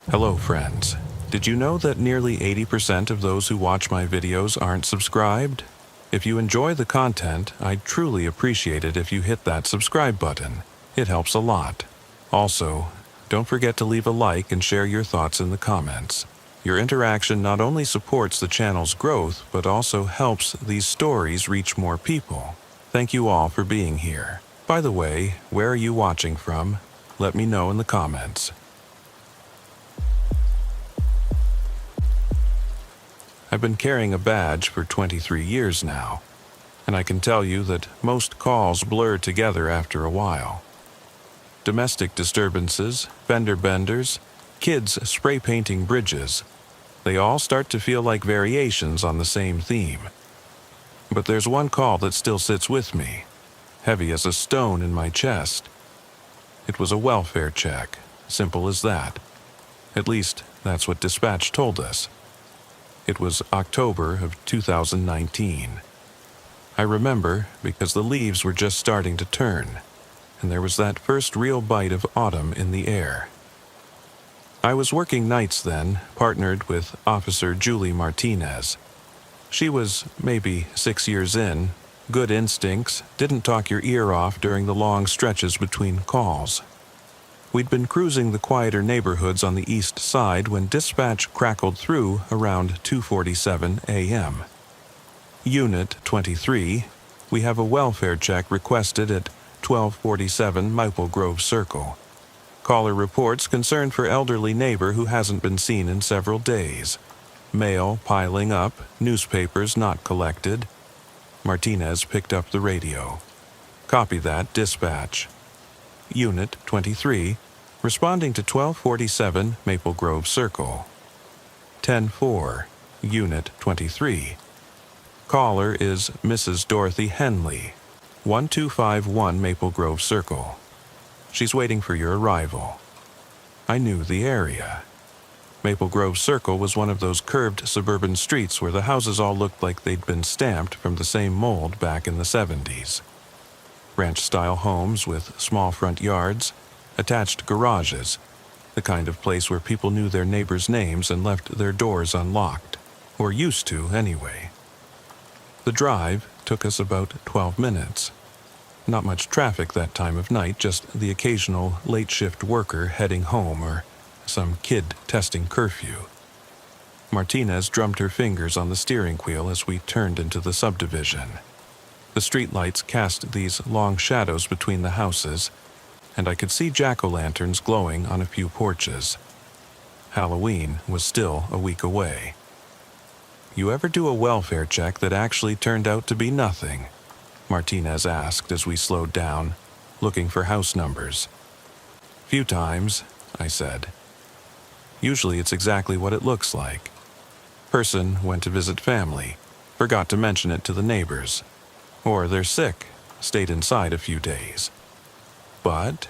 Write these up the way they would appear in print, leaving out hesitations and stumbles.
Hello, friends. Did you know that nearly 80% of those who watch my videos aren't subscribed? If you enjoy the content, I'd truly appreciate it if you hit that subscribe button. It helps a lot. Also, don't forget to leave a like and share your thoughts in the comments. Your interaction not only supports the channel's growth, but also helps these stories reach more people. Thank you all for being here. By the way, where are you watching from? Let me know in the comments. I've been carrying a badge for 23 years now, and I can tell you that most calls blur together after a while. Domestic disturbances, fender benders, kids spray painting bridges, they all start to feel like variations on the same theme. But there's one call that still sits with me, heavy as a stone in my chest. It was a welfare check, simple as that. At least, that's what dispatch told us. It was October of 2019. I remember because the leaves were just starting to turn, and there was that first real bite of autumn in the air. I was working nights then, partnered with Officer Julie Martinez. She was maybe 6 years in, good instincts, didn't talk your ear off during the long stretches between calls. We'd been cruising the quieter neighborhoods on the east side when dispatch crackled through around 2:47 a.m. Unit 23, we have a welfare check requested at 1247 Maple Grove Circle. Caller reports concern for elderly neighbor who hasn't been seen in several days. Mail piling up, newspapers not collected. Martinez picked up the radio. Copy that, dispatch. Unit 23, responding to 1247 Maple Grove Circle. 10-4, Unit 23. Caller is Mrs. Dorothy Henley, 1251 Maple Grove Circle. She's waiting for your arrival. I knew the area. Maple Grove Circle was one of those curved suburban streets where the houses all looked like they'd been stamped from the same mold back in the 70s. Ranch-style homes with small front yards, attached garages, the kind of place where people knew their neighbors' names and left their doors unlocked, or used to anyway. The drive took us about 12 minutes. Not much traffic that time of night, just the occasional late-shift worker heading home or some kid testing curfew. Martinez drummed her fingers on the steering wheel as we turned into the subdivision. The streetlights cast these long shadows between the houses, and I could see jack-o'-lanterns glowing on a few porches. Halloween was still a week away. You ever do a welfare check that actually turned out to be nothing? Martinez asked as we slowed down, looking for house numbers. Few times, I said. Usually it's exactly what it looks like. Person went to visit family, forgot to mention it to the neighbors. Or they're sick, stayed inside a few days. But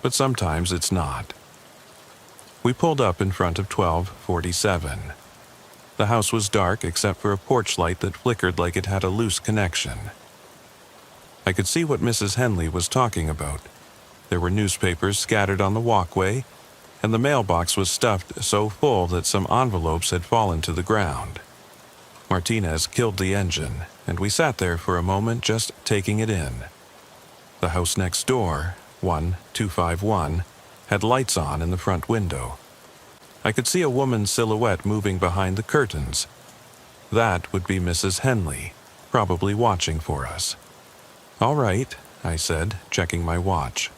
sometimes it's not. We pulled up in front of 1247. The house was dark except for a porch light that flickered like it had a loose connection. I could see what Mrs. Henley was talking about. There were newspapers scattered on the walkway, and the mailbox was stuffed so full that some envelopes had fallen to the ground. Martinez killed the engine, and we sat there for a moment just taking it in. The house next door, 1251, had lights on in the front window. I could see a woman's silhouette moving behind the curtains. That would be Mrs. Henley, probably watching for us. All right, I said, checking my watch.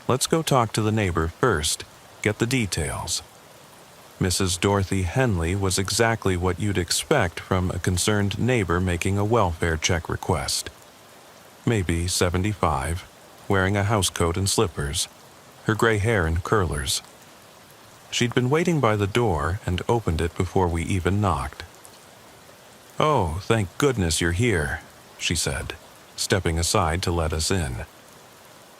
Let's go talk to the neighbor first, get the details. Mrs. Dorothy Henley was exactly what you'd expect from a concerned neighbor making a welfare check request. Maybe 75, wearing a housecoat and slippers, her gray hair in curlers. She'd been waiting by the door and opened it before we even knocked. "Oh, thank goodness you're here," she said, stepping aside to let us in.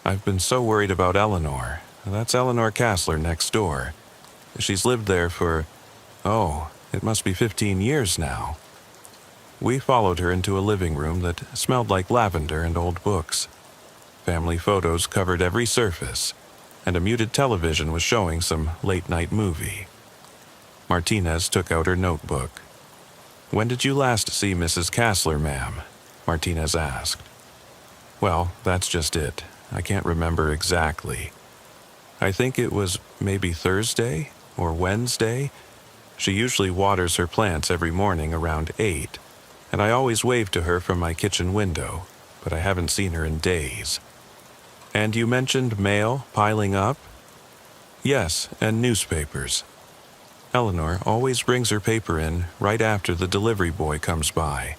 "I've been so worried about Eleanor. That's Eleanor Kassler next door. She's lived there for, it must be 15 years now." We followed her into a living room that smelled like lavender and old books. Family photos covered every surface, and a muted television was showing some late-night movie. Martinez took out her notebook. "When did you last see Mrs. Kassler, ma'am?" Martinez asked. "Well, that's just it. I can't remember exactly. I think it was maybe Thursday or Wednesday. She usually waters her plants every morning around 8, and I always wave to her from my kitchen window, but I haven't seen her in days." "And you mentioned mail piling up?" "Yes, and newspapers. Eleanor always brings her paper in right after the delivery boy comes by.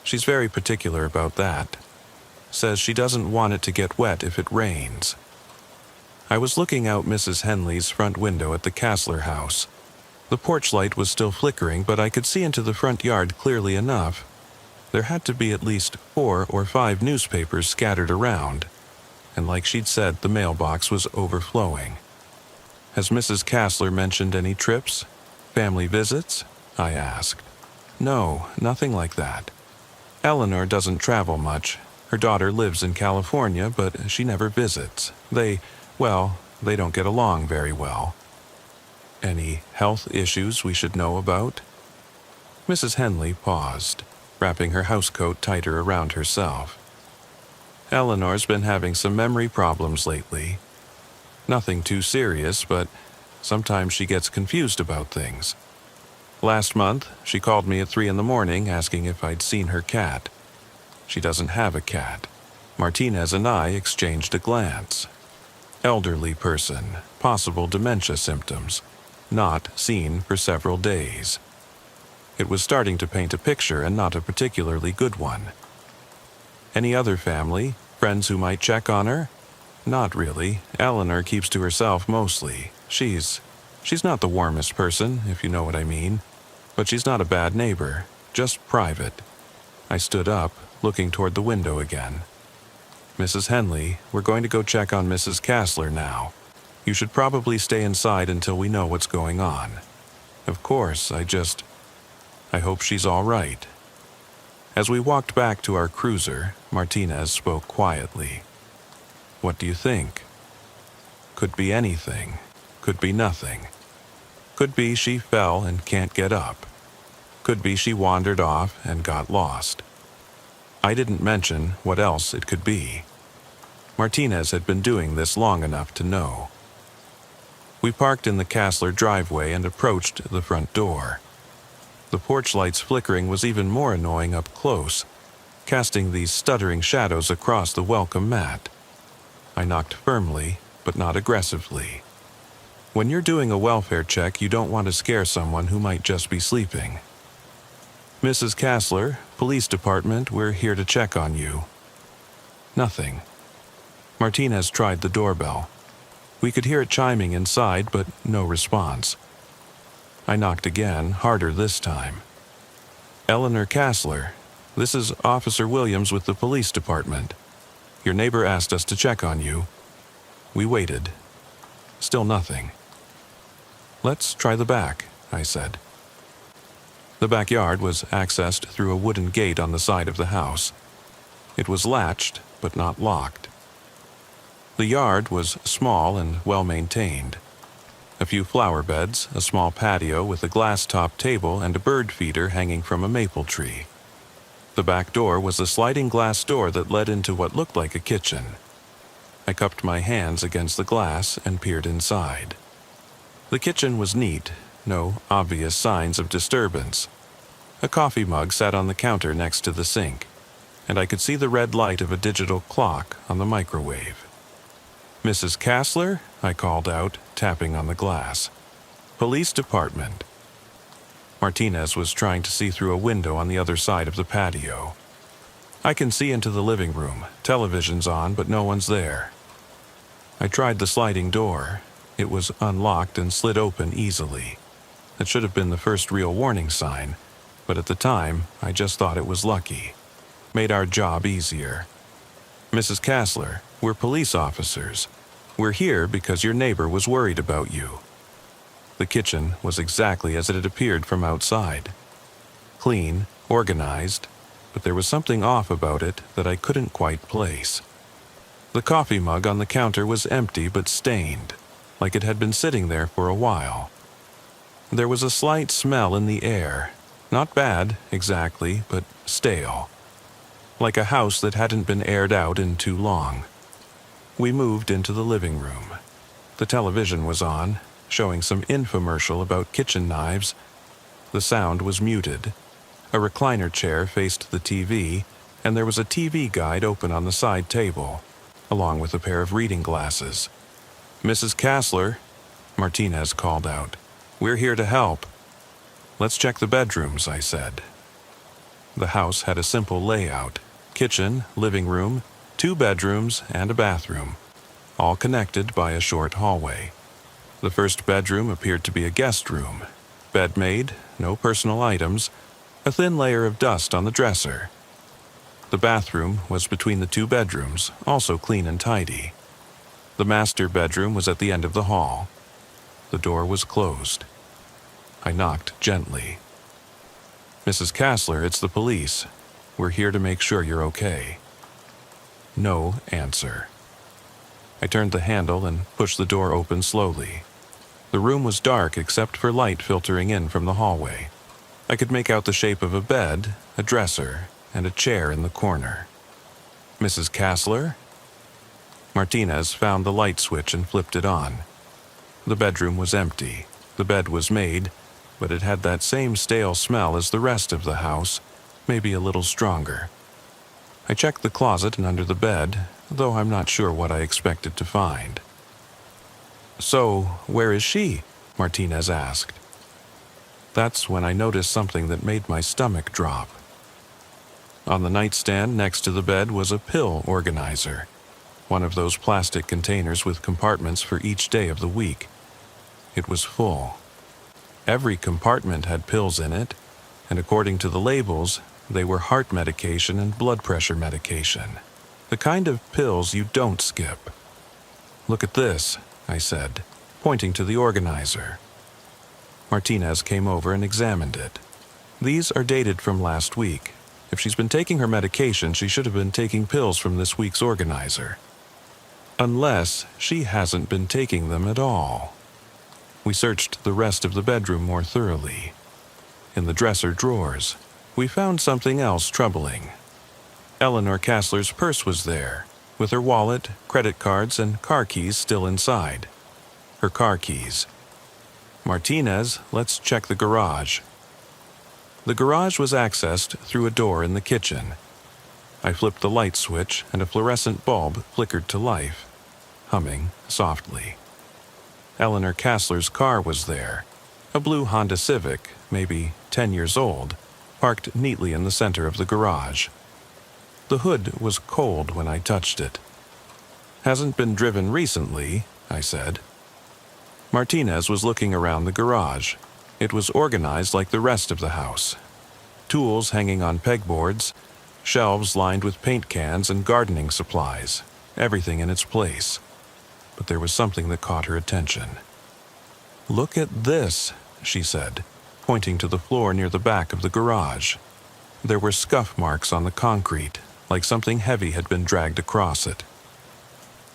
She's very particular about that. Says she doesn't want it to get wet if it rains." I was looking out Mrs. Henley's front window at the Kassler house. The porch light was still flickering, but I could see into the front yard clearly enough. There had to be at least 4 or 5 newspapers scattered around, and like she'd said, the mailbox was overflowing. "Has Mrs. Kassler mentioned any trips? Family visits?" I asked. "No, nothing like that. Eleanor doesn't travel much. Her daughter lives in California, but she never visits. They don't get along very well." "Any health issues we should know about?" Mrs. Henley paused, wrapping her housecoat tighter around herself. "Eleanor's been having some memory problems lately. Nothing too serious, but sometimes she gets confused about things. Last month, she called me at 3 in the morning asking if I'd seen her cat. She doesn't have a cat." Martinez and I exchanged a glance. Elderly person, possible dementia symptoms, not seen for several days. It was starting to paint a picture, and not a particularly good one. "Any other family, friends who might check on her?" "Not really. Eleanor keeps to herself mostly. She's not the warmest person, if you know what I mean. But she's not a bad neighbor, just private." I stood up, looking toward the window again. "Mrs. Henley, we're going to go check on Mrs. Kassler now. You should probably stay inside until we know what's going on." "Of course, I hope she's all right." As we walked back to our cruiser, Martinez spoke quietly. "What do you think?" "Could be anything. Could be nothing. Could be she fell and can't get up. Could be she wandered off and got lost. I didn't mention what else it could be." Martinez had been doing this long enough to know. We parked in the Kassler driveway and approached the front door. The porch light's flickering was even more annoying up close, casting these stuttering shadows across the welcome mat. I knocked firmly, but not aggressively. When you're doing a welfare check, you don't want to scare someone who might just be sleeping. "Mrs. Kassler, police department, we're here to check on you." Nothing. Martinez tried the doorbell. We could hear it chiming inside, but no response. I knocked again, harder this time. "Eleanor Kassler, this is Officer Williams with the police department. Your neighbor asked us to check on you." We waited. Still nothing. "Let's try the back," I said. The backyard was accessed through a wooden gate on the side of the house. It was latched, but not locked. The yard was small and well-maintained. A few flower beds, a small patio with a glass-top table, and a bird feeder hanging from a maple tree. The back door was a sliding glass door that led into what looked like a kitchen. I cupped my hands against the glass and peered inside. The kitchen was neat, no obvious signs of disturbance. A coffee mug sat on the counter next to the sink, and I could see the red light of a digital clock on the microwave. "Mrs. Kassler?" I called out, tapping on the glass. "Police department." Martinez was trying to see through a window on the other side of the patio. I can see into the living room. Television's on, but no one's there. I tried the sliding door. It was unlocked and slid open easily. That should have been the first real warning sign, but at the time, I just thought it was lucky. Made our job easier. "Mrs. Kassler, we're police officers. We're here because your neighbor was worried about you." The kitchen was exactly as it had appeared from outside. Clean, organized, but there was something off about it that I couldn't quite place. The coffee mug on the counter was empty but stained, like it had been sitting there for a while. There was a slight smell in the air, not bad exactly, but stale, like a house that hadn't been aired out in too long. We moved into the living room. The television was on, showing some infomercial about kitchen knives. The sound was muted. A recliner chair faced the TV, and there was a TV guide open on the side table, along with a pair of reading glasses. "Mrs. Kassler," Martinez called out. "We're here to help." "Let's check the bedrooms," I said. The house had a simple layout: kitchen, living room, 2 bedrooms, and a bathroom, all connected by a short hallway. The first bedroom appeared to be a guest room. Bed made, no personal items, a thin layer of dust on the dresser. The bathroom was between the 2 bedrooms, also clean and tidy. The master bedroom was at the end of the hall. The door was closed. I knocked gently. "Mrs. Kassler, it's the police. We're here to make sure you're okay." No answer. I turned the handle and pushed the door open slowly. The room was dark except for light filtering in from the hallway. I could make out the shape of a bed, a dresser, and a chair in the corner. "Mrs. Kassler?" Martinez found the light switch and flipped it on. The bedroom was empty. The bed was made, but it had that same stale smell as the rest of the house, maybe a little stronger. I checked the closet and under the bed, though I'm not sure what I expected to find. "So, where is she?" Martinez asked. That's when I noticed something that made my stomach drop. On the nightstand next to the bed was a pill organizer, one of those plastic containers with compartments for each day of the week. It was full. Every compartment had pills in it, and according to the labels, they were heart medication and blood pressure medication. The kind of pills you don't skip. "Look at this," I said, pointing to the organizer. Martinez came over and examined it. "These are dated from last week. If she's been taking her medication, she should have been taking pills from this week's organizer. Unless she hasn't been taking them at all." We searched the rest of the bedroom more thoroughly. In the dresser drawers, we found something else troubling. Eleanor Kassler's purse was there, with her wallet, credit cards, and car keys still inside. Her car keys. "Martinez, let's check the garage." The garage was accessed through a door in the kitchen. I flipped the light switch and a fluorescent bulb flickered to life, humming softly. Eleanor Kassler's car was there, a blue Honda Civic, maybe 10 years old, parked neatly in the center of the garage. The hood was cold when I touched it. "Hasn't been driven recently," I said. Martinez was looking around the garage. It was organized like the rest of the house. Tools hanging on pegboards, shelves lined with paint cans and gardening supplies, everything in its place. But there was something that caught her attention. "Look at this," she said, pointing to the floor near the back of the garage. There were scuff marks on the concrete, like something heavy had been dragged across it.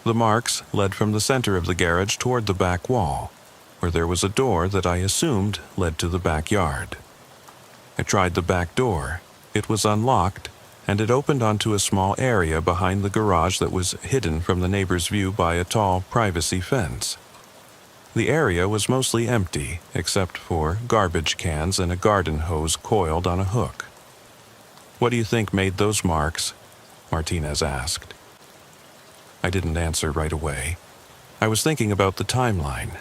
The marks led from the center of the garage toward the back wall, where there was a door that I assumed led to the backyard. I tried the back door. It was unlocked, and it opened onto a small area behind the garage that was hidden from the neighbor's view by a tall privacy fence. The area was mostly empty, except for garbage cans and a garden hose coiled on a hook. "What do you think made those marks?" Martinez asked. I didn't answer right away. I was thinking about the timeline.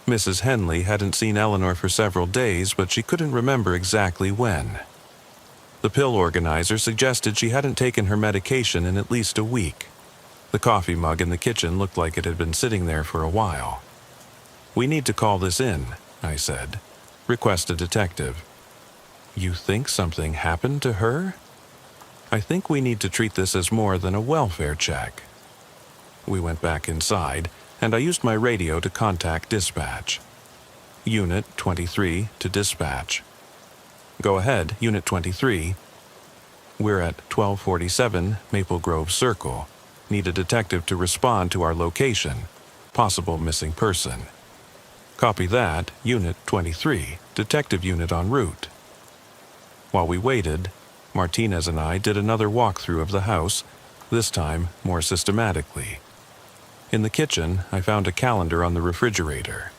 Mrs. Henley hadn't seen Eleanor for several days, but she couldn't remember exactly when. The pill organizer suggested she hadn't taken her medication in at least a week. The coffee mug in the kitchen looked like it had been sitting there for a while. "We need to call this in," I said. "Request a detective." "You think something happened to her?" "I think we need to treat this as more than a welfare check." We went back inside, and I used my radio to contact dispatch. "Unit 23 to dispatch." "Go ahead, Unit 23. We're at 1247 Maple Grove Circle. Need a detective to respond to our location. Possible missing person. Copy that, Unit 23, Detective Unit en route. While we waited, Martinez and I did another walkthrough of the house, this time more systematically. In the kitchen, I found a calendar on the refrigerator.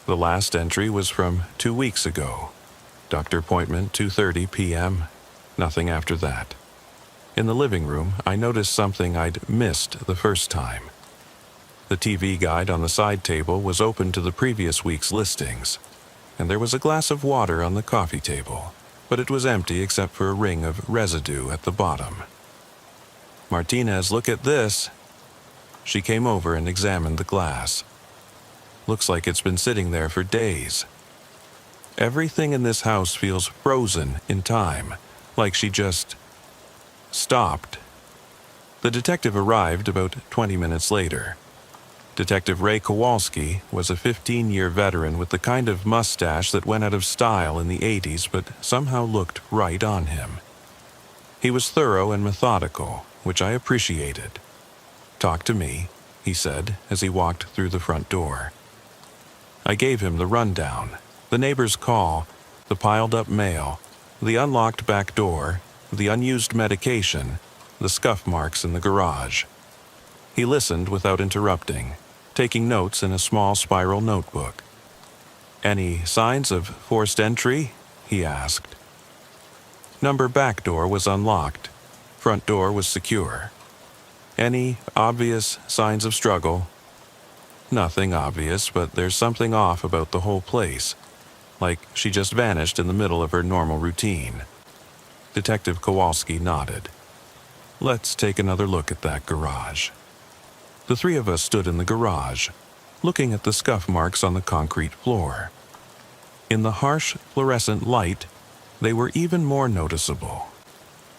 The last entry was from 2 weeks ago. Doctor appointment 2:30 p.m. Nothing after that. In the living room, I noticed something I'd missed the first time. The TV guide on the side table was open to the previous week's listings, and there was a glass of water on the coffee table, but it was empty except for a ring of residue at the bottom. "Martinez, look at this." She came over and examined the glass. Looks like it's been sitting there for days. Everything in this house feels frozen in time, like she just stopped. The detective arrived about 20 minutes later. Detective Ray Kowalski was a 15-year veteran with the kind of mustache that went out of style in the 80s but somehow looked right on him. He was thorough and methodical, which I appreciated. "Talk to me," he said as he walked through the front door. I gave him the rundown, the neighbor's call, the piled-up mail, the unlocked back door, the unused medication, the scuff marks in the garage. He listened without interrupting, taking notes in a small spiral notebook. "Any signs of forced entry?" he asked. Number back door was unlocked. Front door was secure. "Any obvious signs of struggle?" "Nothing obvious, but there's something off about the whole place, like she just vanished in the middle of her normal routine." Detective Kowalski nodded. "Let's take another look at that garage." The three of us stood in the garage, looking at the scuff marks on the concrete floor. In the harsh fluorescent light, they were even more noticeable.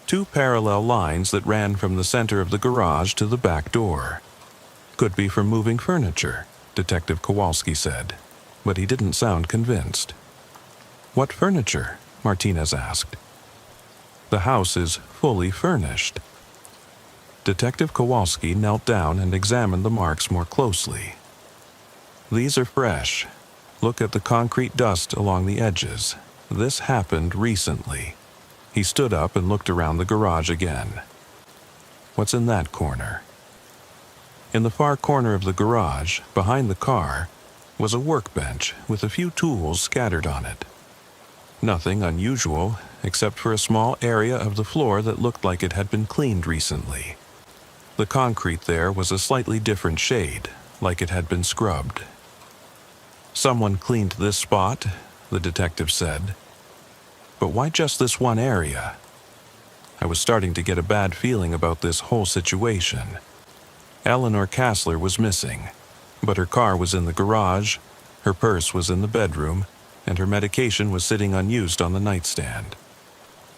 2 parallel lines that ran from the center of the garage to the back door. "Could be from moving furniture," Detective Kowalski said, but he didn't sound convinced. "What furniture?" Martinez asked. "The house is fully furnished." Detective Kowalski knelt down and examined the marks more closely. "These are fresh. Look at the concrete dust along the edges. This happened recently." He stood up and looked around the garage again. "What's in that corner?" In the far corner of the garage, behind the car, was a workbench with a few tools scattered on it. Nothing unusual, except for a small area of the floor that looked like it had been cleaned recently. The concrete there was a slightly different shade, like it had been scrubbed. "Someone cleaned this spot," the detective said. "But why just this one area?" I was starting to get a bad feeling about this whole situation. Eleanor Kassler was missing, but her car was in the garage, her purse was in the bedroom, and her medication was sitting unused on the nightstand.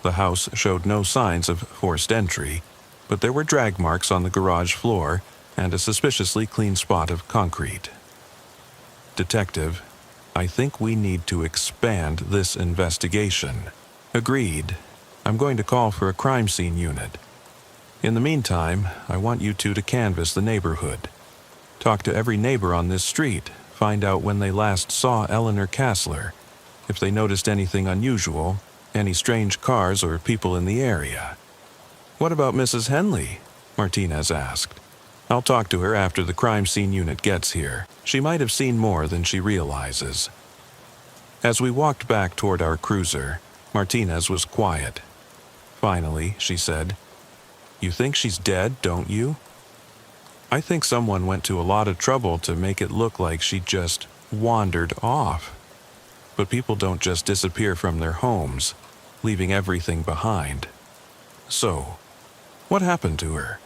The house showed no signs of forced entry, but there were drag marks on the garage floor and a suspiciously clean spot of concrete. "Detective, I think we need to expand this investigation." "Agreed. I'm going to call for a crime scene unit. In the meantime, I want you two to canvass the neighborhood. Talk to every neighbor on this street, find out when they last saw Eleanor Kassler, if they noticed anything unusual, any strange cars or people in the area." "What about Mrs. Henley?" Martinez asked. "I'll talk to her after the crime scene unit gets here. She might have seen more than she realizes." As we walked back toward our cruiser, Martinez was quiet. Finally, she said, "You think she's dead, don't you?" "I think someone went to a lot of trouble to make it look like she just wandered off. But people don't just disappear from their homes, leaving everything behind. So, what happened to her?"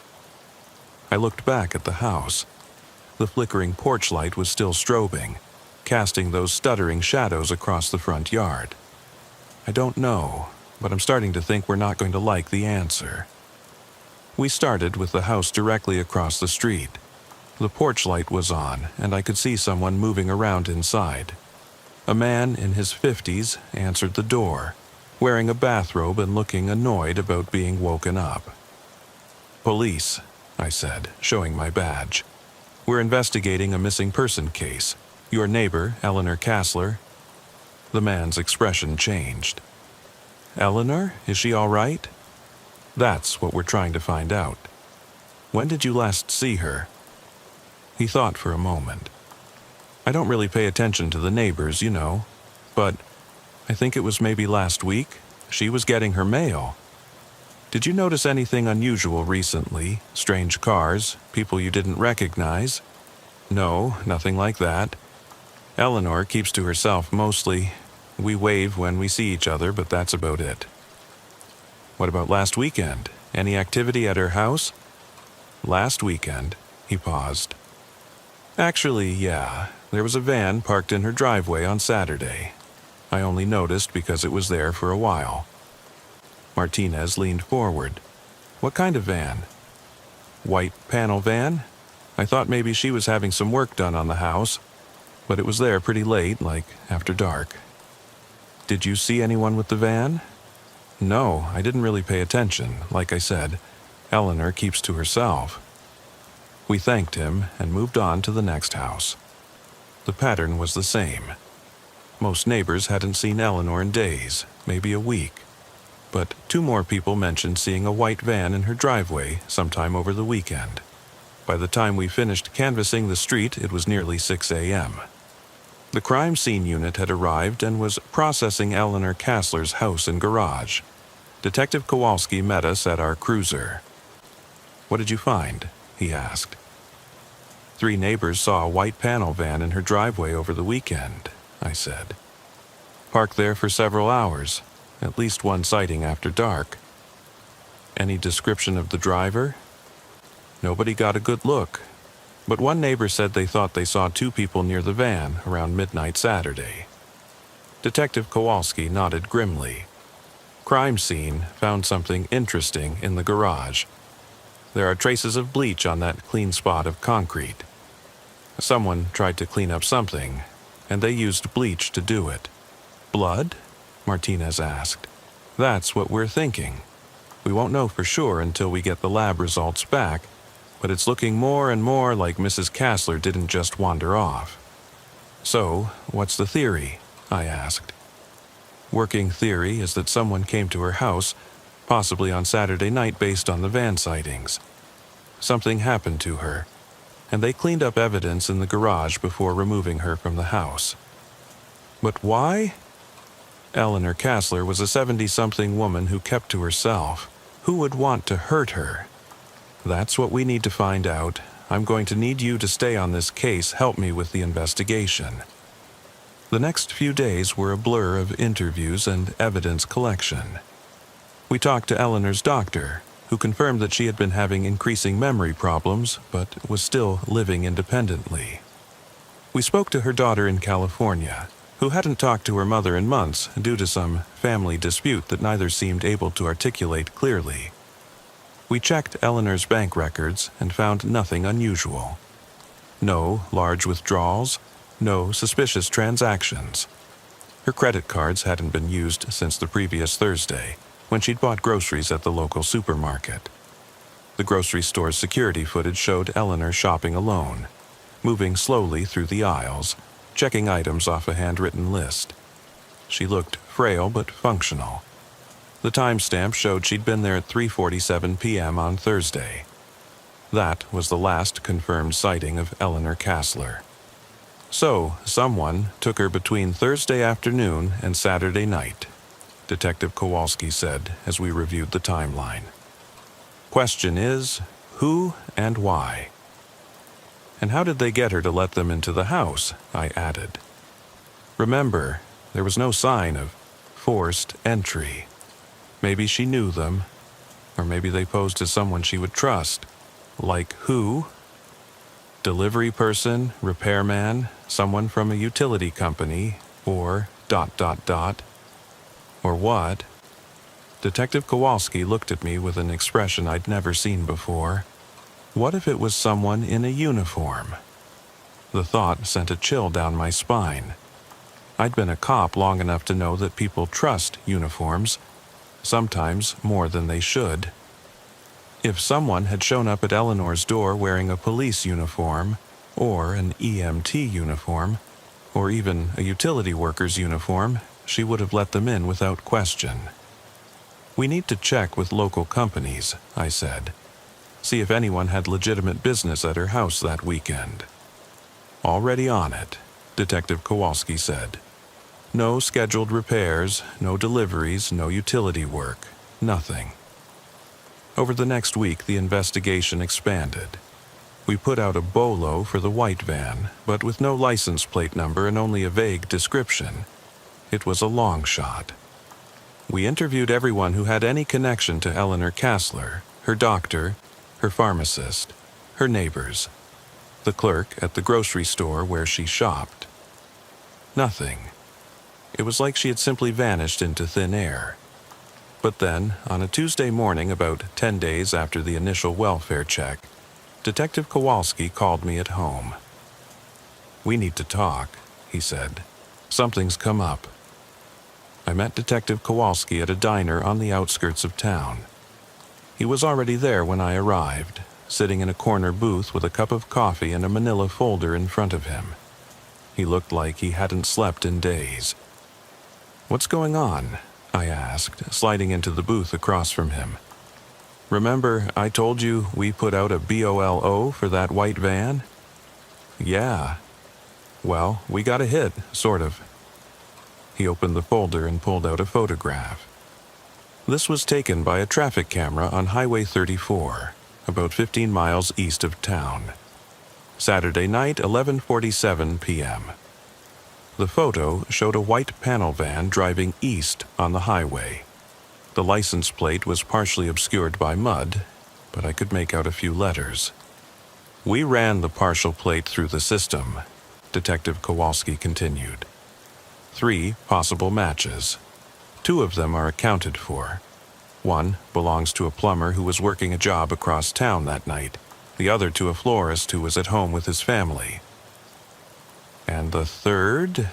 I looked back at the house. The flickering porch light was still strobing, casting those stuttering shadows across the front yard. "I don't know, but I'm starting to think we're not going to like the answer." We started with the house directly across the street. The porch light was on, and I could see someone moving around inside. A man in his 50s answered the door, wearing a bathrobe and looking annoyed about being woken up. "Police," I said, showing my badge. "We're investigating a missing person case. Your neighbor, Eleanor Kassler." The man's expression changed. "Eleanor? Is she all right?" "That's what we're trying to find out." "When did you last see her?" He thought for a moment. "I don't really pay attention to the neighbors, you know. But I think it was maybe last week. She was getting her mail." "Did you notice anything unusual recently? Strange cars? People you didn't recognize?" "No, nothing like that. Eleanor keeps to herself mostly. We wave when we see each other, but that's about it." "What about last weekend? Any activity at her house?" "Last weekend?" He paused. "Actually, yeah. There was a van parked in her driveway on Saturday. I only noticed because it was there for a while." Martinez leaned forward. "What kind of van?" "White panel van. I thought maybe she was having some work done on the house, but it was there pretty late, like after dark." "Did you see anyone with the van?" "No, I didn't really pay attention. Like I said, Eleanor keeps to herself." We thanked him and moved on to the next house. The pattern was the same. Most neighbors hadn't seen Eleanor in days, maybe a week. But 2 more people mentioned seeing a white van in her driveway sometime over the weekend. By the time we finished canvassing the street, it was nearly 6 a.m. The crime scene unit had arrived and was processing Eleanor Kassler's house and garage. Detective Kowalski met us at our cruiser. "What did you find?" he asked. 3 neighbors saw a white panel van in her driveway over the weekend," I said. "Parked there for several hours, at least one sighting after dark." "Any description of the driver?" "Nobody got a good look, but one neighbor said they thought they saw 2 people near the van around midnight Saturday." Detective Kowalski nodded grimly. "Crime scene found something interesting in the garage. There are traces of bleach on that clean spot of concrete. Someone tried to clean up something, and they used bleach to do it." "Blood?" Martinez asked. "That's what we're thinking. We won't know for sure until we get the lab results back, but it's looking more and more like Mrs. Kassler didn't just wander off." "So, what's the theory?" I asked. "Working theory is that someone came to her house, possibly on Saturday night based on the van sightings. Something happened to her, and they cleaned up evidence in the garage before removing her from the house." "But why?" "Eleanor Kassler was a 70-something woman who kept to herself. Who would want to hurt her? That's what we need to find out. I'm going to need you to stay on this case, help me with the investigation." The next few days were a blur of interviews and evidence collection. We talked to Eleanor's doctor, who confirmed that she had been having increasing memory problems, but was still living independently. We spoke to her daughter in California, who hadn't talked to her mother in months due to some family dispute that neither seemed able to articulate clearly. We checked Eleanor's bank records and found nothing unusual. No large withdrawals, no suspicious transactions. Her credit cards hadn't been used since the previous Thursday, when she'd bought groceries at the local supermarket. The grocery store's security footage showed Eleanor shopping alone, moving slowly through the aisles, checking items off a handwritten list. She looked frail but functional. The timestamp showed she'd been there at 3:47 p.m. on Thursday. That was the last confirmed sighting of Eleanor Kassler. So, someone took her between Thursday afternoon and Saturday night, Detective Kowalski said as we reviewed the timeline. Question is, who and why? And how did they get her to let them into the house? I added. Remember, there was no sign of forced entry. Maybe she knew them, or maybe they posed as someone she would trust. Like who? Delivery person, repairman, someone from a utility company, or ... Or what? Detective Kowalski looked at me with an expression I'd never seen before. What if it was someone in a uniform? The thought sent a chill down my spine. I'd been a cop long enough to know that people trust uniforms, sometimes more than they should. If someone had shown up at Eleanor's door wearing a police uniform, or an EMT uniform, or even a utility worker's uniform, she would have let them in without question. "We need to check with local companies," I said. "See if anyone had legitimate business at her house that weekend." "Already on it," Detective Kowalski said. "No scheduled repairs, no deliveries, no utility work, nothing." Over the next week, the investigation expanded. We put out a bolo for the white van, but with no license plate number and only a vague description. It was a long shot. We interviewed everyone who had any connection to Eleanor Kassler, her doctor, her pharmacist, her neighbors, the clerk at the grocery store where she shopped. Nothing. It was like she had simply vanished into thin air. But then, on a Tuesday morning about 10 days after the initial welfare check, Detective Kowalski called me at home. "We need to talk," he said. "Something's come up." I met Detective Kowalski at a diner on the outskirts of town. He was already there when I arrived, sitting in a corner booth with a cup of coffee and a manila folder in front of him. He looked like he hadn't slept in days. "What's going on?" I asked, sliding into the booth across from him. "Remember, I told you we put out a BOLO for that white van?" "Yeah." "Well, we got a hit, sort of." He opened the folder and pulled out a photograph. This was taken by a traffic camera on Highway 34, about 15 miles east of town. Saturday night, 11:47 p.m. The photo showed a white panel van driving east on the highway. The license plate was partially obscured by mud, but I could make out a few letters. "We ran the partial plate through the system," Detective Kowalski continued. 3 possible matches. 2 of them are accounted for. One belongs to a plumber who was working a job across town that night, the other to a florist who was at home with his family. "And the third?"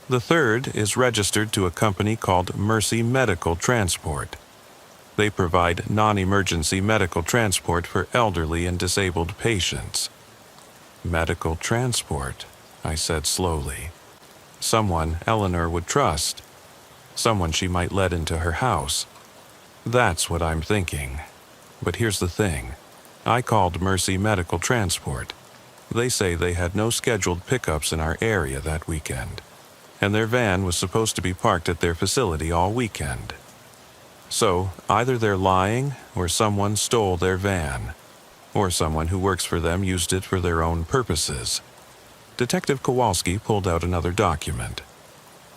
"The third is registered to a company called Mercy Medical Transport. They provide non-emergency medical transport for elderly and disabled patients." "Medical transport," I said slowly. "Someone Eleanor would trust. Someone she might let into her house. That's what I'm thinking. But here's the thing. I called Mercy Medical Transport. They say they had no scheduled pickups in our area that weekend, and their van was supposed to be parked at their facility all weekend. So, either they're lying, or someone stole their van, or someone who works for them used it for their own purposes." Detective Kowalski pulled out another document.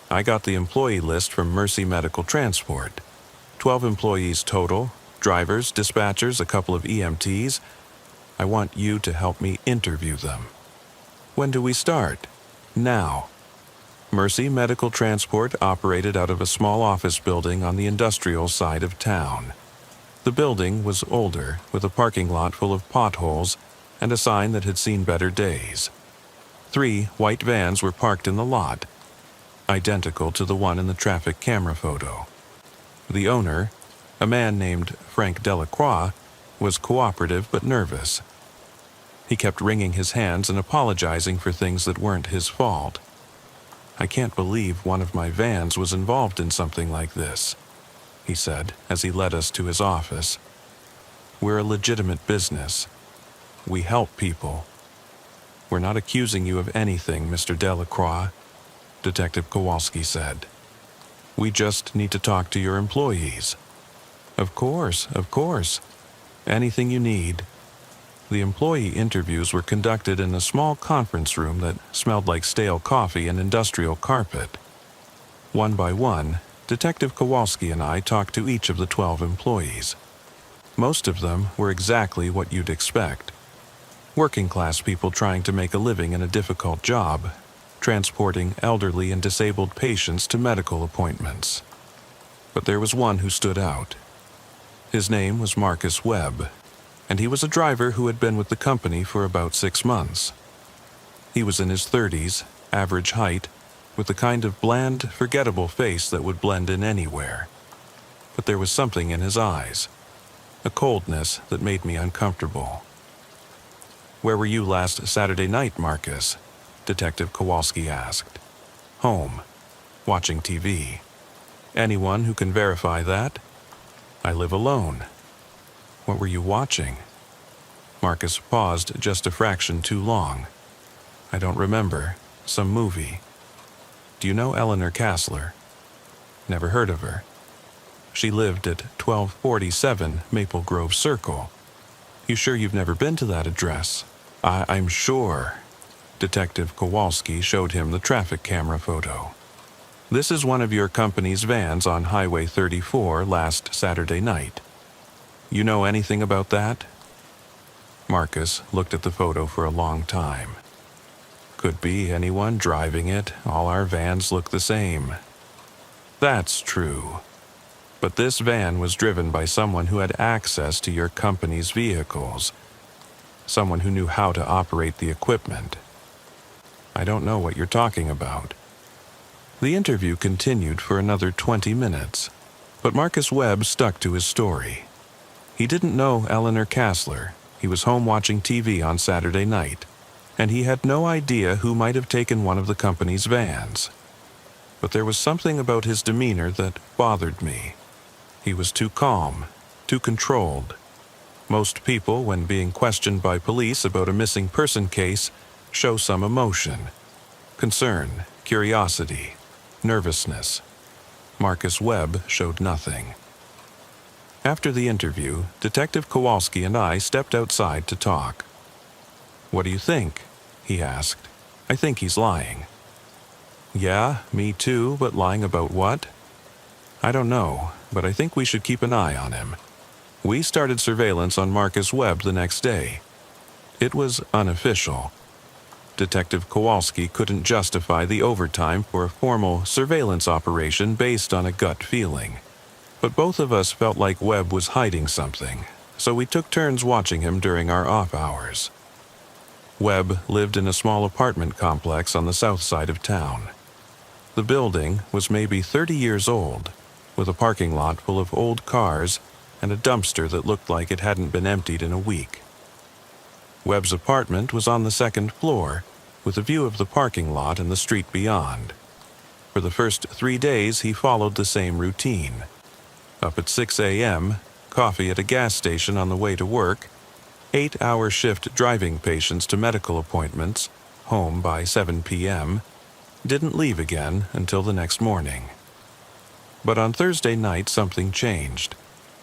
"I got the employee list from Mercy Medical Transport. 12 employees total, drivers, dispatchers, a couple of EMTs. I want you to help me interview them." "When do we start?" "Now." Mercy Medical Transport operated out of a small office building on the industrial side of town. The building was older, with a parking lot full of potholes and a sign that had seen better days. 3 white vans were parked in the lot, identical to the one in the traffic camera photo. The owner, a man named Frank Delacroix, was cooperative but nervous. He kept wringing his hands and apologizing for things that weren't his fault. "I can't believe one of my vans was involved in something like this," he said as he led us to his office. "We're a legitimate business. We help people." "We're not accusing you of anything, Mr. Delacroix," Detective Kowalski said. "We just need to talk to your employees." Of course. Anything you need." The employee interviews were conducted in a small conference room that smelled like stale coffee and industrial carpet. One by one, Detective Kowalski and I talked to each of the 12 employees. Most of them were exactly what you'd expect. Working-class people trying to make a living in a difficult job, transporting elderly and disabled patients to medical appointments. But there was one who stood out. His name was Marcus Webb, and he was a driver who had been with the company for about 6 months. He was in his 30s, average height, with the kind of bland, forgettable face that would blend in anywhere. But there was something in his eyes. a coldness that made me uncomfortable. "Where were you last Saturday night, Marcus?" Detective Kowalski asked. "Home. Watching TV. Anyone who can verify that?" "I live alone." "What were you watching?" Marcus paused just a fraction too long. "I don't remember. Some movie." "Do you know Eleanor Kassler?" "Never heard of her." "She lived at 1247 Maple Grove Circle." "You sure you've never been to that address?" I'm sure." Detective Kowalski showed him the traffic camera photo. "This is one of your company's vans on Highway 34 last Saturday night. You know anything about that?" Marcus looked at the photo for a long time. "Could be anyone driving it. All our vans look the same." "That's true. But this van was driven by someone who had access to your company's vehicles. Someone who knew how to operate the equipment." "I don't know what you're talking about." The interview continued for another 20 minutes, but Marcus Webb stuck to his story. He didn't know Eleanor Kassler. He was home watching TV on Saturday night, and he had no idea who might have taken one of the company's vans. But there was something about his demeanor that bothered me. He was too calm, too controlled. Most people, when being questioned by police about a missing person case, show some emotion. Concern, curiosity, nervousness. Marcus Webb showed nothing. After the interview, Detective Kowalski and I stepped outside to talk. "What do you think?" he asked. "I think he's lying." "Yeah, me too, but lying about what?" "I don't know, but I think we should keep an eye on him." We started surveillance on Marcus Webb the next day. It was unofficial. Detective Kowalski couldn't justify the overtime for a formal surveillance operation based on a gut feeling. But both of us felt like Webb was hiding something, so we took turns watching him during our off hours. Webb lived in a small apartment complex on the south side of town. The building was maybe 30 years old, with a parking lot full of old cars and a dumpster that looked like it hadn't been emptied in a week. Webb's apartment was on the second floor, with a view of the parking lot and the street beyond. For the first 3 days, he followed the same routine. Up at 6 a.m., coffee at a gas station on the way to work, 8-hour shift driving patients to medical appointments, home by 7 p.m., didn't leave again until the next morning. But on Thursday night, something changed.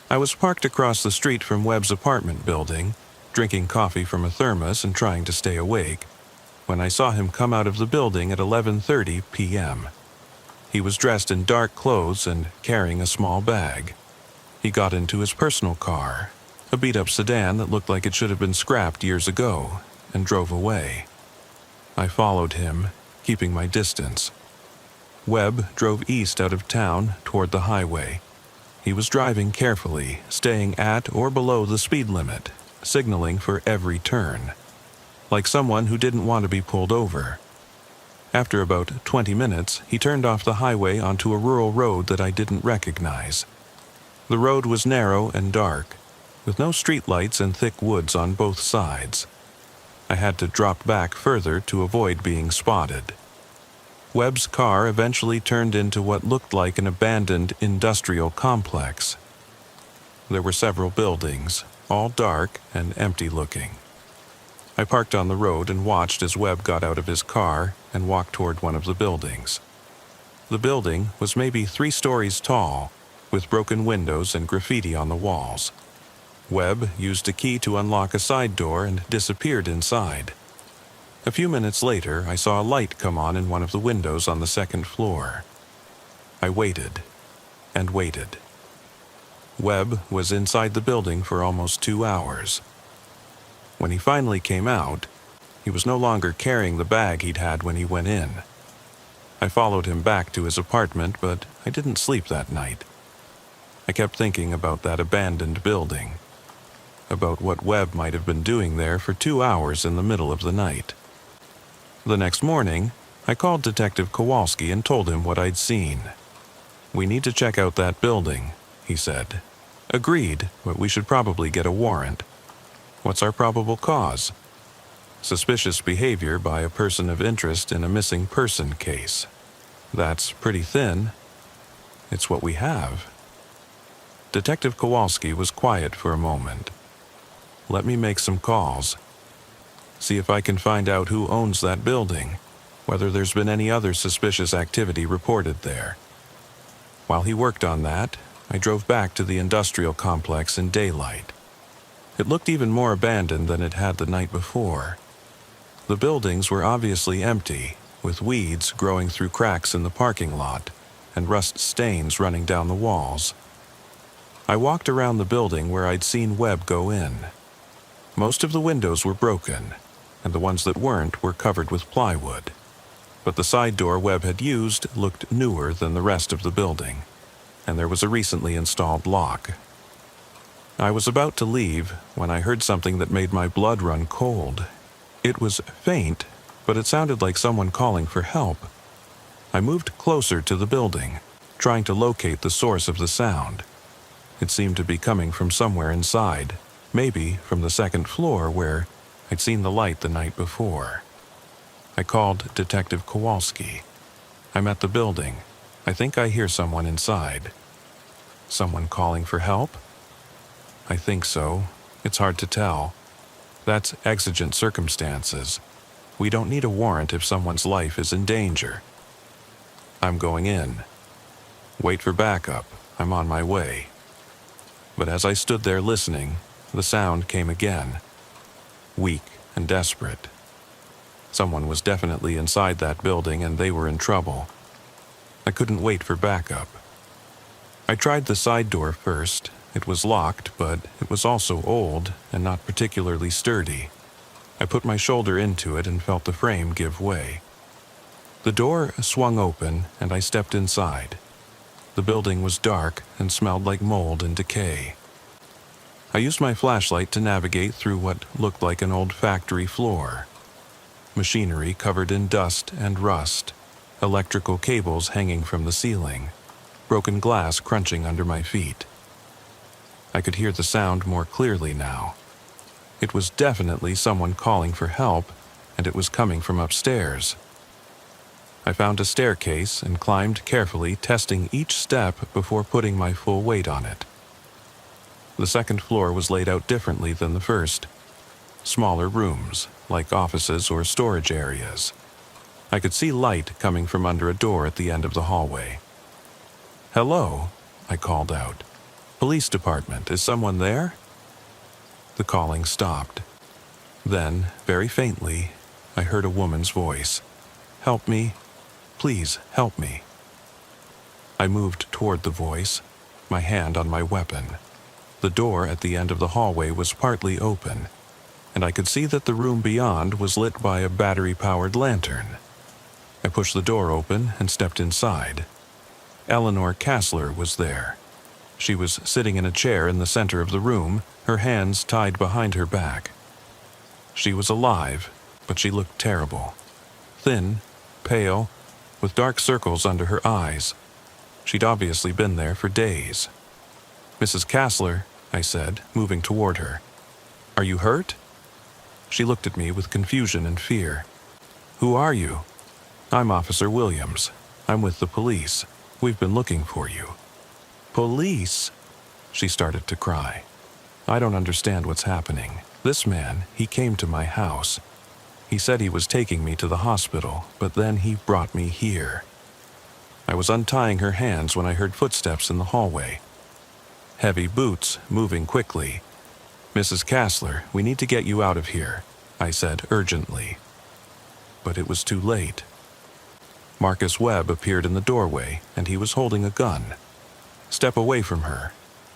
I was parked across the street from Webb's apartment building, drinking coffee from a thermos and trying to stay awake, when I saw him come out of the building at 11:30 p.m. He was dressed in dark clothes and carrying a small bag. He got into his personal car, a beat-up sedan that looked like it should have been scrapped years ago, and drove away. I followed him, keeping my distance. Webb drove east out of town toward the highway. He was driving carefully, staying at or below the speed limit, signaling for every turn, like someone who didn't want to be pulled over. After about 20 minutes, he turned off the highway onto a rural road that I didn't recognize. The road was narrow and dark, with no streetlights and thick woods on both sides. I had to drop back further to avoid being spotted. Webb's car eventually turned into what looked like an abandoned industrial complex. There were several buildings, all dark and empty-looking. I parked on the road and watched as Webb got out of his car and walked toward one of the buildings. The building was maybe 3 stories tall, with broken windows and graffiti on the walls. Webb used a key to unlock a side door and disappeared inside. A few minutes later, I saw a light come on in one of the windows on the second floor. I waited and waited. Webb was inside the building for almost 2 hours. When he finally came out, he was no longer carrying the bag he'd had when he went in. I followed him back to his apartment, but I didn't sleep that night. I kept thinking about that abandoned building, about what Webb might have been doing there for 2 hours in the middle of the night. The next morning, I called Detective Kowalski and told him what I'd seen. "We need to check out that building," he said. Agreed, but we should probably get a warrant. What's our probable cause? Suspicious behavior by a person of interest in a missing person case. That's pretty thin. It's what we have. Detective Kowalski was quiet for a moment. Let me make some calls. See if I can find out who owns that building, whether there's been any other suspicious activity reported there. While he worked on that, I drove back to the industrial complex in daylight. It looked even more abandoned than it had the night before. The buildings were obviously empty, with weeds growing through cracks in the parking lot and rust stains running down the walls. I walked around the building where I'd seen Webb go in. Most of the windows were broken, and the ones that weren't were covered with plywood. But the side door Webb had used looked newer than the rest of the building, and there was a recently installed lock. I was about to leave when I heard something that made my blood run cold. It was faint, but it sounded like someone calling for help. I moved closer to the building, trying to locate the source of the sound. It seemed to be coming from somewhere inside, maybe from the second floor where I'd seen the light the night before. I called Detective Kowalski. I'm at the building. I think I hear someone inside. Someone calling for help? I think so. It's hard to tell. That's exigent circumstances. We don't need a warrant if someone's life is in danger. I'm going in. Wait for backup. I'm on my way. But as I stood there listening, the sound came again. Weak and desperate. Someone was definitely inside that building and they were in trouble. I couldn't wait for backup. I tried the side door first. It was locked, but it was also old and not particularly sturdy. I put my shoulder into it and felt the frame give way. The door swung open and I stepped inside. The building was dark and smelled like mold and decay. I used my flashlight to navigate through what looked like an old factory floor. Machinery covered in dust and rust, electrical cables hanging from the ceiling, broken glass crunching under my feet. I could hear the sound more clearly now. It was definitely someone calling for help, and it was coming from upstairs. I found a staircase and climbed carefully, testing each step before putting my full weight on it. The second floor was laid out differently than the first. Smaller rooms, like offices or storage areas. I could see light coming from under a door at the end of the hallway. "Hello," I called out. "Police department, is someone there?" The calling stopped. Then, very faintly, I heard a woman's voice. "Help me. Please, help me." I moved toward the voice, my hand on my weapon. The door at the end of the hallway was partly open, and I could see that the room beyond was lit by a battery-powered lantern. I pushed the door open and stepped inside. Eleanor Kassler was there. She was sitting in a chair in the center of the room, her hands tied behind her back. She was alive, but she looked terrible. Thin, pale, with dark circles under her eyes. She'd obviously been there for days. "Mrs. Kassler," I said, moving toward her. "Are you hurt?" She looked at me with confusion and fear. "Who are you?" "I'm Officer Williams. I'm with the police. We've been looking for you." "Police?" She started to cry. "I don't understand what's happening. This man, he came to my house. He said he was taking me to the hospital, but then he brought me here." I was untying her hands when I heard footsteps in the hallway. Heavy boots, moving quickly. "Mrs. Kassler, we need to get you out of here," I said urgently. But it was too late. Marcus Webb appeared in the doorway, and he was holding a gun. "Step away from her,"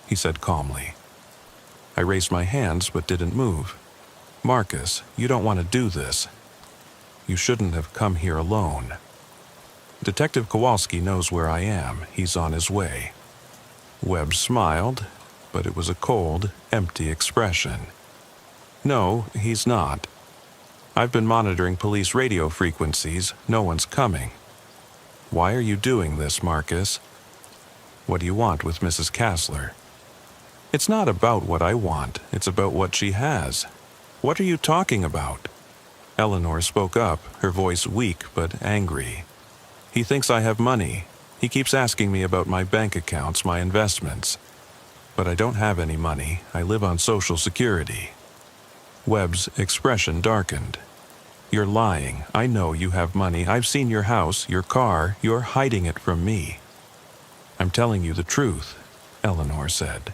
he said calmly. I raised my hands but didn't move. "Marcus, you don't want to do this. You shouldn't have come here alone. Detective Kowalski knows where I am. He's on his way." Webb smiled, but it was a cold, empty expression. "No, he's not. I've been monitoring police radio frequencies. No one's coming." "Why are you doing this, Marcus?" "What do you want with Mrs. Kassler?" It's not about what I want, it's about what she has. What are you talking about? Eleanor spoke up, her voice weak but angry. He thinks I have money. He keeps asking me about my bank accounts, my investments. But I don't have any money. I live on Social Security. Webb's expression darkened. You're lying. I know you have money. I've seen your house, your car. You're hiding it from me. I'm telling you the truth, Eleanor said.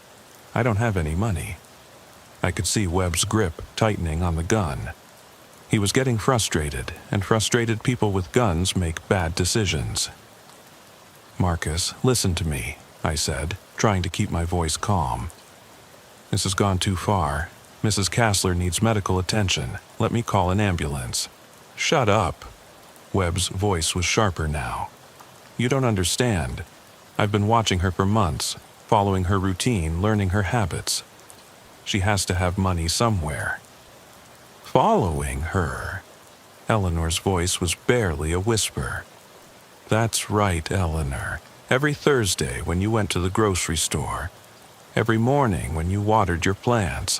I don't have any money. I could see Webb's grip tightening on the gun. He was getting frustrated, and frustrated people with guns make bad decisions. Marcus, listen to me, I said, trying to keep my voice calm. This has gone too far. Mrs. Kassler needs medical attention. Let me call an ambulance. Shut up. Webb's voice was sharper now. You don't understand. I've been watching her for months, following her routine, learning her habits. She has to have money somewhere. Following her? Eleanor's voice was barely a whisper. That's right, Eleanor. Every Thursday when you went to the grocery store. Every morning when you watered your plants.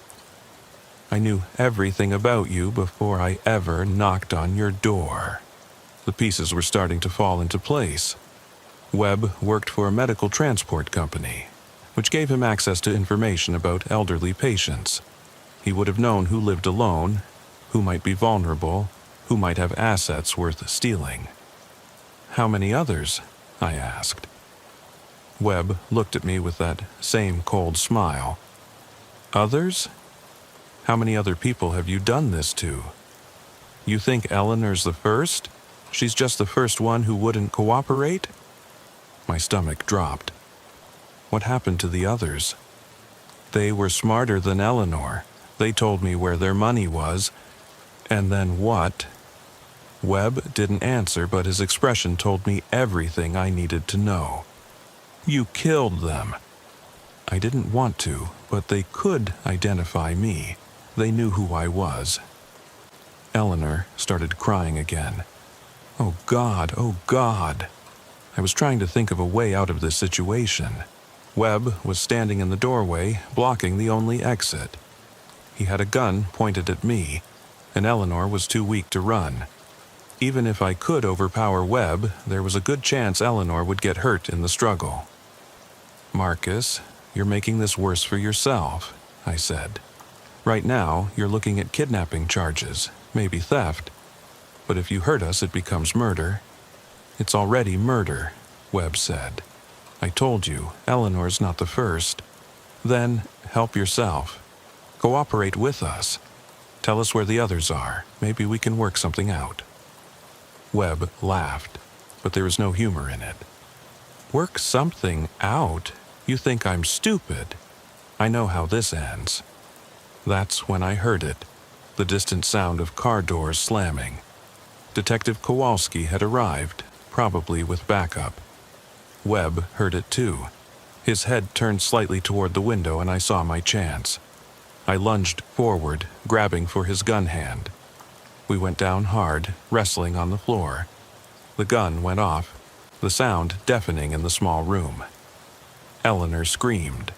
I knew everything about you before I ever knocked on your door. The pieces were starting to fall into place. Webb worked for a medical transport company, which gave him access to information about elderly patients. He would have known who lived alone, who might be vulnerable, who might have assets worth stealing. How many others? I asked. Webb looked at me with that same cold smile. Others? How many other people have you done this to? You think Eleanor's the first? She's just the first one who wouldn't cooperate? My stomach dropped. What happened to the others? They were smarter than Eleanor. They told me where their money was. And then what? Webb didn't answer, but his expression told me everything I needed to know. You killed them. I didn't want to, but they could identify me. They knew who I was. Eleanor started crying again. Oh God, oh God. I was trying to think of a way out of this situation. Webb was standing in the doorway, blocking the only exit. He had a gun pointed at me, and Eleanor was too weak to run. Even if I could overpower Webb, there was a good chance Eleanor would get hurt in the struggle. Marcus, you're making this worse for yourself, I said. Right now, you're looking at kidnapping charges, maybe theft. But if you hurt us, it becomes murder. It's already murder, Webb said. I told you, Eleanor's not the first. Then, help yourself. Cooperate with us. Tell us where the others are. Maybe we can work something out. Webb laughed, but there was no humor in it. Work something out? You think I'm stupid? I know how this ends. That's when I heard it, the distant sound of car doors slamming. Detective Kowalski had arrived, probably with backup. Webb heard it too. His head turned slightly toward the window and I saw my chance. I lunged forward, grabbing for his gun hand. We went down hard, wrestling on the floor. The gun went off, the sound deafening in the small room. Eleanor screamed.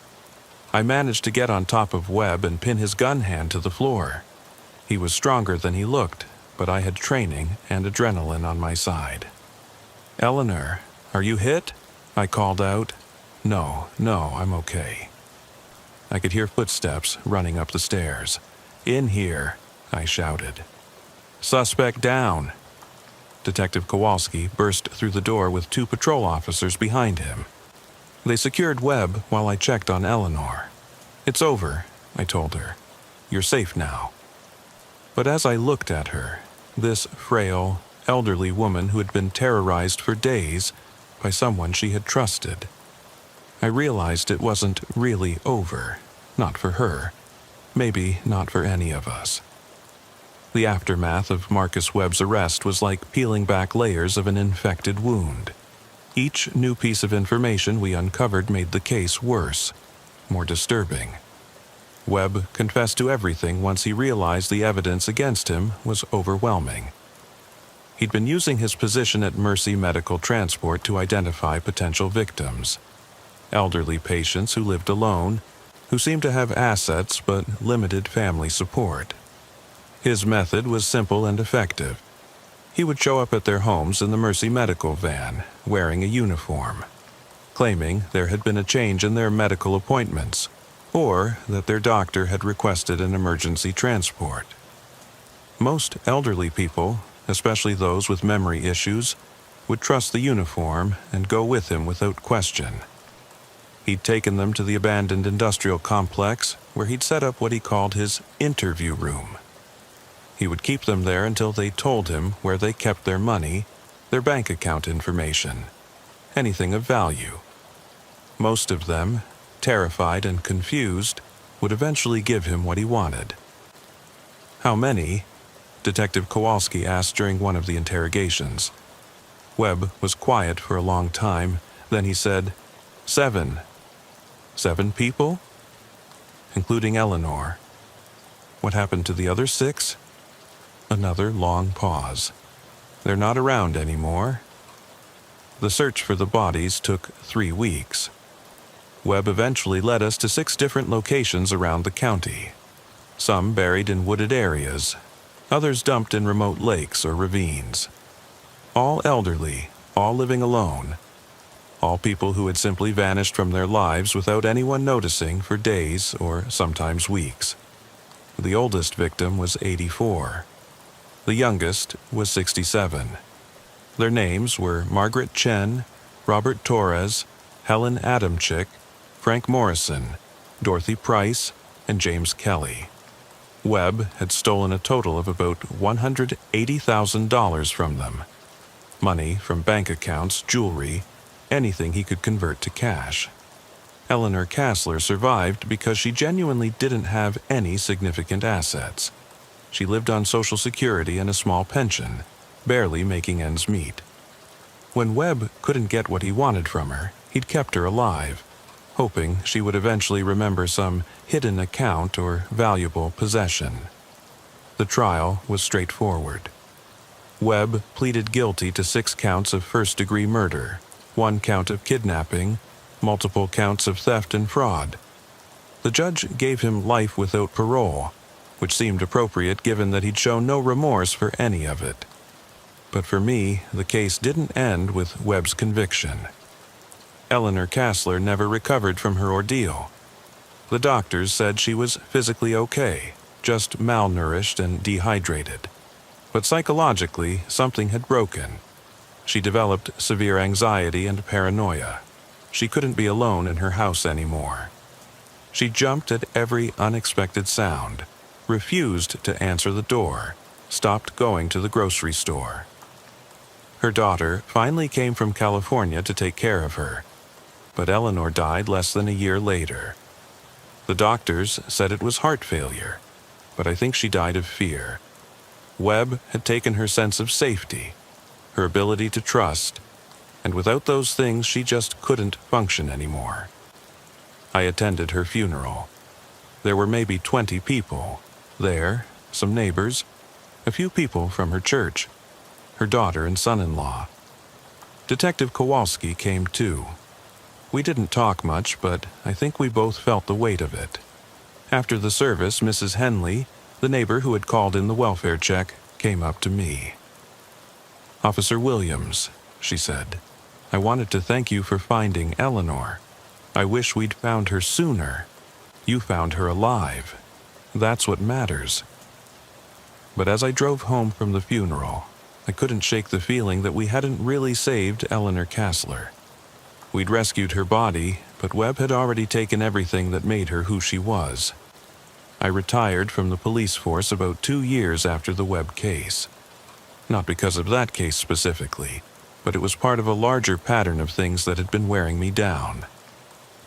I managed to get on top of Webb and pin his gun hand to the floor. He was stronger than he looked, but I had training and adrenaline on my side. Eleanor, are you hit? I called out. No, I'm okay. I could hear footsteps running up the stairs. In here, I shouted. Suspect down. Detective Kowalski burst through the door with 2 patrol officers behind him. They secured Webb while I checked on Eleanor. It's over, I told her. You're safe now. But as I looked at her, this frail, elderly woman who had been terrorized for days by someone she had trusted, I realized it wasn't really over, not for her, maybe not for any of us. The aftermath of Marcus Webb's arrest was like peeling back layers of an infected wound. Each new piece of information we uncovered made the case worse, more disturbing. Webb confessed to everything once he realized the evidence against him was overwhelming. He'd been using his position at Mercy Medical Transport to identify potential victims. Elderly patients who lived alone, who seemed to have assets but limited family support. His method was simple and effective. He would show up at their homes in the Mercy medical van, wearing a uniform, claiming there had been a change in their medical appointments, or that their doctor had requested an emergency transport. Most elderly people, especially those with memory issues, would trust the uniform and go with him without question. He'd taken them to the abandoned industrial complex, where he'd set up what he called his interview room. He would keep them there until they told him where they kept their money, their bank account information, anything of value. Most of them, terrified and confused, would eventually give him what he wanted. How many? Detective Kowalski asked during one of the interrogations. Webb was quiet for a long time, then he said, 7. 7 people? Including Eleanor. What happened to the other 6? Another long pause. They're not around anymore. The search for the bodies took 3 weeks. Webb eventually led us to 6 different locations around the county. Some buried in wooded areas, others dumped in remote lakes or ravines. All elderly, all living alone. All people who had simply vanished from their lives without anyone noticing for days or sometimes weeks. The oldest victim was 84. The youngest was 67. Their names were Margaret Chen, Robert Torres, Helen Adamczyk, Frank Morrison, Dorothy Price, and James Kelly. Webb had stolen a total of about $180,000 from them. Money from bank accounts, jewelry, anything he could convert to cash. Eleanor Kassler survived because she genuinely didn't have any significant assets. She lived on Social Security and a small pension, barely making ends meet. When Webb couldn't get what he wanted from her, he'd kept her alive, hoping she would eventually remember some hidden account or valuable possession. The trial was straightforward. Webb pleaded guilty to 6 counts of first-degree murder, 1 count of kidnapping, multiple counts of theft and fraud. The judge gave him life without parole, which seemed appropriate given that he'd shown no remorse for any of it. But for me, the case didn't end with Webb's conviction. Eleanor Kassler never recovered from her ordeal. The doctors said she was physically okay, just malnourished and dehydrated. But psychologically, something had broken. She developed severe anxiety and paranoia. She couldn't be alone in her house anymore. She jumped at every unexpected sound, refused to answer the door, stopped going to the grocery store. Her daughter finally came from California to take care of her, but Eleanor died less than a year later. The doctors said it was heart failure, but I think she died of fear. Webb had taken her sense of safety, her ability to trust, and without those things she just couldn't function anymore. I attended her funeral. There were maybe 20 people there, some neighbors, a few people from her church, her daughter and son-in-law. Detective Kowalski came too. We didn't talk much, but I think we both felt the weight of it. After the service, Mrs. Henley, the neighbor who had called in the welfare check, came up to me. "Officer Williams," she said, "I wanted to thank you for finding Eleanor. I wish we'd found her sooner. You found her alive. That's what matters." But as I drove home from the funeral, I couldn't shake the feeling that we hadn't really saved Eleanor Kassler. We'd rescued her body, but Webb had already taken everything that made her who she was. I retired from the police force about 2 years after the Webb case. Not because of that case specifically, but it was part of a larger pattern of things that had been wearing me down.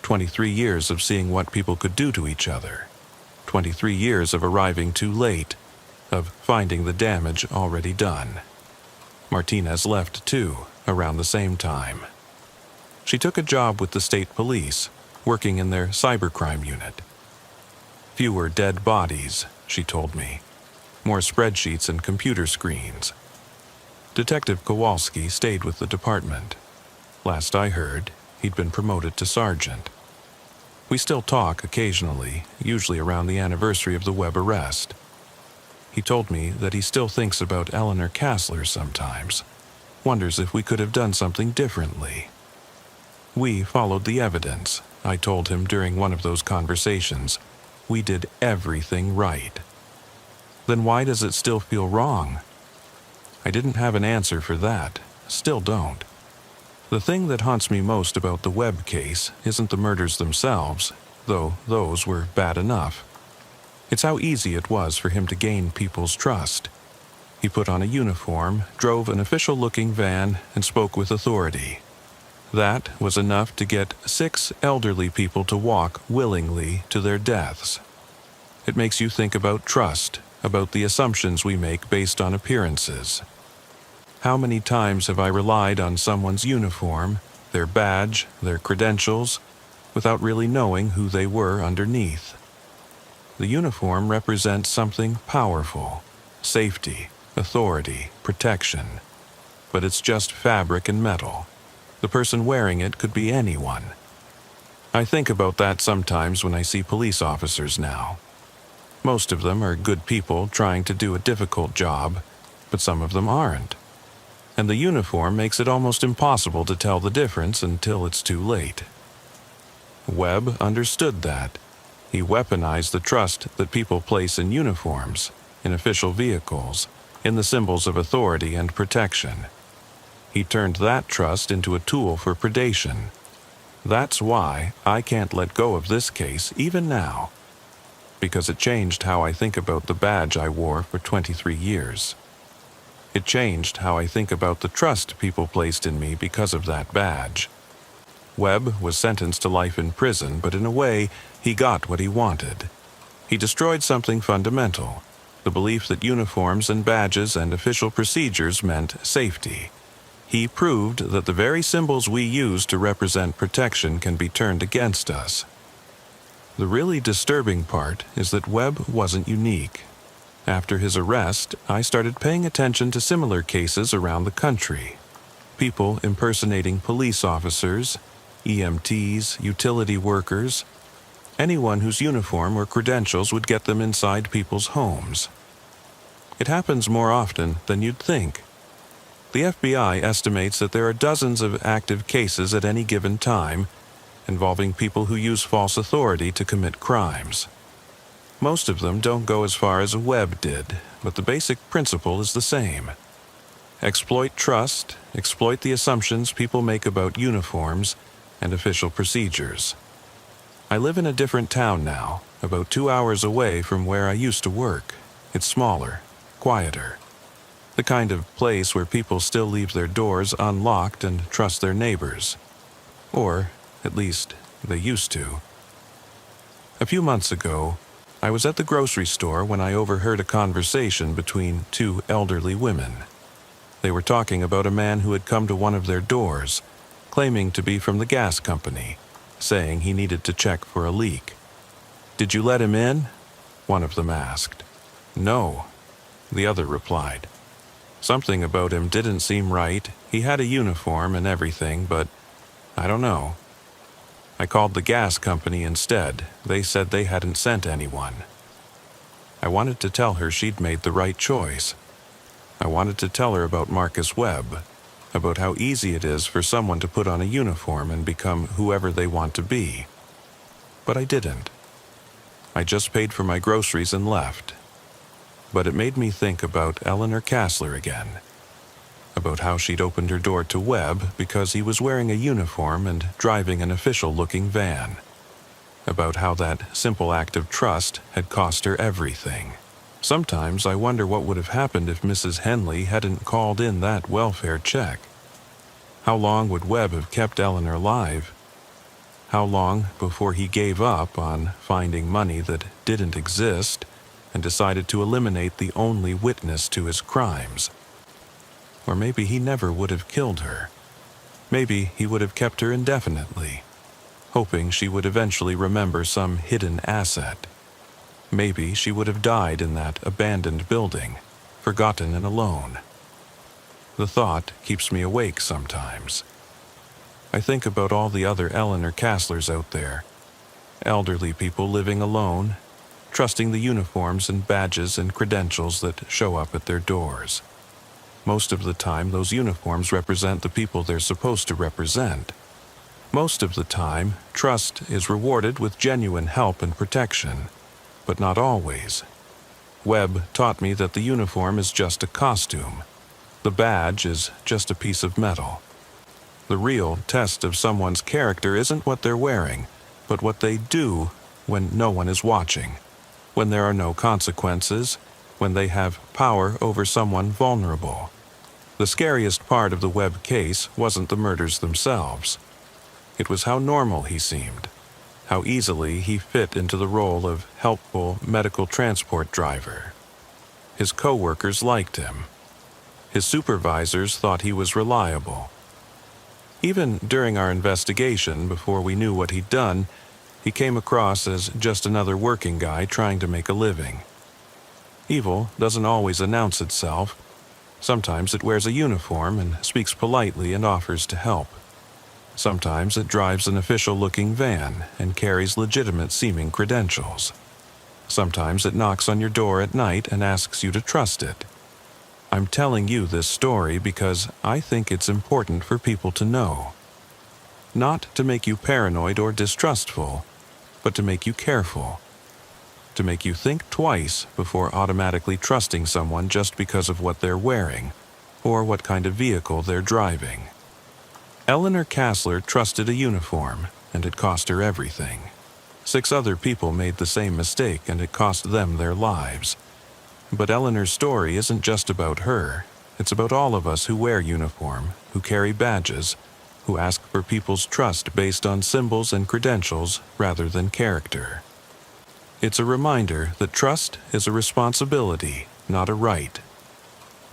23 years of seeing what people could do to each other. 23 years of arriving too late, of finding the damage already done. Martinez left too, around the same time. She took a job with the state police, working in their cybercrime unit. Fewer dead bodies, she told me. More spreadsheets and computer screens. Detective Kowalski stayed with the department. Last I heard, he'd been promoted to sergeant. We still talk occasionally, usually around the anniversary of the Webb arrest. He told me that he still thinks about Eleanor Kassler sometimes, wonders if we could have done something differently. We followed the evidence, I told him during one of those conversations. We did everything right. Then why does it still feel wrong? I didn't have an answer for that, still don't. The thing that haunts me most about the Webb case isn't the murders themselves, though those were bad enough. It's how easy it was for him to gain people's trust. He put on a uniform, drove an official-looking van, and spoke with authority. That was enough to get 6 elderly people to walk willingly to their deaths. It makes you think about trust, about the assumptions we make based on appearances. How many times have I relied on someone's uniform, their badge, their credentials, without really knowing who they were underneath? The uniform represents something powerful: safety, authority, protection. But it's just fabric and metal. The person wearing it could be anyone. I think about that sometimes when I see police officers now. Most of them are good people trying to do a difficult job, but some of them aren't. And the uniform makes it almost impossible to tell the difference until it's too late. Webb understood that. He weaponized the trust that people place in uniforms, in official vehicles, in the symbols of authority and protection. He turned that trust into a tool for predation. That's why I can't let go of this case even now, because it changed how I think about the badge I wore for 23 years. It changed how I think about the trust people placed in me because of that badge. Webb was sentenced to life in prison, but in a way, he got what he wanted. He destroyed something fundamental: the belief that uniforms and badges and official procedures meant safety. He proved that the very symbols we use to represent protection can be turned against us. The really disturbing part is that Webb wasn't unique. After his arrest, I started paying attention to similar cases around the country. People impersonating police officers, EMTs, utility workers, anyone whose uniform or credentials would get them inside people's homes. It happens more often than you'd think. The FBI estimates that there are dozens of active cases at any given time involving people who use false authority to commit crimes. Most of them don't go as far as Webb did, but the basic principle is the same. Exploit trust, exploit the assumptions people make about uniforms and official procedures. I live in a different town now, about 2 hours away from where I used to work. It's smaller, quieter. The kind of place where people still leave their doors unlocked and trust their neighbors. Or, at least, they used to. A few months ago, I was at the grocery store when I overheard a conversation between 2 elderly women. They were talking about a man who had come to one of their doors, claiming to be from the gas company, saying he needed to check for a leak. "Did you let him in?" one of them asked. "No," the other replied. "Something about him didn't seem right. He had a uniform and everything, but I don't know. I called the gas company instead. They said they hadn't sent anyone." I wanted to tell her she'd made the right choice. I wanted to tell her about Marcus Webb, about how easy it is for someone to put on a uniform and become whoever they want to be. But I didn't. I just paid for my groceries and left. But it made me think about Eleanor Kassler again, about how she'd opened her door to Webb because he was wearing a uniform and driving an official-looking van, about how that simple act of trust had cost her everything. Sometimes I wonder what would have happened if Mrs. Henley hadn't called in that welfare check. How long would Webb have kept Eleanor alive? How long before he gave up on finding money that didn't exist and decided to eliminate the only witness to his crimes? Or maybe he never would have killed her. Maybe he would have kept her indefinitely, hoping she would eventually remember some hidden asset. Maybe she would have died in that abandoned building, forgotten and alone. The thought keeps me awake sometimes. I think about all the other Eleanor Kasslers out there, elderly people living alone, trusting the uniforms and badges and credentials that show up at their doors. Most of the time, those uniforms represent the people they're supposed to represent. Most of the time, trust is rewarded with genuine help and protection, but not always. Webb taught me that the uniform is just a costume. The badge is just a piece of metal. The real test of someone's character isn't what they're wearing, but what they do when no one is watching, when there are no consequences, when they have power over someone vulnerable. The scariest part of the Webb case wasn't the murders themselves. It was how normal he seemed, how easily he fit into the role of helpful medical transport driver. His co-workers liked him. His supervisors thought he was reliable. Even during our investigation, before we knew what he'd done, he came across as just another working guy trying to make a living. Evil doesn't always announce itself. Sometimes it wears a uniform and speaks politely and offers to help. Sometimes it drives an official-looking van and carries legitimate-seeming credentials. Sometimes it knocks on your door at night and asks you to trust it. I'm telling you this story because I think it's important for people to know. Not to make you paranoid or distrustful, but to make you careful. To make you think twice before automatically trusting someone just because of what they're wearing or what kind of vehicle they're driving. Eleanor Kassler trusted a uniform, and it cost her everything. 6 other people made the same mistake, and it cost them their lives. But Eleanor's story isn't just about her. It's about all of us who wear uniform, who carry badges, who ask for people's trust based on symbols and credentials rather than character. It's a reminder that trust is a responsibility, not a right.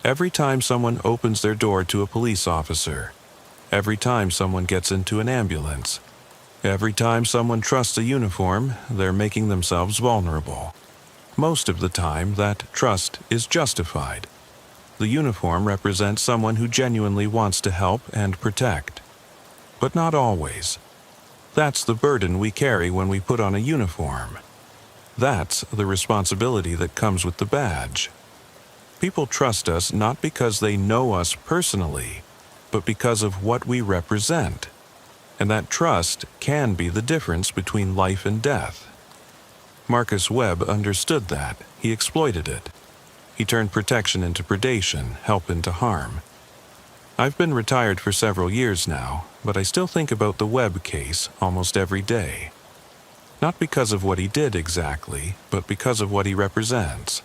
Every time someone opens their door to a police officer, every time someone gets into an ambulance, every time someone trusts a uniform, they're making themselves vulnerable. Most of the time, that trust is justified. The uniform represents someone who genuinely wants to help and protect. But not always. That's the burden we carry when we put on a uniform. That's the responsibility that comes with the badge. People trust us not because they know us personally, but because of what we represent. And that trust can be the difference between life and death. Marcus Webb understood that. He exploited it. He turned protection into predation, help into harm. I've been retired for several years now, but I still think about the Webb case almost every day. Not because of what he did exactly, but because of what he represents.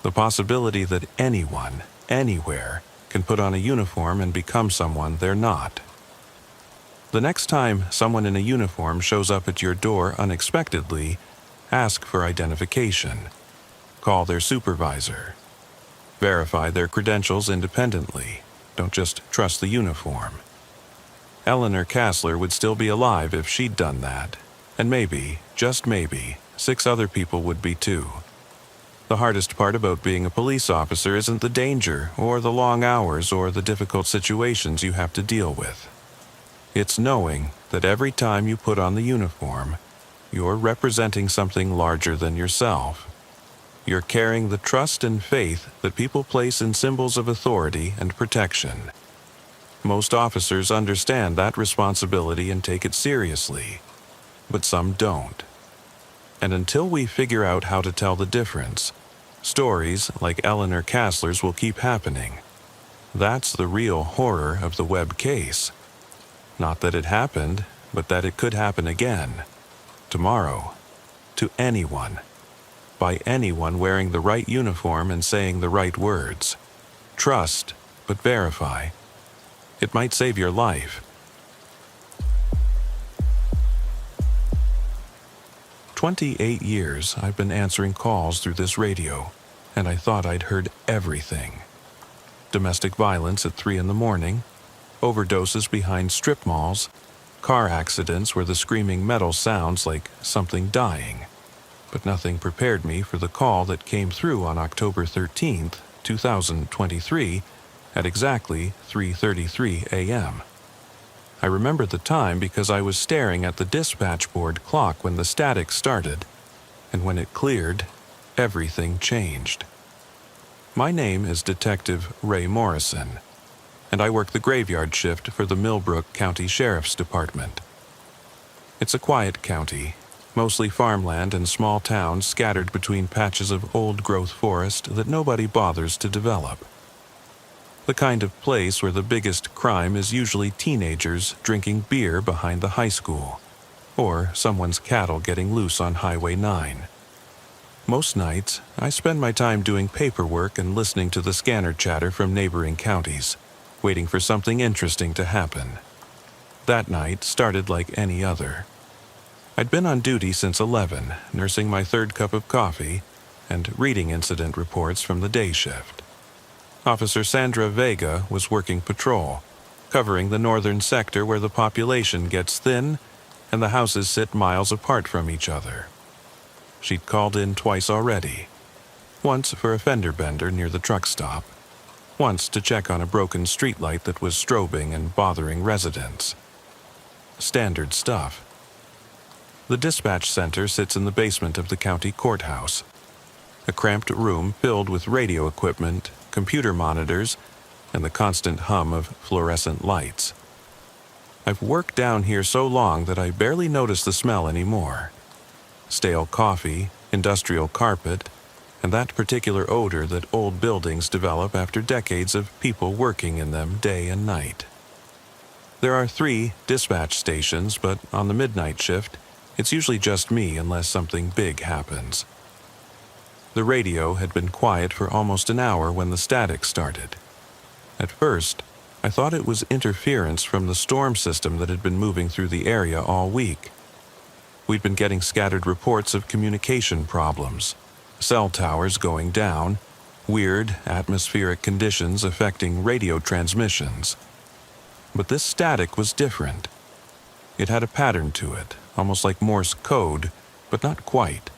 The possibility that anyone, anywhere, can put on a uniform and become someone they're not. The next time someone in a uniform shows up at your door unexpectedly, ask for identification. Call their supervisor. Verify their credentials independently. Don't just trust the uniform. Eleanor Kassler would still be alive if she'd done that. And maybe, just maybe, 6 other people would be too. The hardest part about being a police officer isn't the danger, or the long hours, or the difficult situations you have to deal with. It's knowing that every time you put on the uniform, you're representing something larger than yourself. You're carrying the trust and faith that people place in symbols of authority and protection. Most officers understand that responsibility and take it seriously, but some don't. And until we figure out how to tell the difference, stories like Eleanor Kassler's will keep happening. That's the real horror of the Webb case. Not that it happened, but that it could happen again. Tomorrow. To anyone. By anyone wearing the right uniform and saying the right words. Trust, but verify. It might save your life. 28 years I've been answering calls through this radio, and I thought I'd heard everything. Domestic violence at 3 a.m, overdoses behind strip malls, car accidents where the screaming metal sounds like something dying. But nothing prepared me for the call that came through on October 13th, 2023, at exactly 3:33 a.m. I remember the time because I was staring at the dispatch board clock when the static started, and when it cleared, everything changed. My name is Detective Ray Morrison, and I work the graveyard shift for the Millbrook County Sheriff's Department. It's a quiet county, mostly farmland and small towns scattered between patches of old-growth forest that nobody bothers to develop. The kind of place where the biggest crime is usually teenagers drinking beer behind the high school, or someone's cattle getting loose on Highway 9. Most nights, I spend my time doing paperwork and listening to the scanner chatter from neighboring counties, waiting for something interesting to happen. That night started like any other. I'd been on duty since 11, nursing my third cup of coffee and reading incident reports from the day shift. Officer Sandra Vega was working patrol, covering the northern sector where the population gets thin and the houses sit miles apart from each other. She'd called in twice already. Once for a fender bender near the truck stop. Once to check on a broken streetlight that was strobing and bothering residents. Standard stuff. The dispatch center sits in the basement of the county courthouse. A cramped room filled with radio equipment, computer monitors, and the constant hum of fluorescent lights. I've worked down here so long that I barely notice the smell anymore. Stale coffee, industrial carpet, and that particular odor that old buildings develop after decades of people working in them day and night. There are 3 dispatch stations, but on the midnight shift, it's usually just me unless something big happens. The radio had been quiet for almost an hour when the static started. At first, I thought it was interference from the storm system that had been moving through the area all week. We'd been getting scattered reports of communication problems, cell towers going down, weird atmospheric conditions affecting radio transmissions. But this static was different. It had a pattern to it, almost like Morse code, but not quite.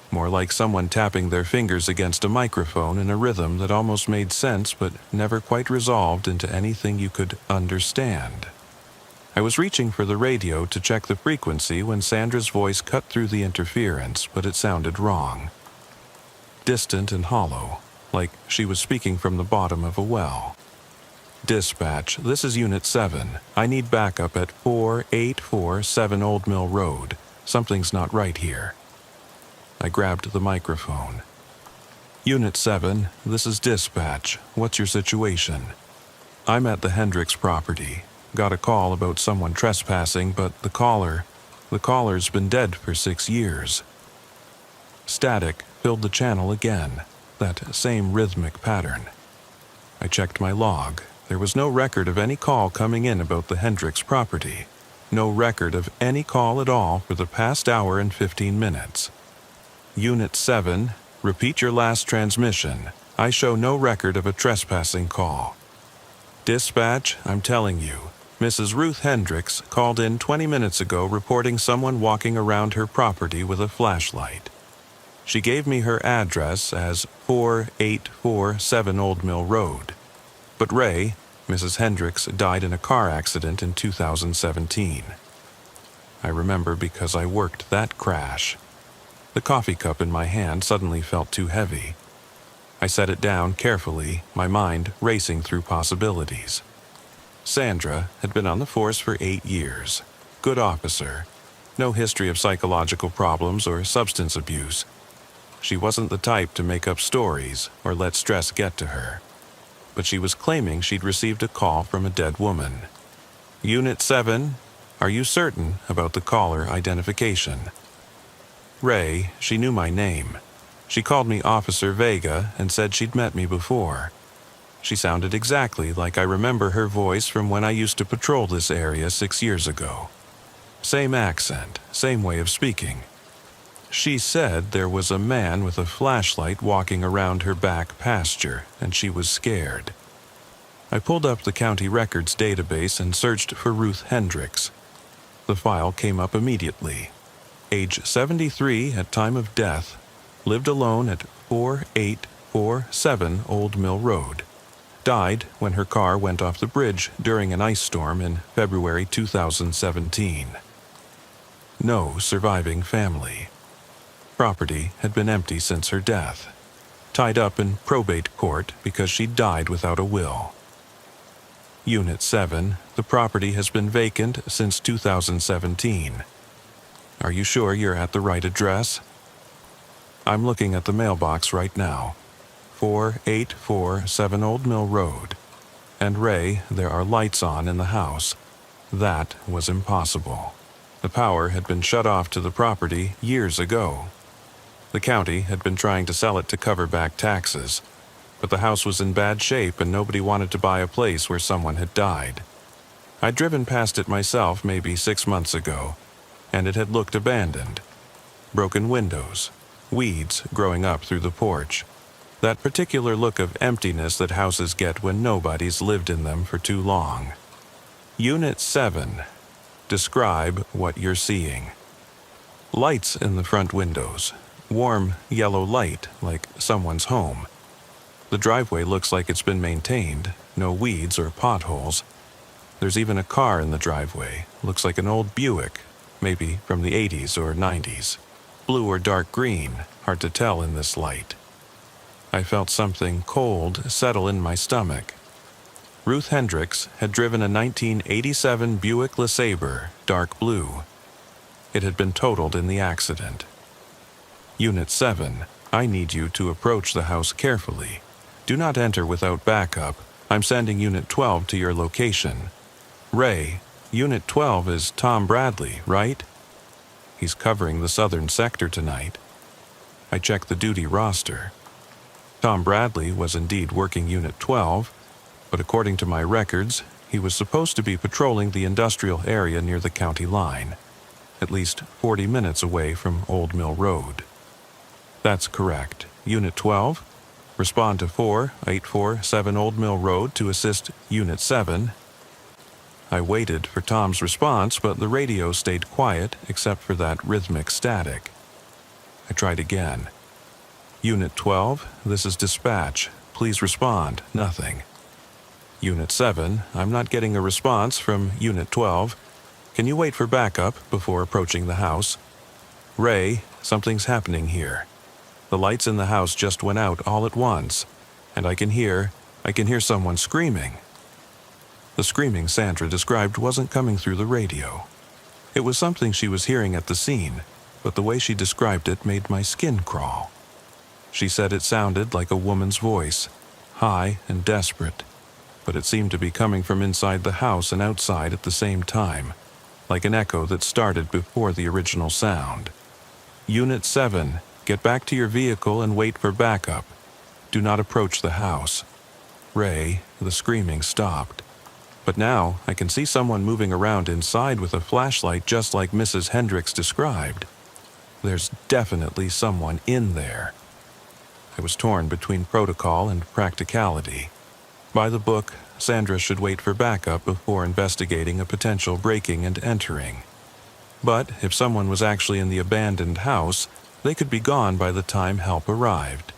More like someone tapping their fingers against a microphone in a rhythm that almost made sense but never quite resolved into anything you could understand. I was reaching for the radio to check the frequency when Sandra's voice cut through the interference, but it sounded wrong. Distant and hollow, like she was speaking from the bottom of a well. Dispatch, this is Unit 7. I need backup at 4847 Old Mill Road. Something's not right here. I grabbed the microphone. Unit 7, this is dispatch. What's your situation? I'm at the Hendricks property. Got a call about someone trespassing, but the caller's been dead for 6 years. Static filled the channel again, that same rhythmic pattern. I checked my log. There was no record of any call coming in about the Hendricks property. No record of any call at all for the past hour and 15 minutes. Unit 7, repeat your last transmission. I show no record of a trespassing call. Dispatch, I'm telling you, Mrs. Ruth Hendricks called in 20 minutes ago reporting someone walking around her property with a flashlight. She gave me her address as 4847 Old Mill Road. But Ray, Mrs. Hendricks, died in a car accident in 2017. I remember because I worked that crash. The coffee cup in my hand suddenly felt too heavy. I set it down carefully, my mind racing through possibilities. Sandra had been on the force for 8 years. Good officer. No history of psychological problems or substance abuse. She wasn't the type to make up stories or let stress get to her. But she was claiming she'd received a call from a dead woman. Unit 7, are you certain about the caller identification? Ray, she knew my name. She called me Officer Vega and said she'd met me before. She sounded exactly like I remember her voice from when I used to patrol this area 6 years ago. Same accent, same way of speaking. She said there was a man with a flashlight walking around her back pasture, and she was scared. I pulled up the county records database and searched for Ruth Hendricks. The file came up immediately. Age 73 at time of death, lived alone at 4847 Old Mill Road. died when her car went off the bridge during an ice storm in February 2017. No surviving family. Property had been empty since her death, tied up in probate court because she died without a will. Unit 7, the property has been vacant since 2017. Are you sure you're at the right address? I'm looking at the mailbox right now. 4847 Old Mill Road. And Ray, there are lights on in the house. That was impossible. The power had been shut off to the property years ago. The county had been trying to sell it to cover back taxes, but the house was in bad shape and nobody wanted to buy a place where someone had died. I'd driven past it myself maybe 6 months ago, and it had looked abandoned. Broken windows, weeds growing up through the porch. That particular look of emptiness that houses get when nobody's lived in them for too long. Unit 7. Describe what you're seeing. Lights in the front windows. Warm yellow light, like someone's home. The driveway looks like it's been maintained. No weeds or potholes. There's even a car in the driveway. Looks like an old Buick, maybe from the 80s or 90s. Blue or dark green, hard to tell in this light. I felt something cold settle in my stomach. Ruth Hendricks had driven a 1987 Buick LeSabre, dark blue. It had been totaled in the accident. Unit 7, I need you to approach the house carefully. Do not enter without backup. I'm sending Unit 12 to your location. Ray, Unit 12 is Tom Bradley, right? He's covering the southern sector tonight. I checked the duty roster. Tom Bradley was indeed working Unit 12, but according to my records, he was supposed to be patrolling the industrial area near the county line, at least 40 minutes away from Old Mill Road. That's correct. Unit 12, respond to 4847 Old Mill Road to assist Unit 7. I waited for Tom's response, but the radio stayed quiet except for that rhythmic static. I tried again. Unit 12, this is dispatch. Please respond. Nothing. Unit 7, I'm not getting a response from Unit 12. Can you wait for backup before approaching the house? Ray, something's happening here. The lights in the house just went out all at once, and I can hear someone screaming. The screaming Sandra described wasn't coming through the radio. It was something she was hearing at the scene, but the way she described it made my skin crawl. She said it sounded like a woman's voice, high and desperate, but it seemed to be coming from inside the house and outside at the same time, like an echo that started before the original sound. Unit 7, get back to your vehicle and wait for backup. Do not approach the house. Ray, the screaming stopped. But now I can see someone moving around inside with a flashlight just like Mrs. Hendricks described. There's definitely someone in there. I was torn between protocol and practicality. By the book, Sandra should wait for backup before investigating a potential breaking and entering. But if someone was actually in the abandoned house, they could be gone by the time help arrived.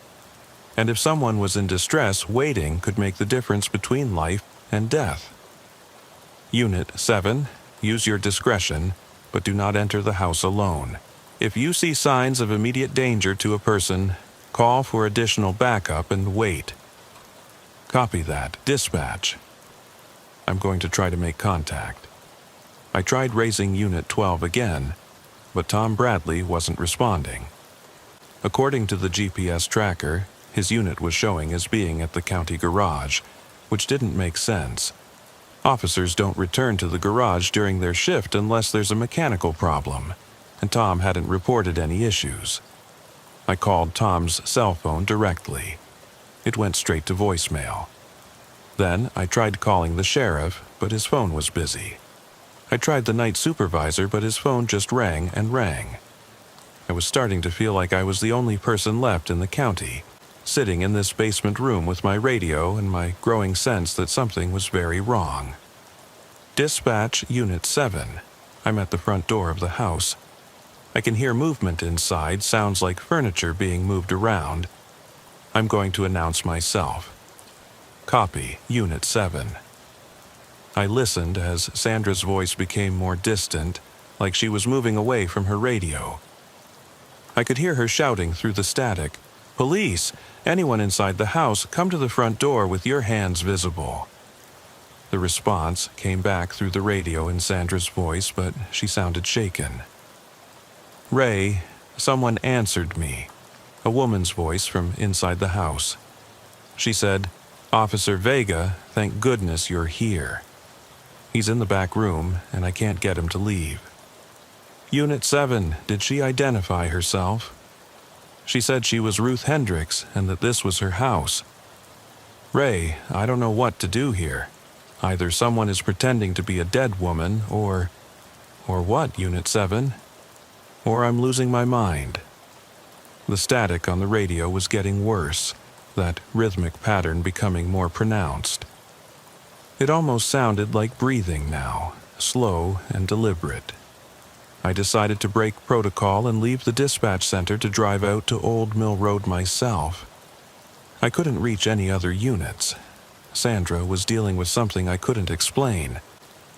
And if someone was in distress, waiting could make the difference between life and death. Unit 7, use your discretion, but do not enter the house alone. If you see signs of immediate danger to a person, call for additional backup and wait. Copy that. Dispatch. I'm going to try to make contact. I tried raising Unit 12 again, but Tom Bradley wasn't responding. According to the GPS tracker, his unit was showing as being at the county garage, which didn't make sense. Officers don't return to the garage during their shift unless there's a mechanical problem, and Tom hadn't reported any issues. I called Tom's cell phone directly. It went straight to voicemail. Then I tried calling the sheriff, but his phone was busy. I tried the night supervisor, but his phone just rang and rang. I was starting to feel like I was the only person left in the county, sitting in this basement room with my radio and my growing sense that something was very wrong. Dispatch Unit 7. I'm at the front door of the house. I can hear movement inside, sounds like furniture being moved around. I'm going to announce myself. Copy, Unit 7. I listened as Sandra's voice became more distant, like she was moving away from her radio. I could hear her shouting through the static, "Police! Anyone inside the house, come to the front door with your hands visible." The response came back through the radio in Sandra's voice, but she sounded shaken. "Ray," someone answered me, a woman's voice from inside the house. She said, "Officer Vega, thank goodness you're here. He's in the back room, and I can't get him to leave." "Unit 7, did she identify herself?" "She said she was Ruth Hendricks and that this was her house." "Ray, I don't know what to do here. Either someone is pretending to be a dead woman, or what, Unit 7? Or I'm losing my mind." The static on the radio was getting worse, that rhythmic pattern becoming more pronounced. It almost sounded like breathing now, slow and deliberate. I decided to break protocol and leave the dispatch center to drive out to Old Mill Road myself. I couldn't reach any other units. Sandra was dealing with something I couldn't explain,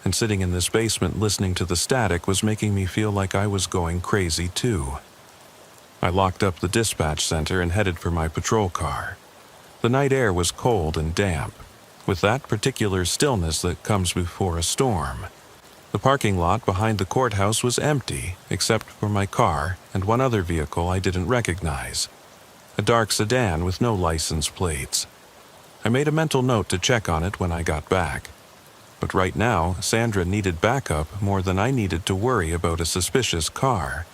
and sitting in this basement listening to the static was making me feel like I was going crazy too. I locked up the dispatch center and headed for my patrol car. The night air was cold and damp, with that particular stillness that comes before a storm. The parking lot behind the courthouse was empty, except for my car and one other vehicle I didn't recognize, a dark sedan with no license plates. I made a mental note to check on it when I got back. But right now, Sandra needed backup more than I needed to worry about a suspicious car.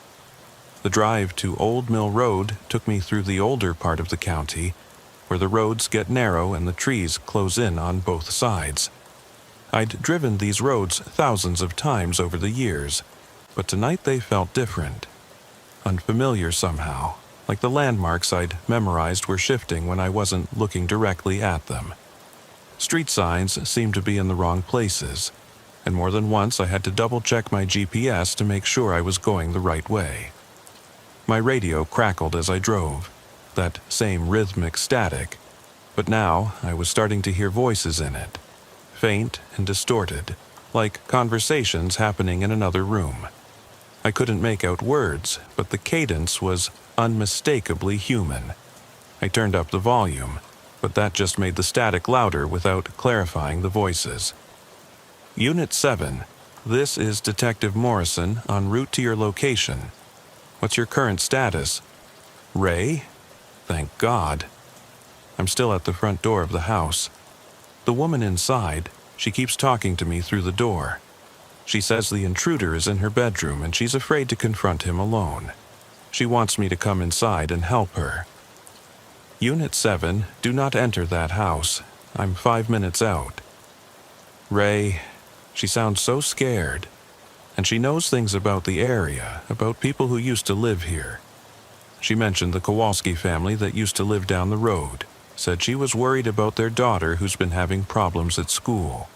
The drive to Old Mill Road took me through the older part of the county, where the roads get narrow and the trees close in on both sides. I'd driven these roads thousands of times over the years, but tonight they felt different. Unfamiliar somehow, like the landmarks I'd memorized were shifting when I wasn't looking directly at them. Street signs seemed to be in the wrong places, and more than once I had to double-check my GPS to make sure I was going the right way. My radio crackled as I drove, that same rhythmic static, but now I was starting to hear voices in it, faint and distorted, like conversations happening in another room. I couldn't make out words, but the cadence was unmistakably human. I turned up the volume, but that just made the static louder without clarifying the voices. "Unit 7, this is Detective Morrison en route to your location. What's your current status?" "Ray? Thank God." I'm still at the front door of the house. The woman inside, she keeps talking to me through the door. She says the intruder is in her bedroom and she's afraid to confront him alone. She wants me to come inside and help her. "Unit 7, do not enter that house. I'm 5 minutes out." "Ray," she sounds so scared. And she knows things about the area, about people who used to live here. She mentioned the Kowalski family that used to live down the road, said she was worried about their daughter who's been having problems at school.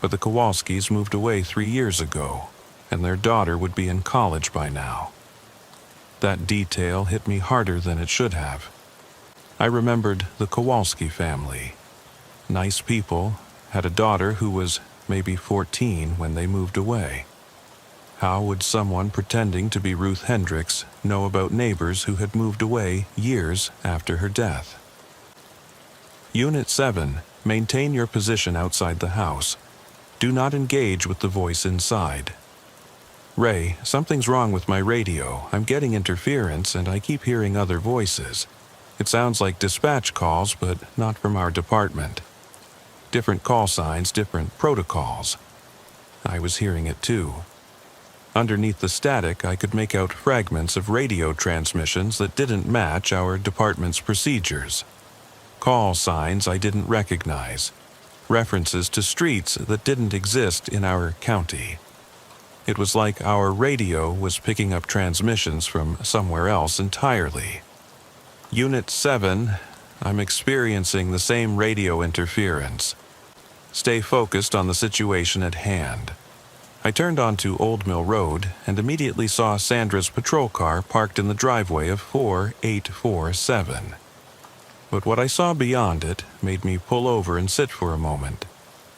But the Kowalskis moved away 3 years ago, and their daughter would be in college by now. That detail hit me harder than it should have. I remembered the Kowalski family. Nice people, had a daughter who was maybe 14 when they moved away. How would someone pretending to be Ruth Hendricks know about neighbors who had moved away years after her death? "Unit 7, maintain your position outside the house. Do not engage with the voice inside." "Ray, something's wrong with my radio. I'm getting interference and I keep hearing other voices. It sounds like dispatch calls, but not from our department. Different call signs, different protocols." I was hearing it too. Underneath the static, I could make out fragments of radio transmissions that didn't match our department's procedures. Call signs I didn't recognize. References to streets that didn't exist in our county. It was like our radio was picking up transmissions from somewhere else entirely. "Unit 7, I'm experiencing the same radio interference. Stay focused on the situation at hand." I turned onto Old Mill Road and immediately saw Sandra's patrol car parked in the driveway of 4847. But what I saw beyond it made me pull over and sit for a moment,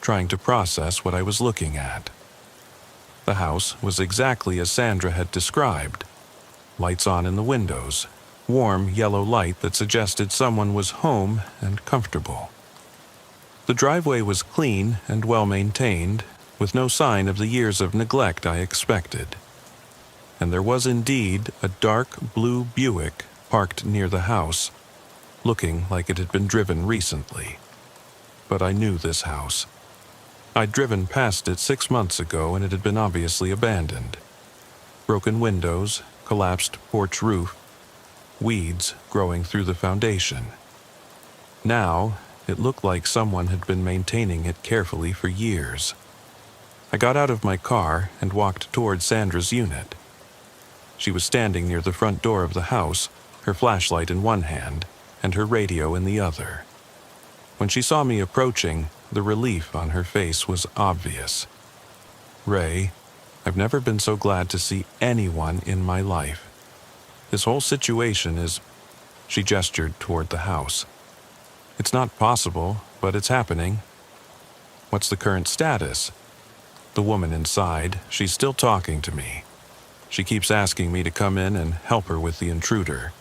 trying to process what I was looking at. The house was exactly as Sandra had described. Lights on in the windows, warm yellow light that suggested someone was home and comfortable. The driveway was clean and well maintained, with no sign of the years of neglect I expected. And there was indeed a dark blue Buick parked near the house, looking like it had been driven recently. But I knew this house. I'd driven past it 6 months ago and it had been obviously abandoned. Broken windows, collapsed porch roof, weeds growing through the foundation. Now, it looked like someone had been maintaining it carefully for years. I got out of my car and walked toward Sandra's unit. She was standing near the front door of the house, her flashlight in one hand and her radio in the other. When she saw me approaching, the relief on her face was obvious. "Ray, I've never been so glad to see anyone in my life. This whole situation is..." She gestured toward the house. "It's not possible, but it's happening." "What's the current status?" The woman inside, she's still talking to me. She keeps asking me to come in and help her with the intruder.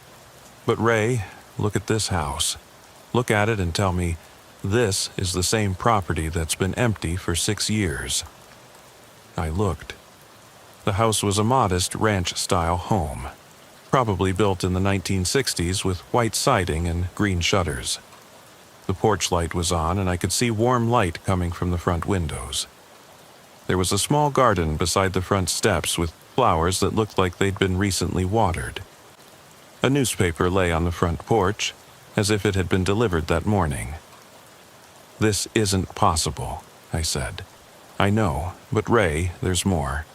"But Ray, look at this house. Look at it and tell me, this is the same property that's been empty for 6 years." I looked. The house was a modest ranch-style home, probably built in the 1960s with white siding and green shutters. The porch light was on and I could see warm light coming from the front windows. There was a small garden beside the front steps with flowers that looked like they'd been recently watered. A newspaper lay on the front porch, as if it had been delivered that morning. "This isn't possible," I said. "I know, but Ray, there's more."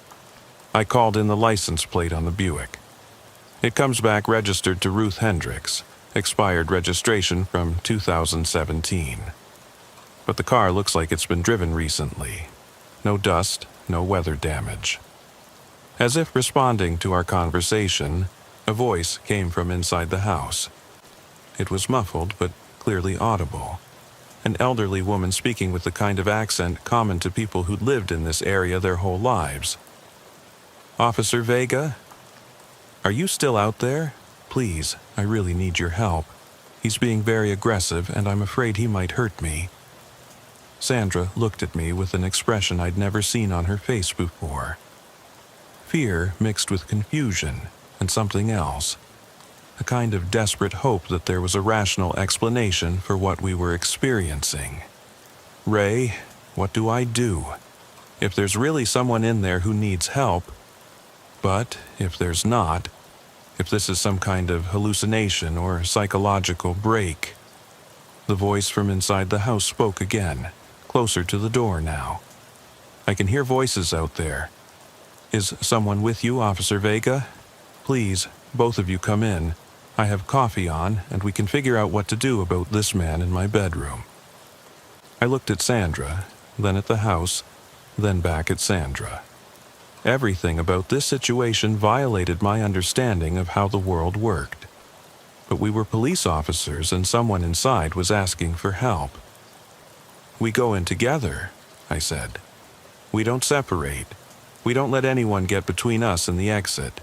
I called in the license plate on the Buick. It comes back registered to Ruth Hendricks, expired registration from 2017. But the car looks like it's been driven recently. No dust, no weather damage. As if responding to our conversation, a voice came from inside the house. It was muffled but clearly audible. An elderly woman speaking with the kind of accent common to people who'd lived in this area their whole lives. "Officer Vega? Are you still out there? Please, I really need your help. He's being very aggressive and I'm afraid he might hurt me." Sandra looked at me with an expression I'd never seen on her face before. Fear mixed with confusion and something else. A kind of desperate hope that there was a rational explanation for what we were experiencing. "Ray, what do I do? If there's really someone in there who needs help, but if there's not, if this is some kind of hallucination or psychological break..." The voice from inside the house spoke again, closer to the door now. "I can hear voices out there. Is someone with you, Officer Vega? Please, both of you come in. I have coffee on, and we can figure out what to do about this man in my bedroom." I looked at Sandra, then at the house, then back at Sandra. Everything about this situation violated my understanding of how the world worked. But we were police officers and someone inside was asking for help. "We go in together," I said. "We don't separate. We don't let anyone get between us and the exit.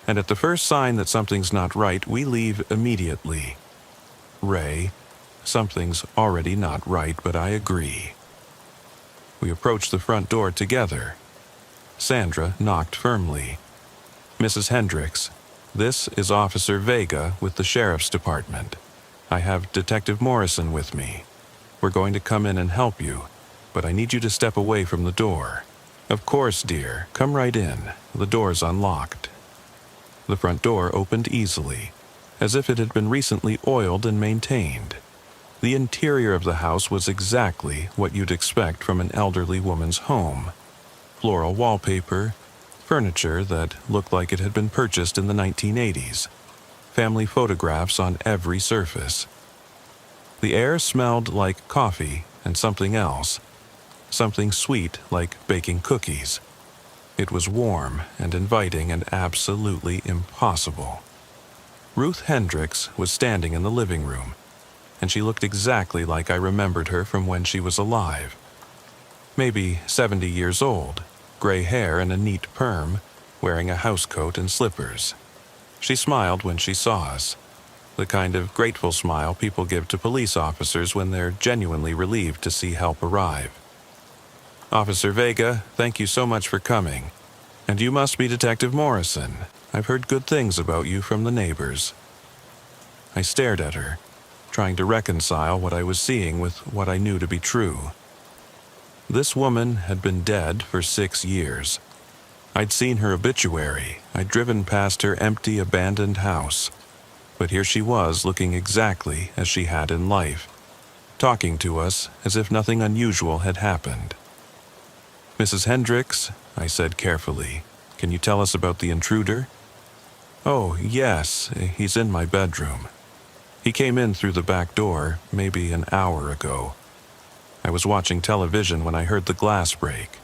And at the first sign that something's not right, we leave immediately." "Ray, something's already not right, but I agree." We approached the front door together. Sandra knocked firmly. "Mrs. Hendricks, this is Officer Vega with the Sheriff's Department. I have Detective Morrison with me. We're going to come in and help you, but I need you to step away from the door." "Of course, dear. Come right in. The door's unlocked." The front door opened easily, as if it had been recently oiled and maintained. The interior of the house was exactly what you'd expect from an elderly woman's home. Floral wallpaper, furniture that looked like it had been purchased in the 1980s, family photographs on every surface. The air smelled like coffee and something else, something sweet like baking cookies. It was warm and inviting and absolutely impossible. Ruth Hendricks was standing in the living room, and she looked exactly like I remembered her from when she was alive. Maybe 70 years old, gray hair and a neat perm, wearing a housecoat and slippers. She smiled when she saw us, the kind of grateful smile people give to police officers when they're genuinely relieved to see help arrive. "Officer Vega, thank you so much for coming. And you must be Detective Morrison. I've heard good things about you from the neighbors." I stared at her, trying to reconcile what I was seeing with what I knew to be true. This woman had been dead for 6 years. I'd seen her obituary. I'd driven past her empty, abandoned house. But here she was, looking exactly as she had in life, talking to us as if nothing unusual had happened. "Mrs. Hendricks," I said carefully, "can you tell us about the intruder?" "Oh, yes, he's in my bedroom. He came in through the back door maybe an hour ago. I was watching television when I heard the glass break.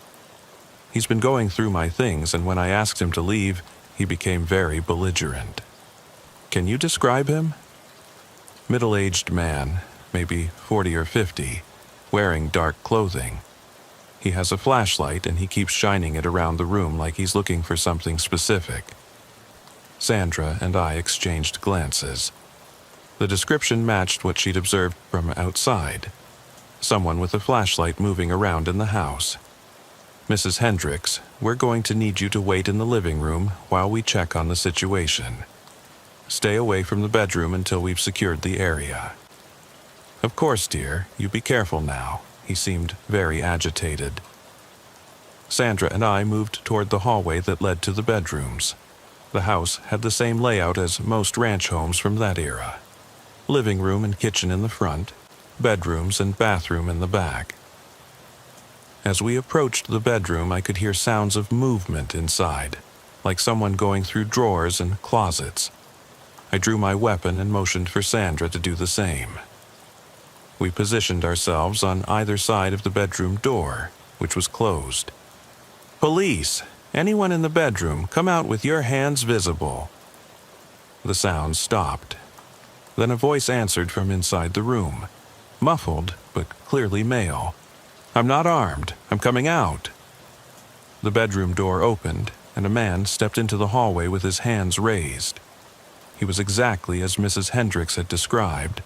He's been going through my things, and when I asked him to leave, he became very belligerent." "Can you describe him?" "Middle-aged man, maybe 40 or 50, wearing dark clothing. He has a flashlight and he keeps shining it around the room like he's looking for something specific." Sandra and I exchanged glances. The description matched what she'd observed from outside. Someone with a flashlight moving around in the house. "Mrs. Hendricks, we're going to need you to wait in the living room while we check on the situation. Stay away from the bedroom until we've secured the area." "Of course, dear. You be careful now." He seemed very agitated. Sandra and I moved toward the hallway that led to the bedrooms. The house had the same layout as most ranch homes from that era. Living room and kitchen in the front, bedrooms and bathroom in the back. As we approached the bedroom, I could hear sounds of movement inside, like someone going through drawers and closets. I drew my weapon and motioned for Sandra to do the same. We positioned ourselves on either side of the bedroom door, which was closed. "Police! Anyone in the bedroom, come out with your hands visible." The sound stopped. Then a voice answered from inside the room, muffled but clearly male. "I'm not armed. I'm coming out." The bedroom door opened, and a man stepped into the hallway with his hands raised. He was exactly as Mrs. Hendricks had described,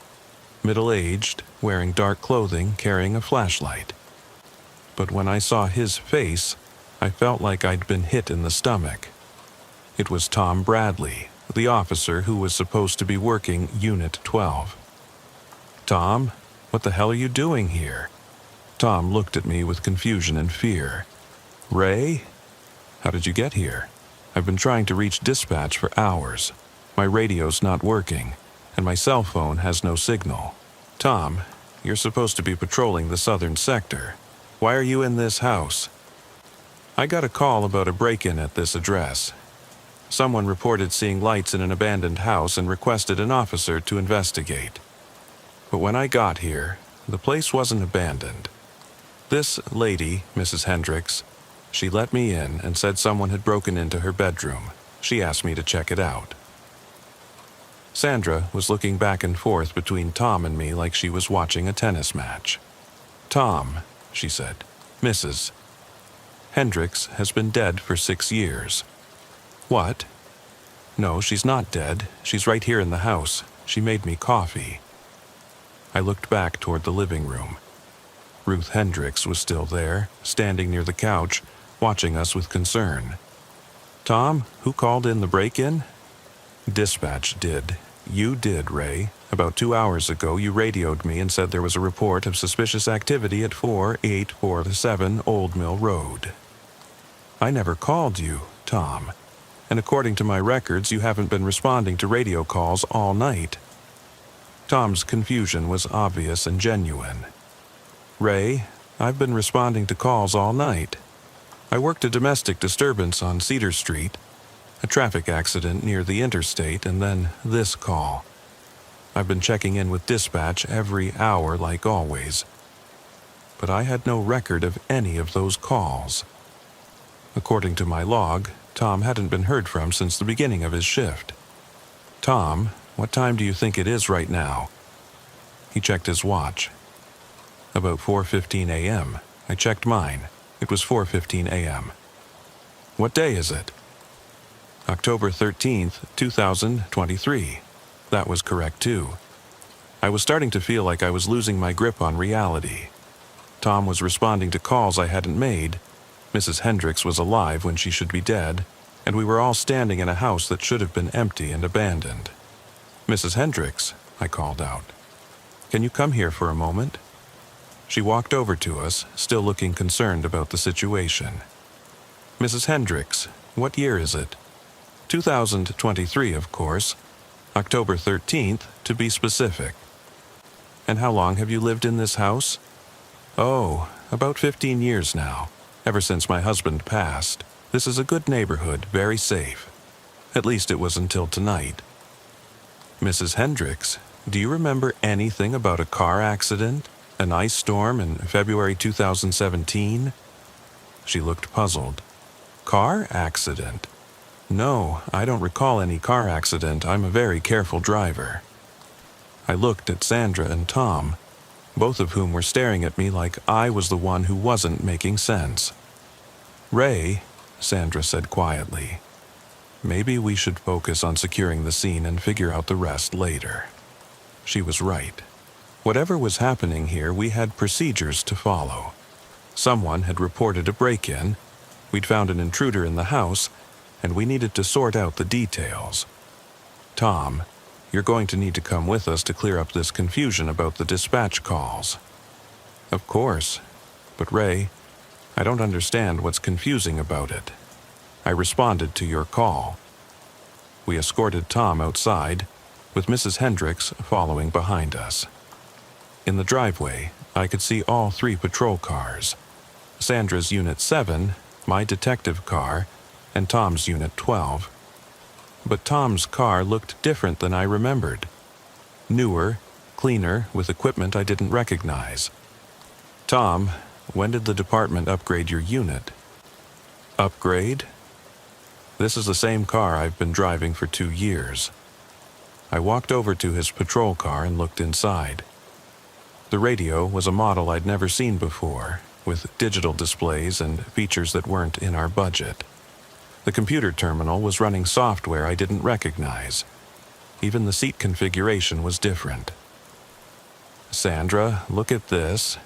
middle-aged, wearing dark clothing, carrying a flashlight. But when I saw his face, I felt like I'd been hit in the stomach. It was Tom Bradley, the officer who was supposed to be working Unit 12. "Tom, what the hell are you doing here?" Tom looked at me with confusion and fear. "Ray? How did you get here? I've been trying to reach dispatch for hours. My radio's not working, and my cell phone has no signal. Tom, you're supposed to be patrolling the southern sector. Why are you in this house?" "I got a call about a break-in at this address. Someone reported seeing lights in an abandoned house and requested an officer to investigate. But when I got here, the place wasn't abandoned. This lady, Mrs. Hendricks, she let me in and said someone had broken into her bedroom. She asked me to check it out." Sandra was looking back and forth between Tom and me like she was watching a tennis match. "Tom," she said, "Mrs. Hendricks has been dead for 6 years." "What?" "No, she's not dead. She's right here in the house. She made me coffee." I looked back toward the living room. Ruth Hendricks was still there, standing near the couch, watching us with concern. "Tom, who called in the break-in?" "Dispatch did. You did, Ray. About 2 hours ago, you radioed me and said there was a report of suspicious activity at 4847 Old Mill Road." "I never called you, Tom. And according to my records, you haven't been responding to radio calls all night." Tom's confusion was obvious and genuine. "Ray, I've been responding to calls all night. I worked a domestic disturbance on Cedar Street, a traffic accident near the interstate, and then this call. I've been checking in with dispatch every hour like always. But I had no record of any of those calls. According to my log, Tom hadn't been heard from since the beginning of his shift. Tom, what time do you think it is right now?" He checked his watch. About 4:15 a.m. I checked mine. It was 4:15 a.m. What day is it? October 13th, 2023. That was correct too. I was starting to feel like I was losing my grip on reality. Tom was responding to calls I hadn't made. Mrs. Hendricks was alive when she should be dead, and we were all standing in a house that should have been empty and abandoned. "Mrs. Hendricks," I called out. "Can you come here for a moment?" She walked over to us, still looking concerned about the situation. "Mrs. Hendricks, what year is it?" 2023, of course. October 13th, to be specific. "And how long have you lived in this house?" "Oh, about 15 years now, ever since my husband passed. This is a good neighborhood, very safe. At least it was until tonight." "Mrs. Hendricks, do you remember anything about a car accident, an ice storm in February 2017? She looked puzzled. "Car accident? No, I don't recall any car accident. I'm a very careful driver." I looked at Sandra and Tom, both of whom were staring at me like I was the one who wasn't making sense. "Ray," Sandra said quietly, "maybe we should focus on securing the scene and figure out the rest later." She was right. Whatever was happening here, we had procedures to follow. Someone had reported a break-in, we'd found an intruder in the house, and we needed to sort out the details. "Tom, you're going to need to come with us to clear up this confusion about the dispatch calls." "Of course. But Ray, I don't understand what's confusing about it. I responded to your call." We escorted Tom outside, with Mrs. Hendricks following behind us. In the driveway, I could see all 3 patrol cars. Sandra's Unit 7, my detective car, and Tom's Unit 12. But Tom's car looked different than I remembered. Newer, cleaner, with equipment I didn't recognize. "Tom, when did the department upgrade your unit?" "Upgrade? This is the same car I've been driving for 2 years." I walked over to his patrol car and looked inside. The radio was a model I'd never seen before, with digital displays and features that weren't in our budget. The computer terminal was running software I didn't recognize. Even the seat configuration was different. "Sandra, look at this."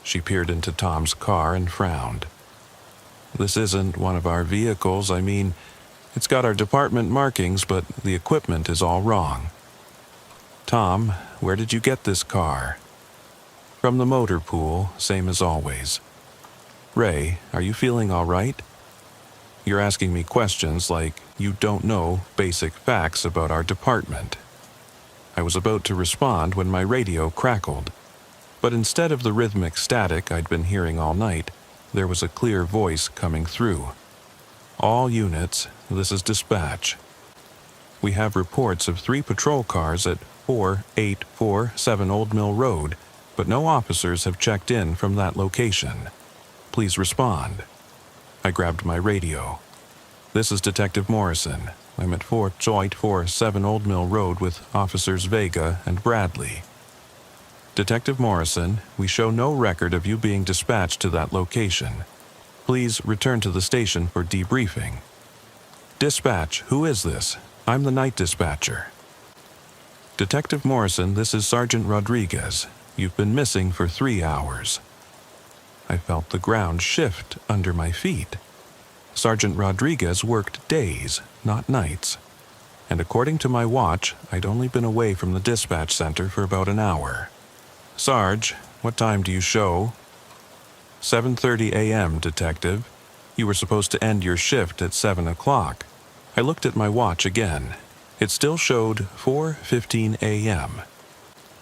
She peered into Tom's car and frowned. "This isn't one of our vehicles. I mean, it's got our department markings, but the equipment is all wrong." "Tom, where did you get this car?" "From the motor pool, same as always." "Ray, are you feeling all right?" You're asking me questions like you don't know basic facts about our department. I was about to respond when my radio crackled, but instead of the rhythmic static I'd been hearing all night, there was a clear voice coming through. "All units, this is dispatch. We have reports of 3 patrol cars at 4847 Old Mill Road, but no officers have checked in from that location. Please respond." I grabbed my radio. "This is Detective Morrison. I'm at 4847 Old Mill Road with Officers Vega and Bradley." "Detective Morrison, we show no record of you being dispatched to that location. Please return to the station for debriefing." "Dispatch, who is this? I'm the night dispatcher." "Detective Morrison, this is Sergeant Rodriguez. You've been missing for 3 hours." I felt the ground shift under my feet. Sergeant Rodriguez worked days, not nights. And according to my watch, I'd only been away from the dispatch center for about an hour. "Sarge, what time do you show?" 7:30 a.m., Detective. You were supposed to end your shift at 7 o'clock. I looked at my watch again. It still showed 4:15 a.m.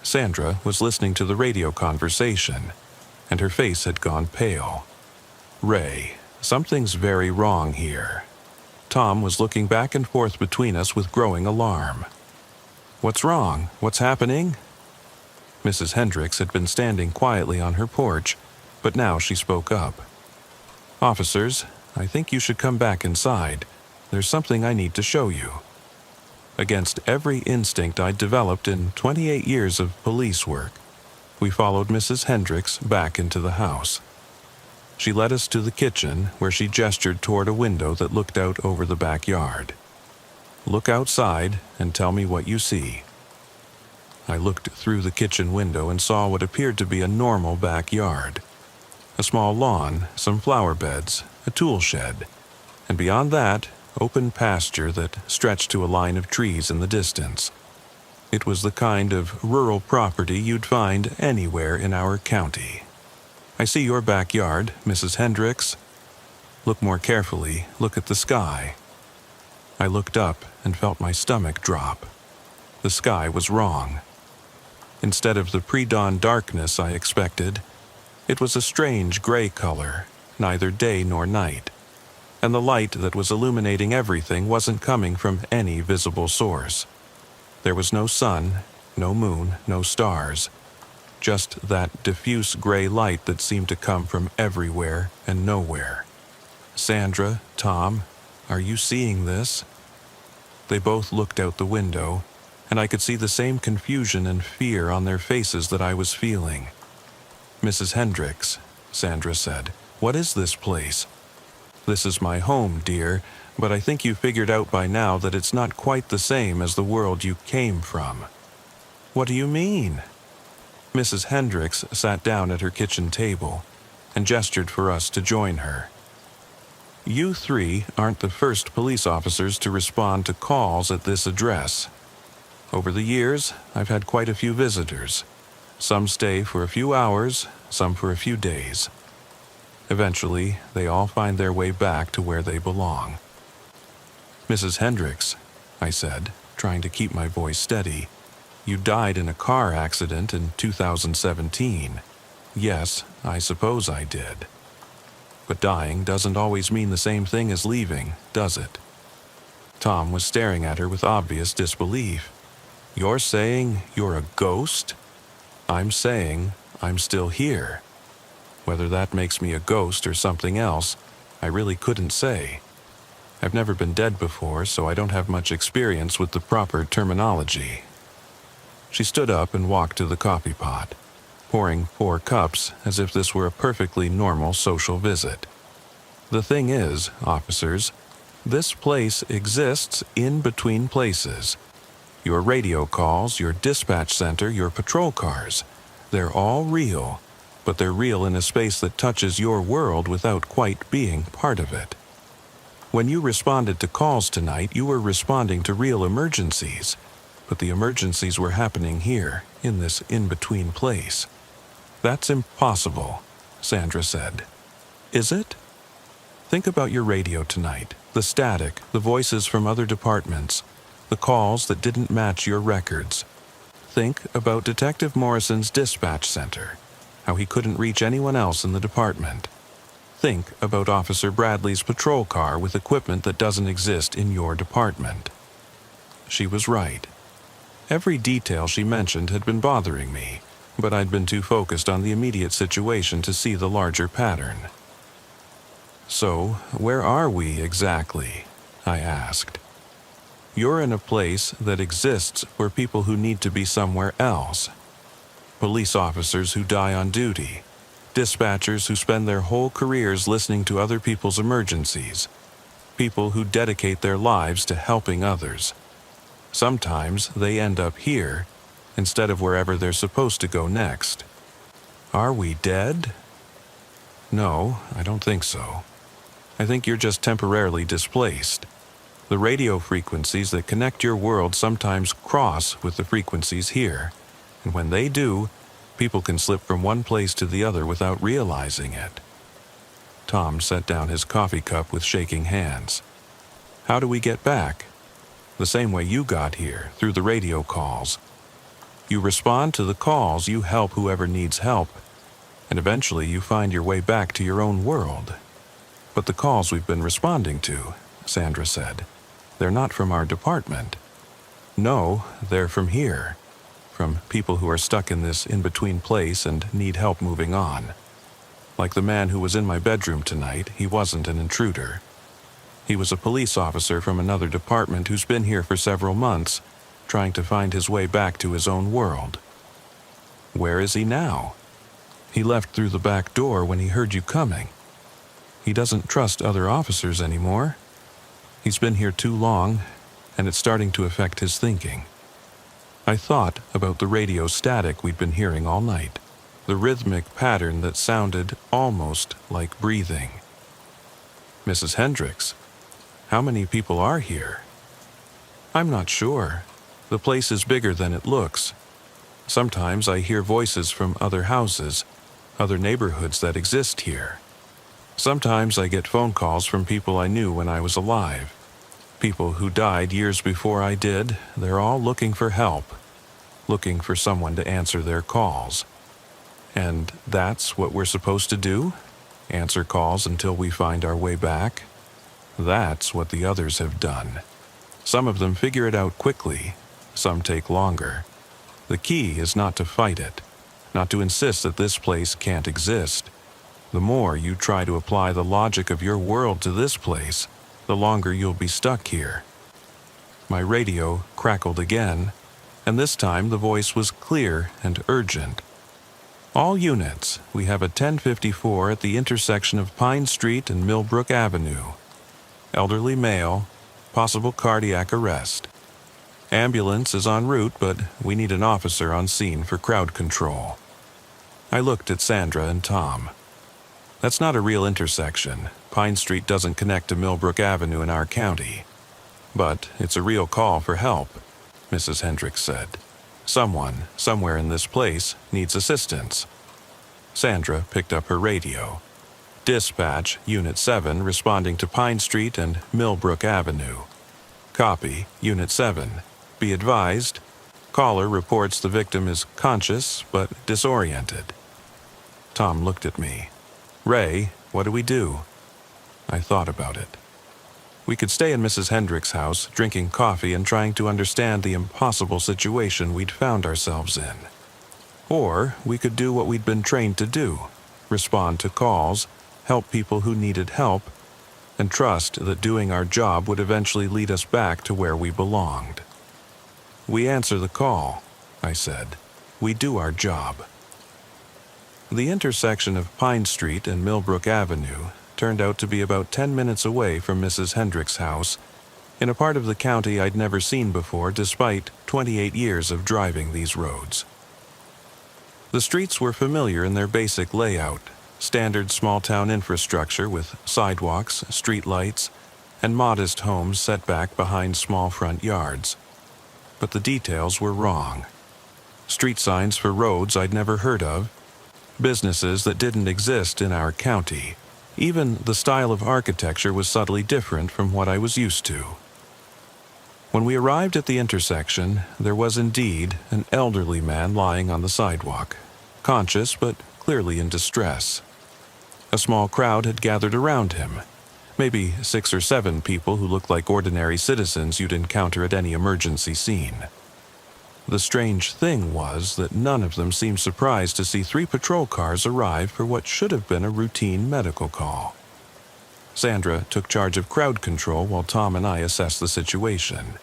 Sandra was listening to the radio conversation, and her face had gone pale. "Ray, something's very wrong here." Tom was looking back and forth between us with growing alarm. "What's wrong? What's happening?" Mrs. Hendricks had been standing quietly on her porch, but now she spoke up. "Officers, I think you should come back inside. There's something I need to show you." Against every instinct I'd developed in 28 years of police work, We followed Mrs. Hendricks back into the house. She led us to the kitchen, where she gestured toward a window that looked out over the backyard. "Look outside and tell me what you see." I looked through the kitchen window and saw what appeared to be a normal backyard. A small lawn, some flower beds, a tool shed, and beyond that, open pasture that stretched to a line of trees in the distance. It was the kind of rural property you'd find anywhere in our county. "I see your backyard, Mrs. Hendricks. Look more carefully, look at the sky." I looked up and felt my stomach drop. The sky was wrong. Instead of the pre-dawn darkness I expected, it was a strange gray color, neither day nor night, and the light that was illuminating everything wasn't coming from any visible source. There was no sun, no moon, no stars, just that diffuse gray light that seemed to come from everywhere and nowhere. "Sandra, Tom, are you seeing this?" They both looked out the window, and I could see the same confusion and fear on their faces that I was feeling. "Mrs. Hendricks," Sandra said, "what is this place?" "This is my home, dear, but I think you figured out by now that it's not quite the same as the world you came from." "What do you mean?" Mrs. Hendricks sat down at her kitchen table and gestured for us to join her. "You three aren't the first police officers to respond to calls at this address. Over the years, I've had quite a few visitors. Some stay for a few hours, some for a few days. Eventually, they all find their way back to where they belong." "Mrs. Hendricks," I said, trying to keep my voice steady, "you died in a car accident in 2017. Yes, I suppose I did. But dying doesn't always mean the same thing as leaving, does it?" Tom was staring at her with obvious disbelief. "You're saying you're a ghost?" "I'm saying I'm still here. Whether that makes me a ghost or something else, I really couldn't say. I've never been dead before, so I don't have much experience with the proper terminology." She stood up and walked to the coffee pot, pouring 4 cups as if this were a perfectly normal social visit. "The thing is, officers, this place exists in between places. Your radio calls, your dispatch center, your patrol cars, they're all real, but they're real in a space that touches your world without quite being part of it. When you responded to calls tonight, you were responding to real emergencies, but the emergencies were happening here, in this in-between place." "That's impossible," Sandra said. "Is it? Think about your radio tonight, the static, the voices from other departments, the calls that didn't match your records. Think about Detective Morrison's dispatch center, how he couldn't reach anyone else in the department. Think about Officer Bradley's patrol car with equipment that doesn't exist in your department." She was right. Every detail she mentioned had been bothering me, but I'd been too focused on the immediate situation to see the larger pattern. "So, where are we exactly?" I asked. "You're in a place that exists for people who need to be somewhere else. Police officers who die on duty, dispatchers who spend their whole careers listening to other people's emergencies, people who dedicate their lives to helping others. Sometimes they end up here, instead of wherever they're supposed to go next. Are we dead?" "No, I don't think so. I think you're just temporarily displaced. The radio frequencies that connect your world sometimes cross with the frequencies here, and when they do, people can slip from one place to the other without realizing it." Tom set down his coffee cup with shaking hands. "How do we get back?" "The same way you got here, through the radio calls. You respond to the calls, you help whoever needs help, and eventually you find your way back to your own world." "But the calls we've been responding to," Sandra said, "they're not from our department." "No, they're from here, from people who are stuck in this in-between place and need help moving on. Like the man who was in my bedroom tonight, he wasn't an intruder. He was a police officer from another department who's been here for several months, trying to find his way back to his own world." Where is he now? He left through the back door when he heard you coming. He doesn't trust other officers anymore. He's been here too long, and it's starting to affect his thinking. I thought about the radio static we'd been hearing all night, the rhythmic pattern that sounded almost like breathing. Mrs. Hendricks, how many people are here? I'm not sure. The place is bigger than it looks. Sometimes I hear voices from other houses, other neighborhoods that exist here. Sometimes I get phone calls from people I knew when I was alive. People who died years before I did. They're all looking for help, looking for someone to answer their calls. And that's what we're supposed to do? Answer calls until we find our way back? That's what the others have done. Some of them figure it out quickly, some take longer. The key is not to fight it, not to insist that this place can't exist. The more you try to apply the logic of your world to this place, the longer you'll be stuck here. My radio crackled again, and this time the voice was clear and urgent. All units, we have a 1054 at the intersection of Pine Street and Millbrook Avenue. Elderly male, possible cardiac arrest. Ambulance is en route, but we need an officer on scene for crowd control. I looked at Sandra and Tom. That's not a real intersection. Pine Street doesn't connect to Millbrook Avenue in our county. But it's a real call for help, Mrs. Hendricks said. Someone, somewhere in this place, needs assistance. Sandra picked up her radio. Dispatch, Unit 7, responding to Pine Street and Millbrook Avenue. Copy, Unit 7. Be advised, caller reports the victim is conscious but disoriented. Tom looked at me. Ray, what do we do? I thought about it. We could stay in Mrs. Hendricks' house, drinking coffee and trying to understand the impossible situation we'd found ourselves in. Or we could do what we'd been trained to do, respond to calls, help people who needed help, and trust that doing our job would eventually lead us back to where we belonged. We answer the call, I said. We do our job. The intersection of Pine Street and Millbrook Avenue turned out to be about 10 minutes away from Mrs. Hendricks' house, in a part of the county I'd never seen before despite 28 years of driving these roads. The streets were familiar in their basic layout, standard small-town infrastructure with sidewalks, streetlights, and modest homes set back behind small front yards. But the details were wrong. Street signs for roads I'd never heard of, businesses that didn't exist in our county. Even the style of architecture was subtly different from what I was used to. When we arrived at the intersection, there was indeed an elderly man lying on the sidewalk, conscious but clearly in distress. A small crowd had gathered around him, maybe 6 or 7 people who looked like ordinary citizens you'd encounter at any emergency scene. The strange thing was that none of them seemed surprised to see 3 patrol cars arrive for what should have been a routine medical call. Sandra took charge of crowd control while Tom and I assessed the situation.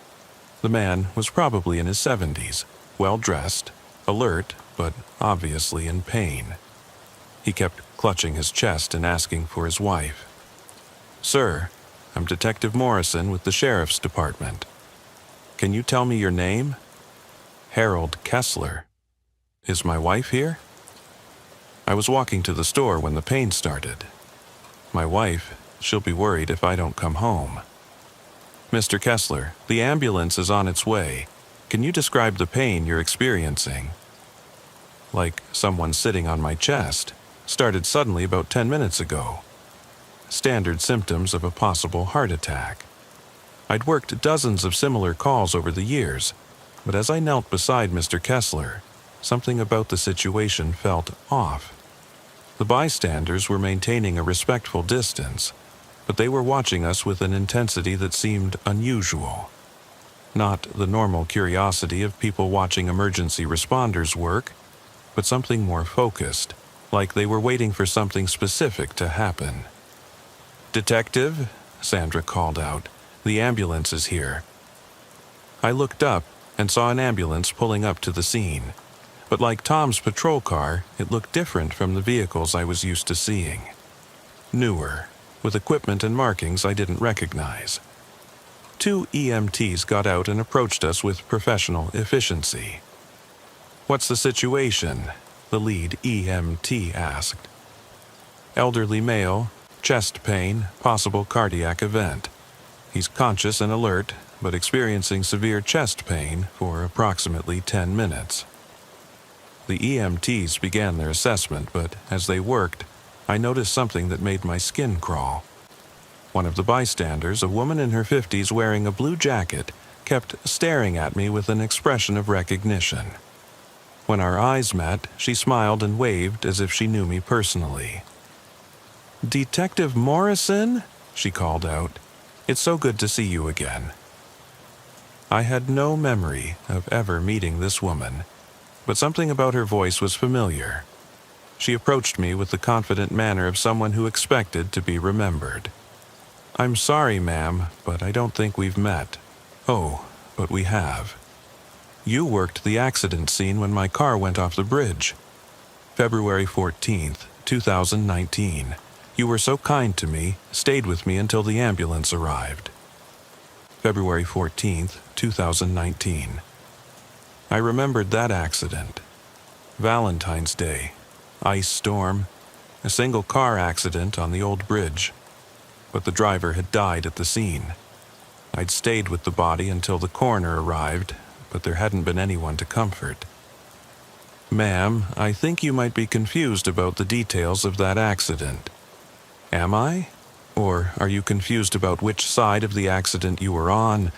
The man was probably in his 70s, well-dressed, alert, but obviously in pain. He kept clutching his chest and asking for his wife. "Sir, I'm Detective Morrison with the Sheriff's Department. Can you tell me your name?" "Harold Kessler. Is my wife here?" I was walking to the store when the pain started. "My wife, she'll be worried if I don't come home." "Mr. Kessler, the ambulance is on its way. Can you describe the pain you're experiencing?" "Like someone sitting on my chest. Started suddenly about 10 minutes ago. Standard symptoms of a possible heart attack." I'd worked dozens of similar calls over the years, but as I knelt beside Mr. Kessler, something about the situation felt off. The bystanders were maintaining a respectful distance, but they were watching us with an intensity that seemed unusual. Not the normal curiosity of people watching emergency responders work, but something more focused, like they were waiting for something specific to happen. "Detective," Sandra called out, "the ambulance is here." I looked up and saw an ambulance pulling up to the scene. But like Tom's patrol car, it looked different from the vehicles I was used to seeing. Newer, with equipment and markings I didn't recognize. 2 EMTs got out and approached us with professional efficiency. "What's the situation?" the lead EMT asked. "Elderly male, chest pain, possible cardiac event. He's conscious and alert, but experiencing severe chest pain for approximately 10 minutes. The EMTs began their assessment, but as they worked, I noticed something that made my skin crawl. One of the bystanders, a woman in her 50s wearing a blue jacket, kept staring at me with an expression of recognition. When our eyes met, she smiled and waved as if she knew me personally. "Detective Morrison?" she called out. "It's so good to see you again." I had no memory of ever meeting this woman, but something about her voice was familiar. She approached me with the confident manner of someone who expected to be remembered. "I'm sorry, ma'am, but I don't think we've met." "Oh, but we have. You worked the accident scene when my car went off the bridge. February 14th, 2019. You were so kind to me, stayed with me until the ambulance arrived." February 14th, 2019. I remembered that accident. Valentine's Day, ice storm, a single car accident on the old bridge. But the driver had died at the scene. I'd stayed with the body until the coroner arrived, but there hadn't been anyone to comfort. "Ma'am, I think you might be confused about the details of that accident." "Am I? Or are you confused about which side of the accident you were on?"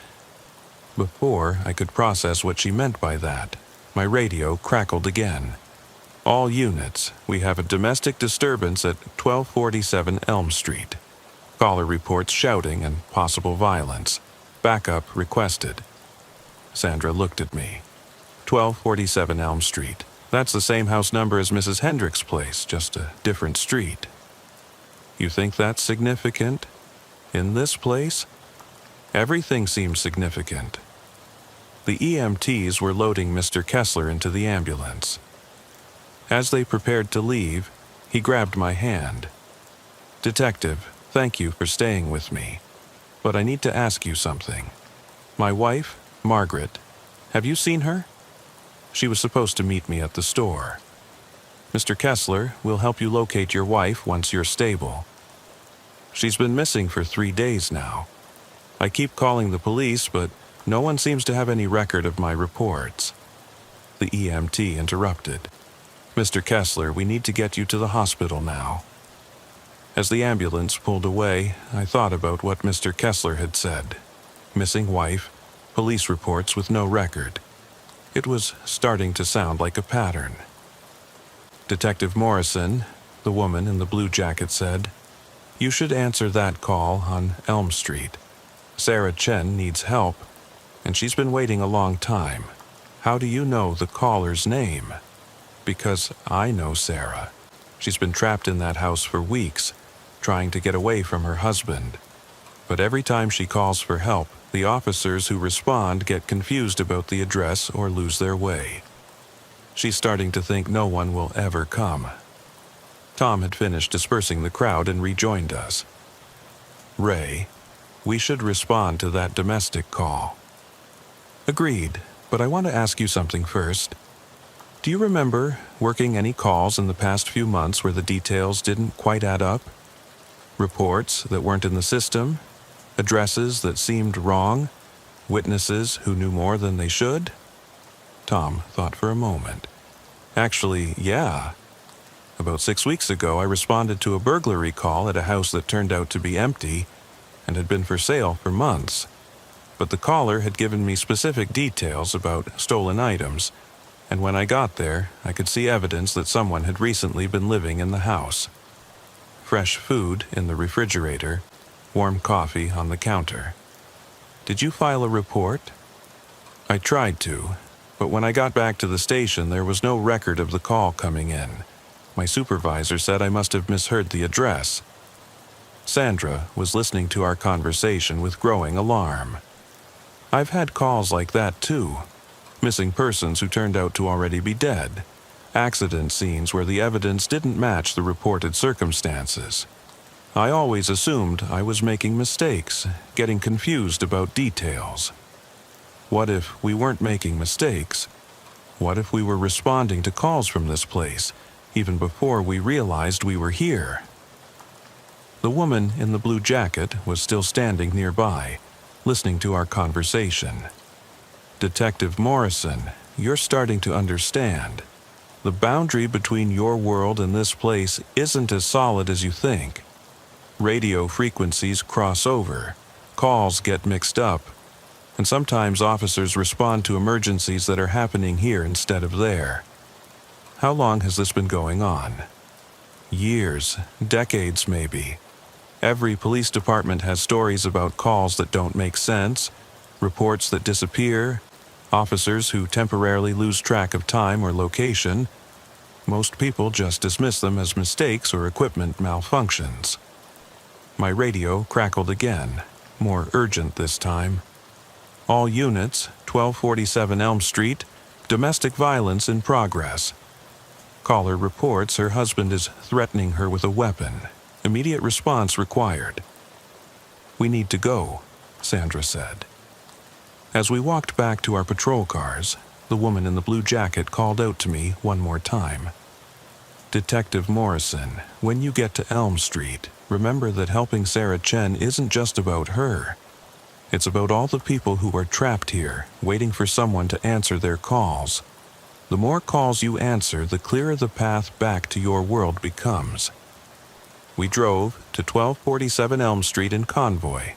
Before I could process what she meant by that, my radio crackled again. "All units, we have a domestic disturbance at 1247 Elm Street. Caller reports shouting and possible violence. Backup requested." Sandra looked at me. 1247 Elm Street. That's the same house number as Mrs. Hendrick's place, just a different street. "You think that's significant? In this place?" Everything seemed significant. The EMTs were loading Mr. Kessler into the ambulance. As they prepared to leave, he grabbed my hand. "Detective, thank you for staying with me. But I need to ask you something. My wife, Margaret, have you seen her? She was supposed to meet me at the store. Mr. Kessler will help you locate your wife once you're stable. She's been missing for 3 days now. I keep calling the police, but no one seems to have any record of my reports." The EMT interrupted. "Mr. Kessler, we need to get you to the hospital now." As the ambulance pulled away, I thought about what Mr. Kessler had said. Missing wife, police reports with no record. It was starting to sound like a pattern. "Detective Morrison," the woman in the blue jacket said, "you should answer that call on Elm Street. Sarah Chen needs help, and she's been waiting a long time. How do you know the caller's name?" "Because I know Sarah. She's been trapped in that house for weeks, trying to get away from her husband. But every time she calls for help, the officers who respond get confused about the address or lose their way. She's starting to think no one will ever come." Tom had finished dispersing the crowd and rejoined us. "Ray, we should respond to that domestic call." "Agreed, but I want to ask you something first. Do you remember working any calls in the past few months where the details didn't quite add up? Reports that weren't in the system? Addresses that seemed wrong? Witnesses who knew more than they should?" Tom thought for a moment. "Actually, yeah. About 6 weeks ago, I responded to a burglary call at a house that turned out to be empty and had been for sale for months. But the caller had given me specific details about stolen items, and when I got there, I could see evidence that someone had recently been living in the house. Fresh food in the refrigerator, warm coffee on the counter. Did you file a report?" "I tried to, but when I got back to the station, there was no record of the call coming in. My supervisor said I must have misheard the address." Sandra was listening to our conversation with growing alarm. "I've had calls like that too. missing persons who turned out to already be dead, accident scenes where the evidence didn't match the reported circumstances. I always assumed I was making mistakes, getting confused about details. What if we weren't making mistakes? What if we were responding to calls from this place, even before we realized we were here? The woman in the blue jacket was still standing nearby, listening to our conversation. Detective Morrison, you're starting to understand. The boundary between your world and this place isn't as solid as you think. Radio frequencies cross over, calls get mixed up, and sometimes officers respond to emergencies that are happening here instead of there. How long has this been going on? Years, decades maybe. Every police department has stories about calls that don't make sense, reports that disappear, officers who temporarily lose track of time or location. Most people just dismiss them as mistakes or equipment malfunctions. My radio crackled again, more urgent this time. All units, 1247 Elm Street, domestic violence in progress. Caller reports her husband is threatening her with a weapon. Immediate response required. We need to go, Sandra said. As we walked back to our patrol cars, the woman in the blue jacket called out to me one more time. Detective Morrison, when you get to Elm Street, remember that helping Sarah Chen isn't just about her. It's about all the people who are trapped here, waiting for someone to answer their calls. The more calls you answer, the clearer the path back to your world becomes. We drove to 1247 Elm Street in convoy,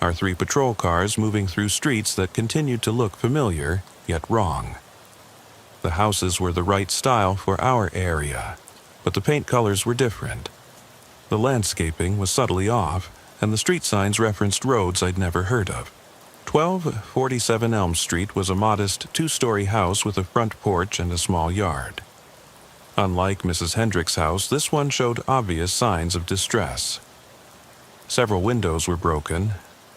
our 3 patrol cars moving through streets that continued to look familiar, yet wrong. The houses were the right style for our area, but the paint colors were different. The landscaping was subtly off, and the street signs referenced roads I'd never heard of. 1247 Elm Street was a modest 2-story house with a front porch and a small yard. Unlike Mrs. Hendrick's house, this one showed obvious signs of distress. Several windows were broken,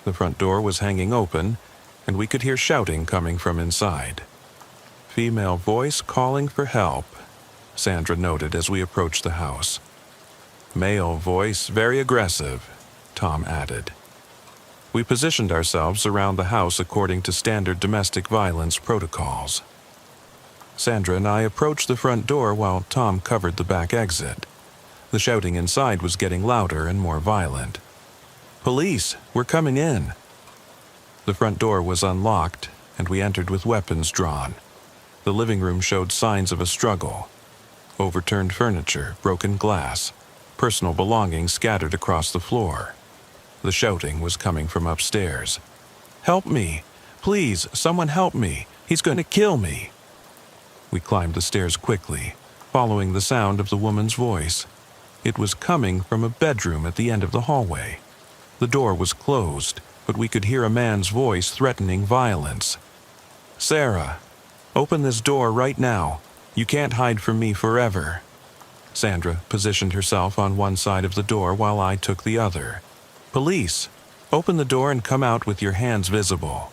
the front door was hanging open, and we could hear shouting coming from inside. Female voice calling for help, Sandra noted as we approached the house. Male voice very aggressive, Tom added. We positioned ourselves around the house according to standard domestic violence protocols. Sandra and I approached the front door while Tom covered the back exit. The shouting inside was getting louder and more violent. Police, we're coming in. The front door was unlocked, and we entered with weapons drawn. The living room showed signs of a struggle. Overturned furniture, broken glass, personal belongings scattered across the floor. The shouting was coming from upstairs. Help me! Please, someone help me! He's going to kill me! We climbed the stairs quickly, following the sound of the woman's voice. It was coming from a bedroom at the end of the hallway. The door was closed, but we could hear a man's voice threatening violence. Sarah, open this door right now. You can't hide from me forever. Sandra positioned herself on one side of the door while I took the other. Police, open the door and come out with your hands visible.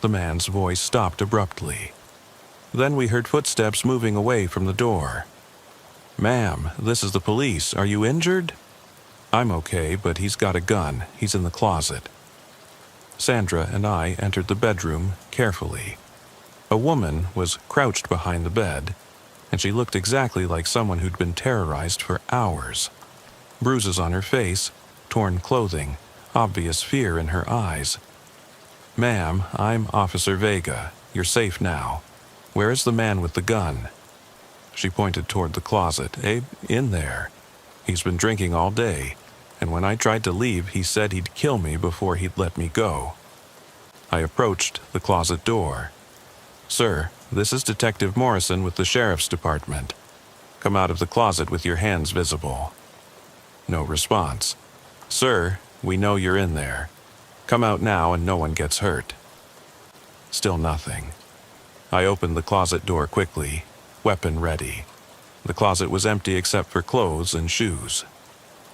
The man's voice stopped abruptly. Then we heard footsteps moving away from the door. Ma'am, this is the police. Are you injured? I'm okay, but he's got a gun. He's in the closet. Sandra and I entered the bedroom carefully. A woman was crouched behind the bed, and she looked exactly like someone who'd been terrorized for hours. Bruises on her face, torn clothing, obvious fear in her eyes. Ma'am, I'm Officer Vega. You're safe now. Where is the man with the gun? She pointed toward the closet. Abe, in there. He's been drinking all day, and when I tried to leave, he said he'd kill me before he'd let me go. I approached the closet door. Sir, this is Detective Morrison with the Sheriff's Department. Come out of the closet with your hands visible. No response. Sir, we know you're in there. Come out now and no one gets hurt. Still nothing. I opened the closet door quickly, weapon ready. The closet was empty except for clothes and shoes.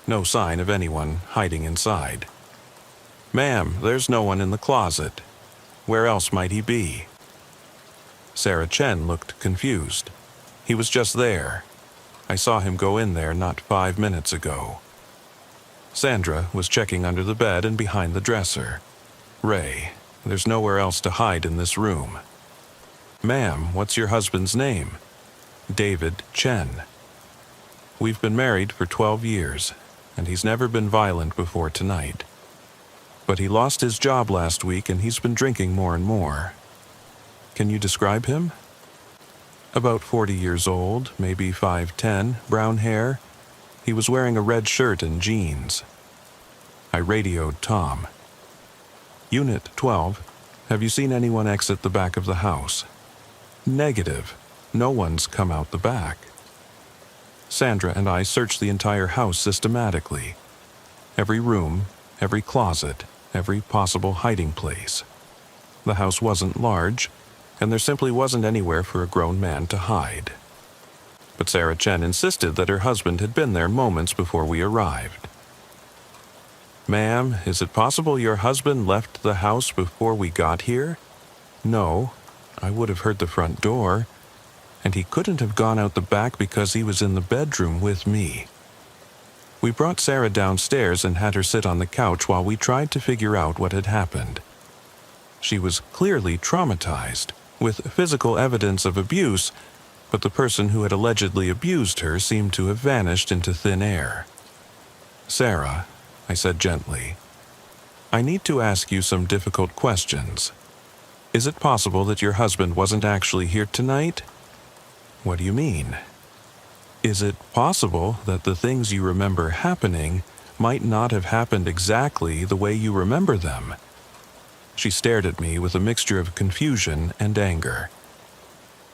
No sign of anyone hiding inside. Ma'am, there's no one in the closet. Where else might he be? Sarah Chen looked confused. He was just there. I saw him go in there not 5 minutes ago. Sandra was checking under the bed and behind the dresser. Ray, there's nowhere else to hide in this room. Ma'am, what's your husband's name? David Chen. We've been married for 12 years, and he's never been violent before tonight. But he lost his job last week and he's been drinking more and more. Can you describe him? About 40 years old, maybe 5'10", brown hair. He was wearing a red shirt and jeans. I radioed Tom. Unit 12, have you seen anyone exit the back of the house? Negative. No one's come out the back. Sandra and I searched the entire house systematically. Every room, every closet, every possible hiding place. The house wasn't large, and there simply wasn't anywhere for a grown man to hide. But Sarah Chen insisted that her husband had been there moments before we arrived. Ma'am, is it possible your husband left the house before we got here? No, I would have heard the front door, and he couldn't have gone out the back because he was in the bedroom with me. We brought Sarah downstairs and had her sit on the couch while we tried to figure out what had happened. She was clearly traumatized, with physical evidence of abuse, but the person who had allegedly abused her seemed to have vanished into thin air. Sarah, I said gently, I need to ask you some difficult questions. Is it possible that your husband wasn't actually here tonight? What do you mean? Is it possible that the things you remember happening might not have happened exactly the way you remember them? She stared at me with a mixture of confusion and anger.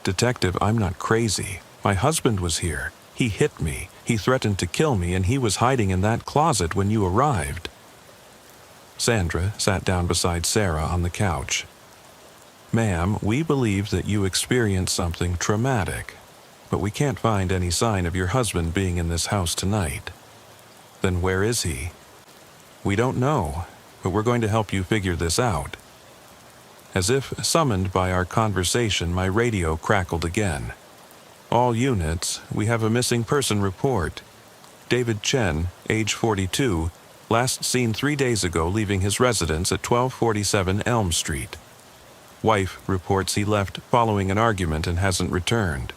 Detective, I'm not crazy. My husband was here. He hit me. He threatened to kill me, and he was hiding in that closet when you arrived. Sandra sat down beside Sarah on the couch. Ma'am, we believe that you experienced something traumatic, but we can't find any sign of your husband being in this house tonight. Then where is he? We don't know, but we're going to help you figure this out. As if summoned by our conversation, my radio crackled again. All units, we have a missing person report. David Chen, age 42, last seen 3 days ago leaving his residence at 1247 Elm Street. Wife reports he left following an argument and hasn't returned.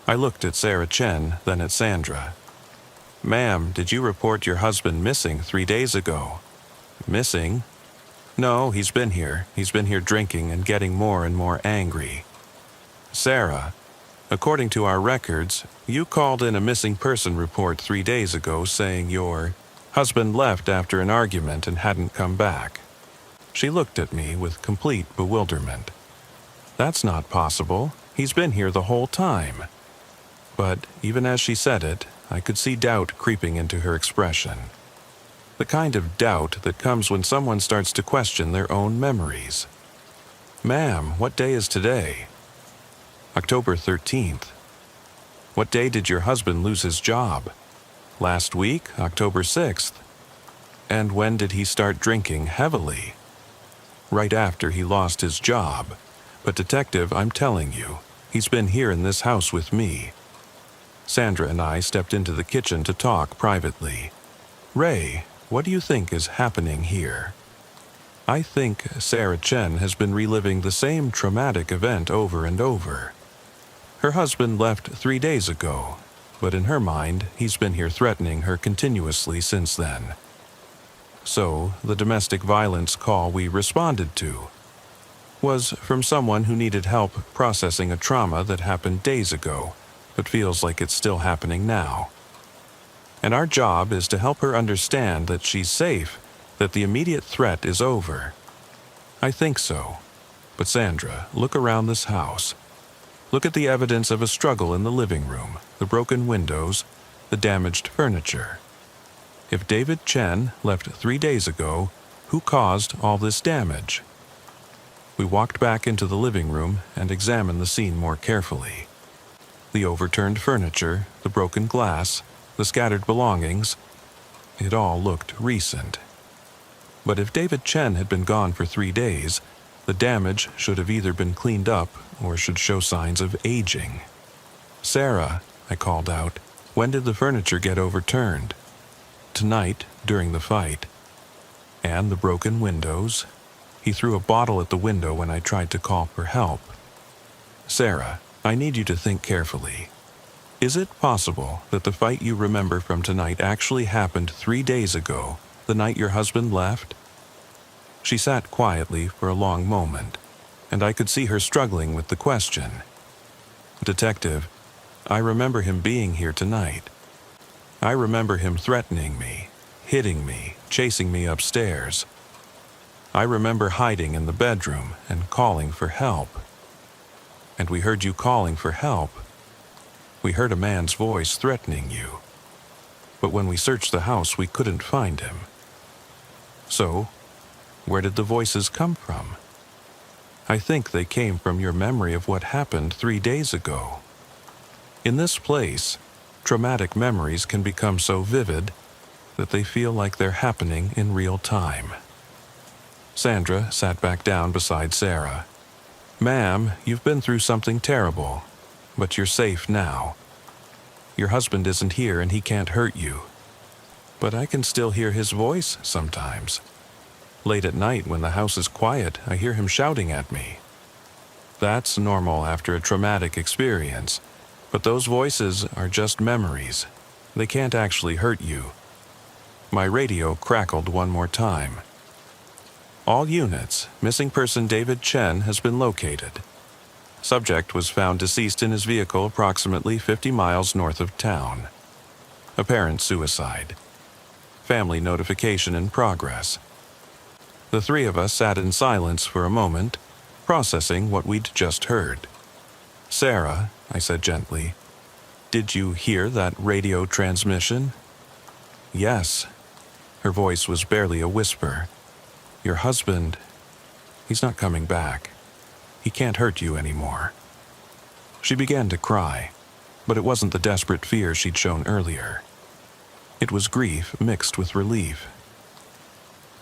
I looked at Sarah Chen, then at Sandra. Ma'am, did you report your husband missing 3 days ago? Missing? No, he's been here. He's been here drinking and getting more and more angry. Sarah, according to our records, you called in a missing person report 3 days ago saying your husband left after an argument and hadn't come back. She looked at me with complete bewilderment. That's not possible. He's been here the whole time. But even as she said it, I could see doubt creeping into her expression. The kind of doubt that comes when someone starts to question their own memories. Ma'am, what day is today? October 13th. What day did your husband lose his job? Last week, October 6th. And when did he start drinking heavily? Right after he lost his job. But detective, I'm telling you, he's been here in this house with me. Sandra and I stepped into the kitchen to talk privately. Ray, what do you think is happening here? I think Sarah Chen has been reliving the same traumatic event over and over. Her husband left 3 days ago, but in her mind, he's been here threatening her continuously since then. So, the domestic violence call we responded to was from someone who needed help processing a trauma that happened days ago, but feels like it's still happening now. And our job is to help her understand that she's safe, that the immediate threat is over. I think so. But Sandra, look around this house. Look at the evidence of a struggle in the living room, the broken windows, the damaged furniture. If David Chen left 3 days ago, who caused all this damage? We walked back into the living room and examined the scene more carefully. The overturned furniture, the broken glass, the scattered belongings, it all looked recent. But if David Chen had been gone for 3 days, The damage should have either been cleaned up or should show signs of aging. "Sarah," I called out, "when did the furniture get overturned?" "Tonight, during the fight." "And the broken windows?" He threw a bottle at the window when I tried to call for help. "Sarah, I need you to think carefully. Is it possible that the fight you remember from tonight actually happened 3 days ago, the night your husband left?" She sat quietly for a long moment, and I could see her struggling with the question. "Detective, I remember him being here tonight. I remember him threatening me, hitting me, chasing me upstairs. I remember hiding in the bedroom and calling for help. And we heard you calling for help. We heard a man's voice threatening you. But when we searched the house, we couldn't find him. So, where did the voices come from? I think they came from your memory of what happened 3 days ago. In this place, traumatic memories can become so vivid that they feel like they're happening in real time." Sandra sat back down beside Sarah. "Ma'am, you've been through something terrible, but you're safe now. Your husband isn't here and he can't hurt you. But I can still hear his voice sometimes. Late at night when the house is quiet, I hear him shouting at me. That's normal after a traumatic experience, but those voices are just memories. They can't actually hurt you." My radio crackled one more time. "All units, missing person David Chen has been located. Subject was found deceased in his vehicle approximately 50 miles north of town. Apparent suicide. Family notification in progress." The three of us sat in silence for a moment, processing what we'd just heard. "Sarah," I said gently, "did you hear that radio transmission?" "Yes." Her voice was barely a whisper. "Your husband, he's not coming back. He can't hurt you anymore." She began to cry, but it wasn't the desperate fear she'd shown earlier. It was grief mixed with relief.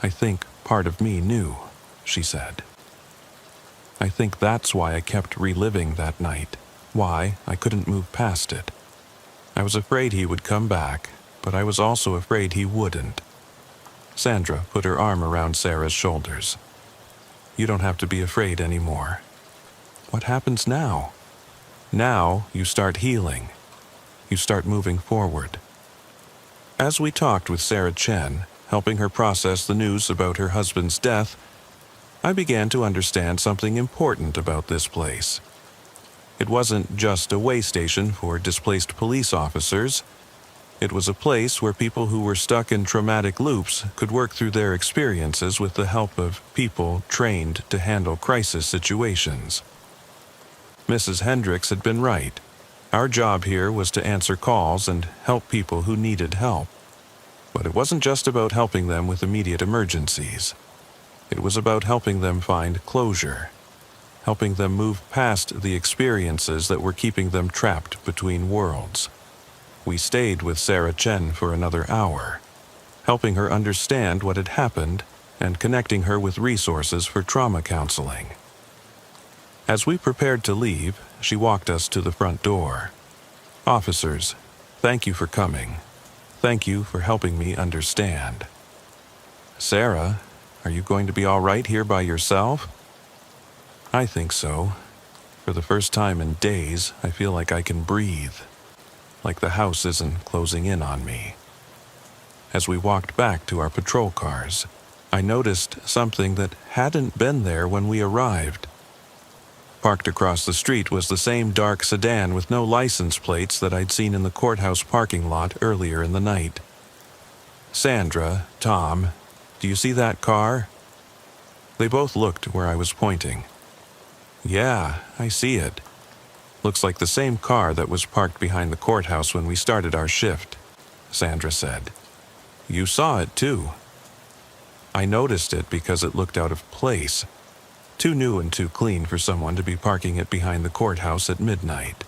"I think part of me knew," she said. "I think that's why I kept reliving that night, why I couldn't move past it. I was afraid he would come back, but I was also afraid he wouldn't." Sandra put her arm around Sarah's shoulders. "You don't have to be afraid anymore. What happens now? Now you start healing. You start moving forward." As we talked with Sarah Chen, helping her process the news about her husband's death, I began to understand something important about this place. It wasn't just a way station for displaced police officers. It was a place where people who were stuck in traumatic loops could work through their experiences with the help of people trained to handle crisis situations. Mrs. Hendricks had been right. Our job here was to answer calls and help people who needed help. But it wasn't just about helping them with immediate emergencies. It was about helping them find closure, helping them move past the experiences that were keeping them trapped between worlds. We stayed with Sarah Chen for another hour, helping her understand what had happened and connecting her with resources for trauma counseling. As we prepared to leave, she walked us to the front door. "Officers, thank you for coming. Thank you for helping me understand." "Sarah, are you going to be all right here by yourself?" "I think so. For the first time in days, I feel like I can breathe. Like the house isn't closing in on me." As we walked back to our patrol cars, I noticed something that hadn't been there when we arrived. Parked across the street was the same dark sedan with no license plates that I'd seen in the courthouse parking lot earlier in the night. "Sandra, Tom, do you see that car?" They both looked where I was pointing. "Yeah, I see it. Looks like the same car that was parked behind the courthouse when we started our shift," Sandra said. "You saw it too." "I noticed it because it looked out of place. Too new and too clean for someone to be parking it behind the courthouse at midnight."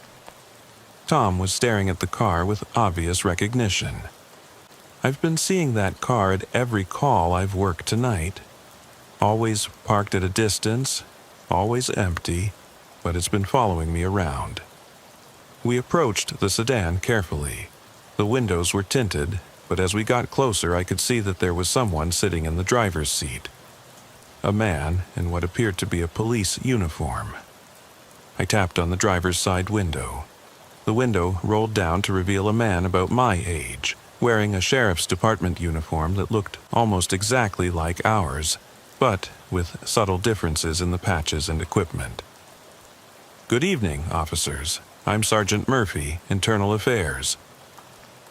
Tom was staring at the car with obvious recognition. "I've been seeing that car at every call I've worked tonight. Always parked at a distance, always empty, but it's been following me around. We approached the sedan carefully. The windows were tinted, but as we got closer I could see that there was someone sitting in the driver's seat. A man in what appeared to be a police uniform. I tapped on the driver's side window. The window rolled down to reveal a man about my age, wearing a sheriff's department uniform that looked almost exactly like ours, but with subtle differences in the patches and equipment. "Good evening, officers. I'm Sergeant Murphy, Internal Affairs."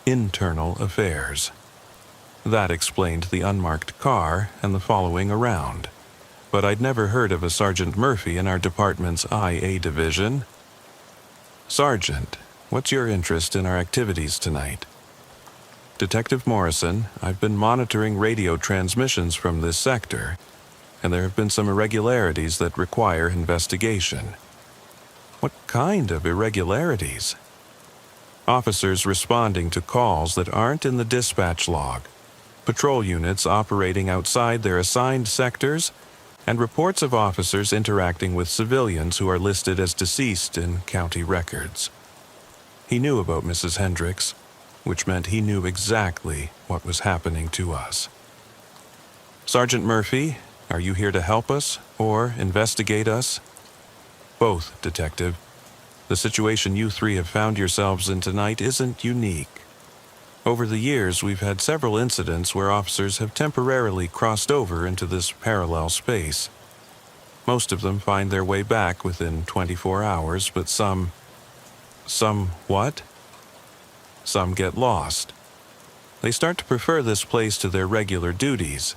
Internal Affairs. That explained the unmarked car and the following around. But I'd never heard of a Sergeant Murphy in our department's IA division. "Sergeant, what's your interest in our activities tonight?" "Detective Morrison, I've been monitoring radio transmissions from this sector, and there have been some irregularities that require investigation." "What kind of irregularities?" "Officers responding to calls that aren't in the dispatch log, patrol units operating outside their assigned sectors, and reports of officers interacting with civilians who are listed as deceased in county records." He knew about Mrs. Hendricks, which meant he knew exactly what was happening to us. "Sergeant Murphy, are you here to help us or investigate us?" "Both, Detective. The situation you three have found yourselves in tonight isn't unique. Over the years, we've had several incidents where officers have temporarily crossed over into this parallel space. Most of them find their way back within 24 hours, but some what? Some get lost. They start to prefer this place to their regular duties.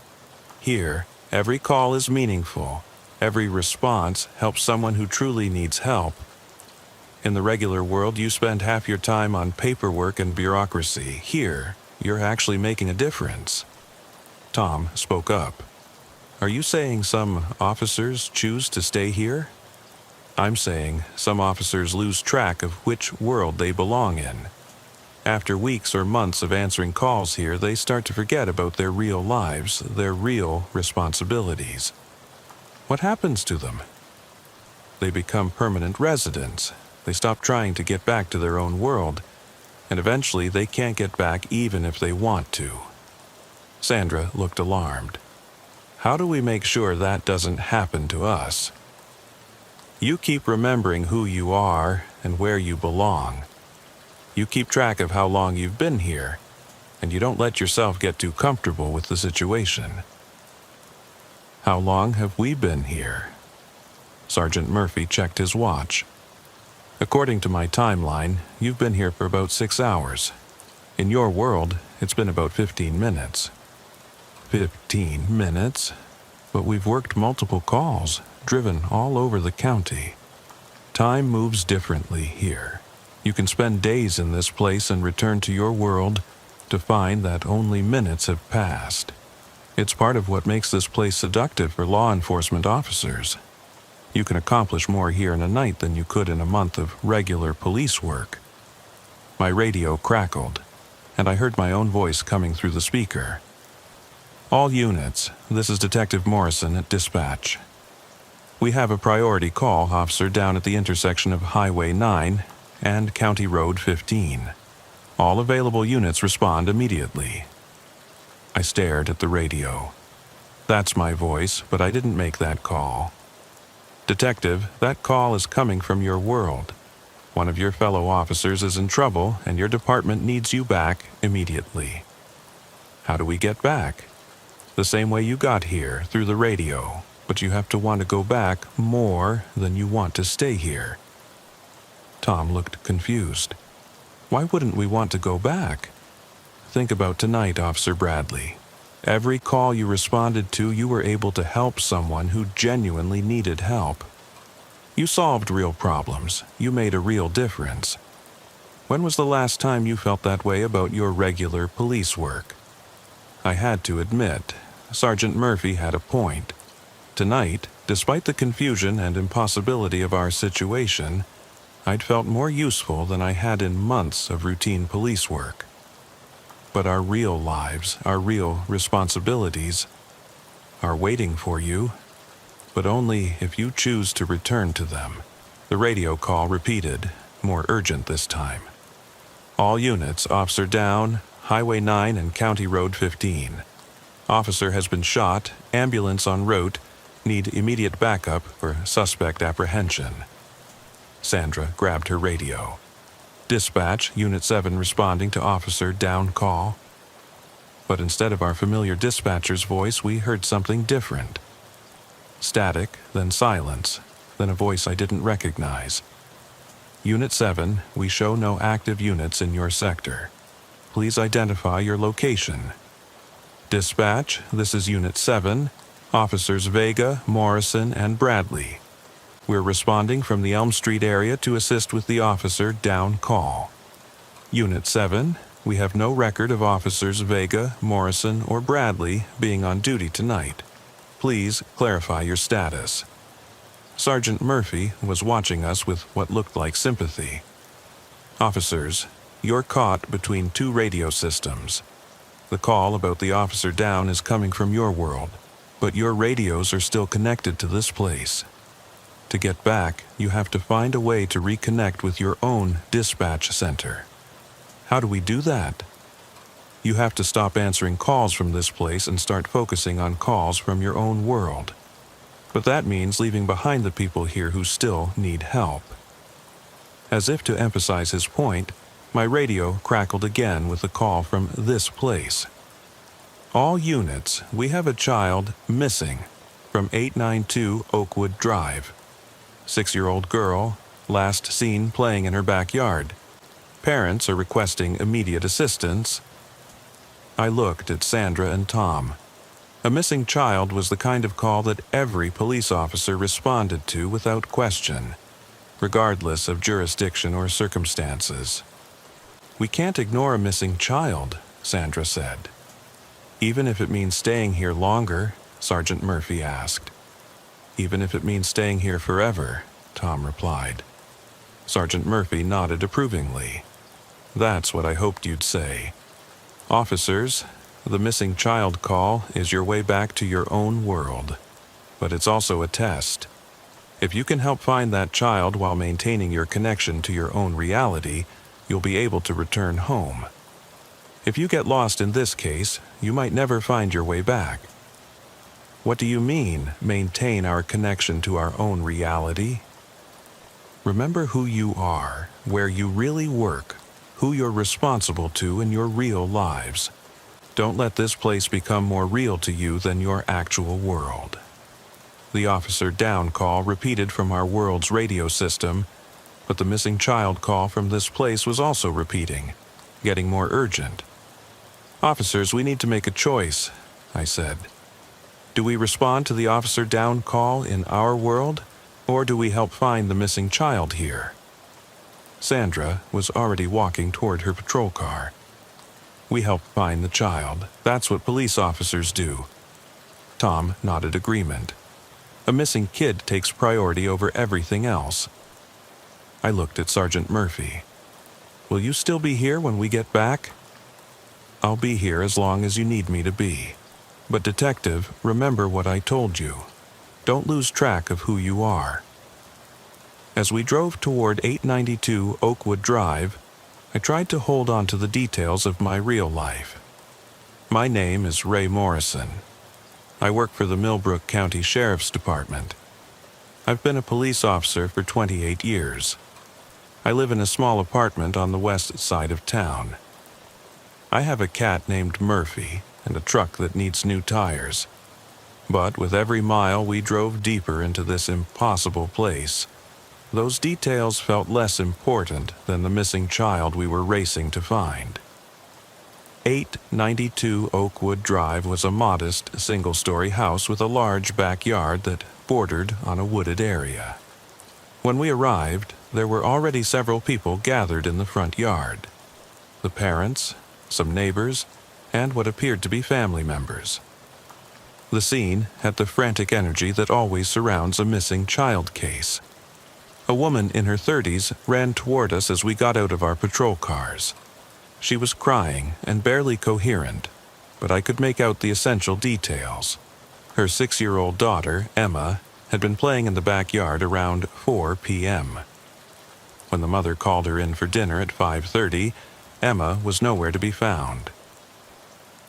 Here, every call is meaningful. Every response helps someone who truly needs help. In the regular world, you spend half your time on paperwork and bureaucracy. Here, you're actually making a difference." Tom spoke up. "Are you saying some officers choose to stay here?" "I'm saying some officers lose track of which world they belong in. After weeks or months of answering calls here, they start to forget about their real lives, their real responsibilities. What happens to them? They become permanent residents. They stop trying to get back to their own world, and eventually they can't get back even if they want to." Sandra looked alarmed. "How do we make sure that doesn't happen to us?" "You keep remembering who you are and where you belong. You keep track of how long you've been here, and you don't let yourself get too comfortable with the situation." "How long have we been here?" Sergeant Murphy checked his watch. "According to my timeline, you've been here for about 6 hours. In your world, it's been about 15 minutes. 15 minutes? But we've worked multiple calls, driven all over the county. Time moves differently here. You can spend days in this place and return to your world to find that only minutes have passed. It's part of what makes this place seductive for law enforcement officers. You can accomplish more here in a night than you could in a month of regular police work." My radio crackled, and I heard my own voice coming through the speaker. "All units, this is Detective Morrison at dispatch. We have a priority call, officer, down at the intersection of Highway 9 and County Road 15. All available units respond immediately." I stared at the radio. That's my voice, but I didn't make that call. "Detective, that call is coming from your world. One of your fellow officers is in trouble, and your department needs you back immediately." "How do we get back?" "The same way you got here, through the radio, but you have to want to go back more than you want to stay here." Tom looked confused. "Why wouldn't we want to go back?" "Think about tonight, Officer Bradley. Every call you responded to, you were able to help someone who genuinely needed help. You solved real problems. You made a real difference. When was the last time you felt that way about your regular police work?" I had to admit, Sergeant Murphy had a point. Tonight, despite the confusion and impossibility of our situation, I'd felt more useful than I had in months of routine police work. But our real lives, our real responsibilities, are waiting for you. but only if you choose to return to them. The radio call repeated, more urgent this time. All units, officer down, Highway 9 and County Road 15. Officer has been shot, ambulance en route, need immediate backup for suspect apprehension. Sandra grabbed her radio. Dispatch, Unit 7 responding to officer down call. But instead of our familiar dispatcher's voice, we heard something different. Static, then silence, then a voice I didn't recognize. Unit 7, we show no active units in your sector. Please identify your location. Dispatch, this is Unit 7, Officers Vega, Morrison, and Bradley. We're responding from the Elm Street area to assist with the officer down call. Unit 7, we have no record of Officers Vega, Morrison, or Bradley being on duty tonight. Please clarify your status. Sergeant Murphy was watching us with what looked like sympathy. Officers, you're caught between two radio systems. The call about the officer down is coming from your world, but your radios are still connected to this place. To get back, you have to find a way to reconnect with your own dispatch center. How do we do that? You have to stop answering calls from this place and start focusing on calls from your own world. But that means leaving behind the people here who still need help. As if to emphasize his point, my radio crackled again with a call from this place. All units, we have a child missing from 892 Oakwood Drive. 6-year-old girl, last seen playing in her backyard. Parents are requesting immediate assistance. I looked at Sandra and Tom. A missing child was the kind of call that every police officer responded to without question, regardless of jurisdiction or circumstances. We can't ignore a missing child, Sandra said. Even if it means staying here longer, Sergeant Murphy asked. Even if it means staying here forever, Tom replied. Sergeant Murphy nodded approvingly. That's what I hoped you'd say. Officers, the missing child call is your way back to your own world, but it's also a test. If you can help find that child while maintaining your connection to your own reality, you'll be able to return home. If you get lost in this case, you might never find your way back. What do you mean, maintain our connection to our own reality? Remember who you are, where you really work, who you're responsible to in your real lives. Don't let this place become more real to you than your actual world. The officer down call repeated from our world's radio system, but the missing child call from this place was also repeating, getting more urgent. Officers, we need to make a choice, I said. Do we respond to the officer down call in our world, or do we help find the missing child here? Sandra was already walking toward her patrol car. We help find the child. That's what police officers do. Tom nodded agreement. A missing kid takes priority over everything else. I looked at Sergeant Murphy. Will you still be here when we get back? I'll be here as long as you need me to be. But detective, remember what I told you. Don't lose track of who you are. As we drove toward 892 Oakwood Drive, I tried to hold on to the details of my real life. My name is Ray Morrison. I work for the Millbrook County Sheriff's Department. I've been a police officer for 28 years. I live in a small apartment on the west side of town. I have a cat named Murphy and a truck that needs new tires. But with every mile we drove deeper into this impossible place, those details felt less important than the missing child we were racing to find. 892 Oakwood Drive was a modest, single-story house with a large backyard that bordered on a wooded area. When we arrived, there were already several people gathered in the front yard. The parents, some neighbors, and what appeared to be family members. The scene had the frantic energy that always surrounds a missing child case. A woman in her 30s ran toward us as we got out of our patrol cars. She was crying and barely coherent, but I could make out the essential details. Her 6-year-old daughter, Emma, had been playing in the backyard around 4 p.m. When the mother called her in for dinner at 5:30, Emma was nowhere to be found.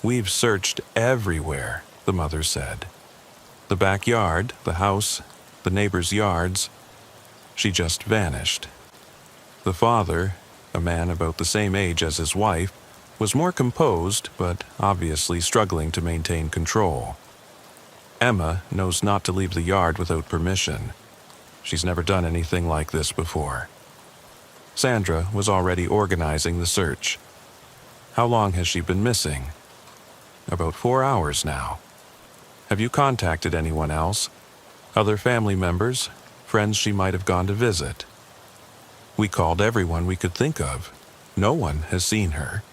"We've searched everywhere," the mother said. "The backyard, the house, the neighbors' yards. She just vanished." The father, a man about the same age as his wife, was more composed but obviously struggling to maintain control. "Emma knows not to leave the yard without permission. She's never done anything like this before." Sandra was already organizing the search. "How long has she been missing?" "About 4 hours now." "Have you contacted anyone else? Other family members? Friends she might have gone to visit?" "We called everyone we could think of. No one has seen her."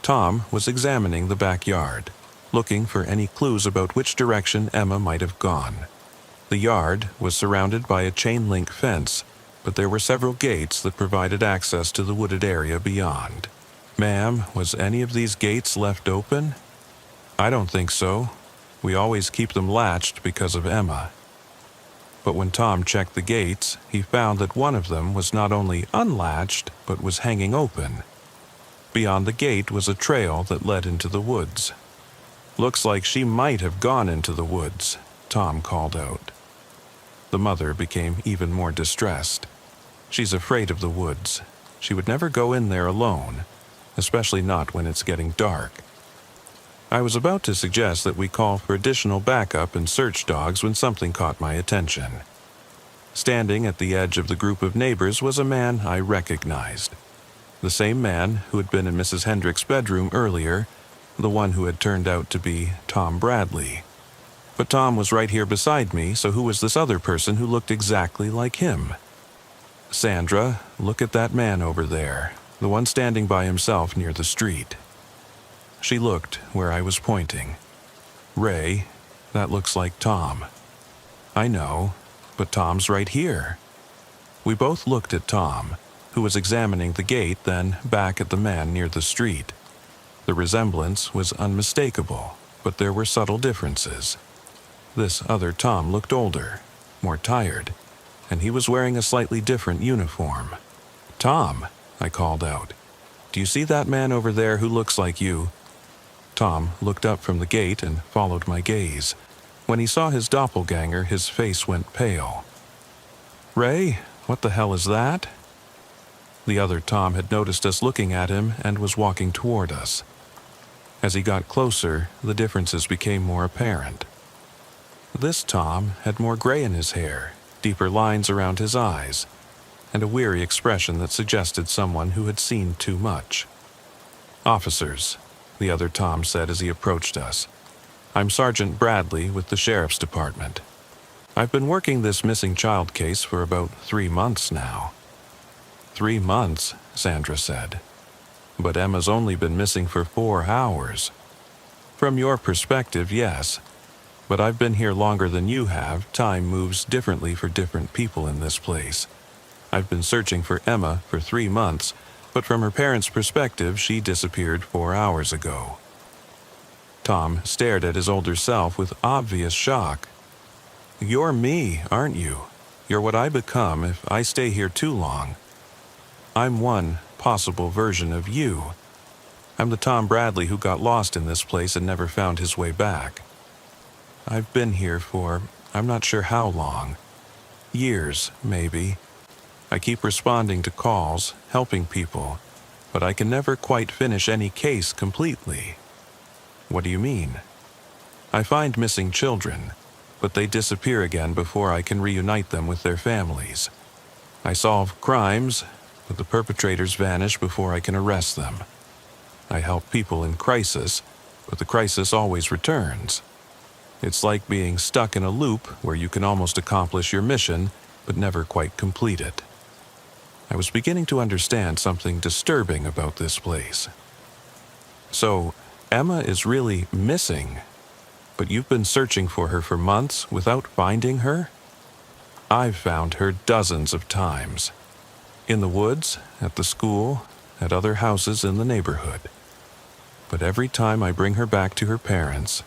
Tom was examining the backyard, looking for any clues about which direction Emma might have gone. The yard was surrounded by a chain-link fence, but there were several gates that provided access to the wooded area beyond. "Ma'am, was any of these gates left open?" "I don't think so. We always keep them latched because of Emma." But when Tom checked the gates, he found that one of them was not only unlatched, but was hanging open. Beyond the gate was a trail that led into the woods. "Looks like she might have gone into the woods," Tom called out. The mother became even more distressed. "She's afraid of the woods. She would never go in there alone, especially not when it's getting dark." I was about to suggest that we call for additional backup and search dogs when something caught my attention. Standing at the edge of the group of neighbors was a man I recognized. The same man who had been in Mrs. Hendrick's bedroom earlier, the one who had turned out to be Tom Bradley. But Tom was right here beside me, so who was this other person who looked exactly like him? "Sandra, look at that man over there, the one standing by himself near the street." She looked where I was pointing. "Ray, that looks like Tom." "I know, but Tom's right here." We both looked at Tom, who was examining the gate, then back at the man near the street. The resemblance was unmistakable, but there were subtle differences. This other Tom looked older, more tired, and he was wearing a slightly different uniform. "Tom," I called out, "do you see that man over there who looks like you?" Tom looked up from the gate and followed my gaze. When he saw his doppelganger, his face went pale. "Ray, what the hell is that?" The other Tom had noticed us looking at him and was walking toward us. As he got closer, the differences became more apparent. This Tom had more gray in his hair, deeper lines around his eyes, and a weary expression that suggested someone who had seen too much. "Officers," the other Tom said as he approached us. "I'm Sergeant Bradley with the Sheriff's Department. I've been working this missing child case for about 3 months now." "3 months," Sandra said. "But Emma's only been missing for 4 hours. From your perspective, yes. But I've been here longer than you have. Time moves differently for different people in this place. I've been searching for Emma for 3 months, but from her parents' perspective, she disappeared 4 hours ago." Tom stared at his older self with obvious shock. "You're me, aren't you? You're what I become if I stay here too long. I'm one possible version of you. I'm the Tom Bradley who got lost in this place and never found his way back. I've been here for, I'm not sure how long. Years, maybe. I keep responding to calls, helping people, but I can never quite finish any case completely." "What do you mean?" "I find missing children, but they disappear again before I can reunite them with their families. I solve crimes, but the perpetrators vanish before I can arrest them. I help people in crisis, but the crisis always returns. It's like being stuck in a loop where you can almost accomplish your mission, but never quite complete it." I was beginning to understand something disturbing about this place. "So, Emma is really missing, but you've been searching for her for months without finding her?" "I've found her dozens of times. In the woods, at the school, at other houses in the neighborhood. But every time I bring her back to her parents,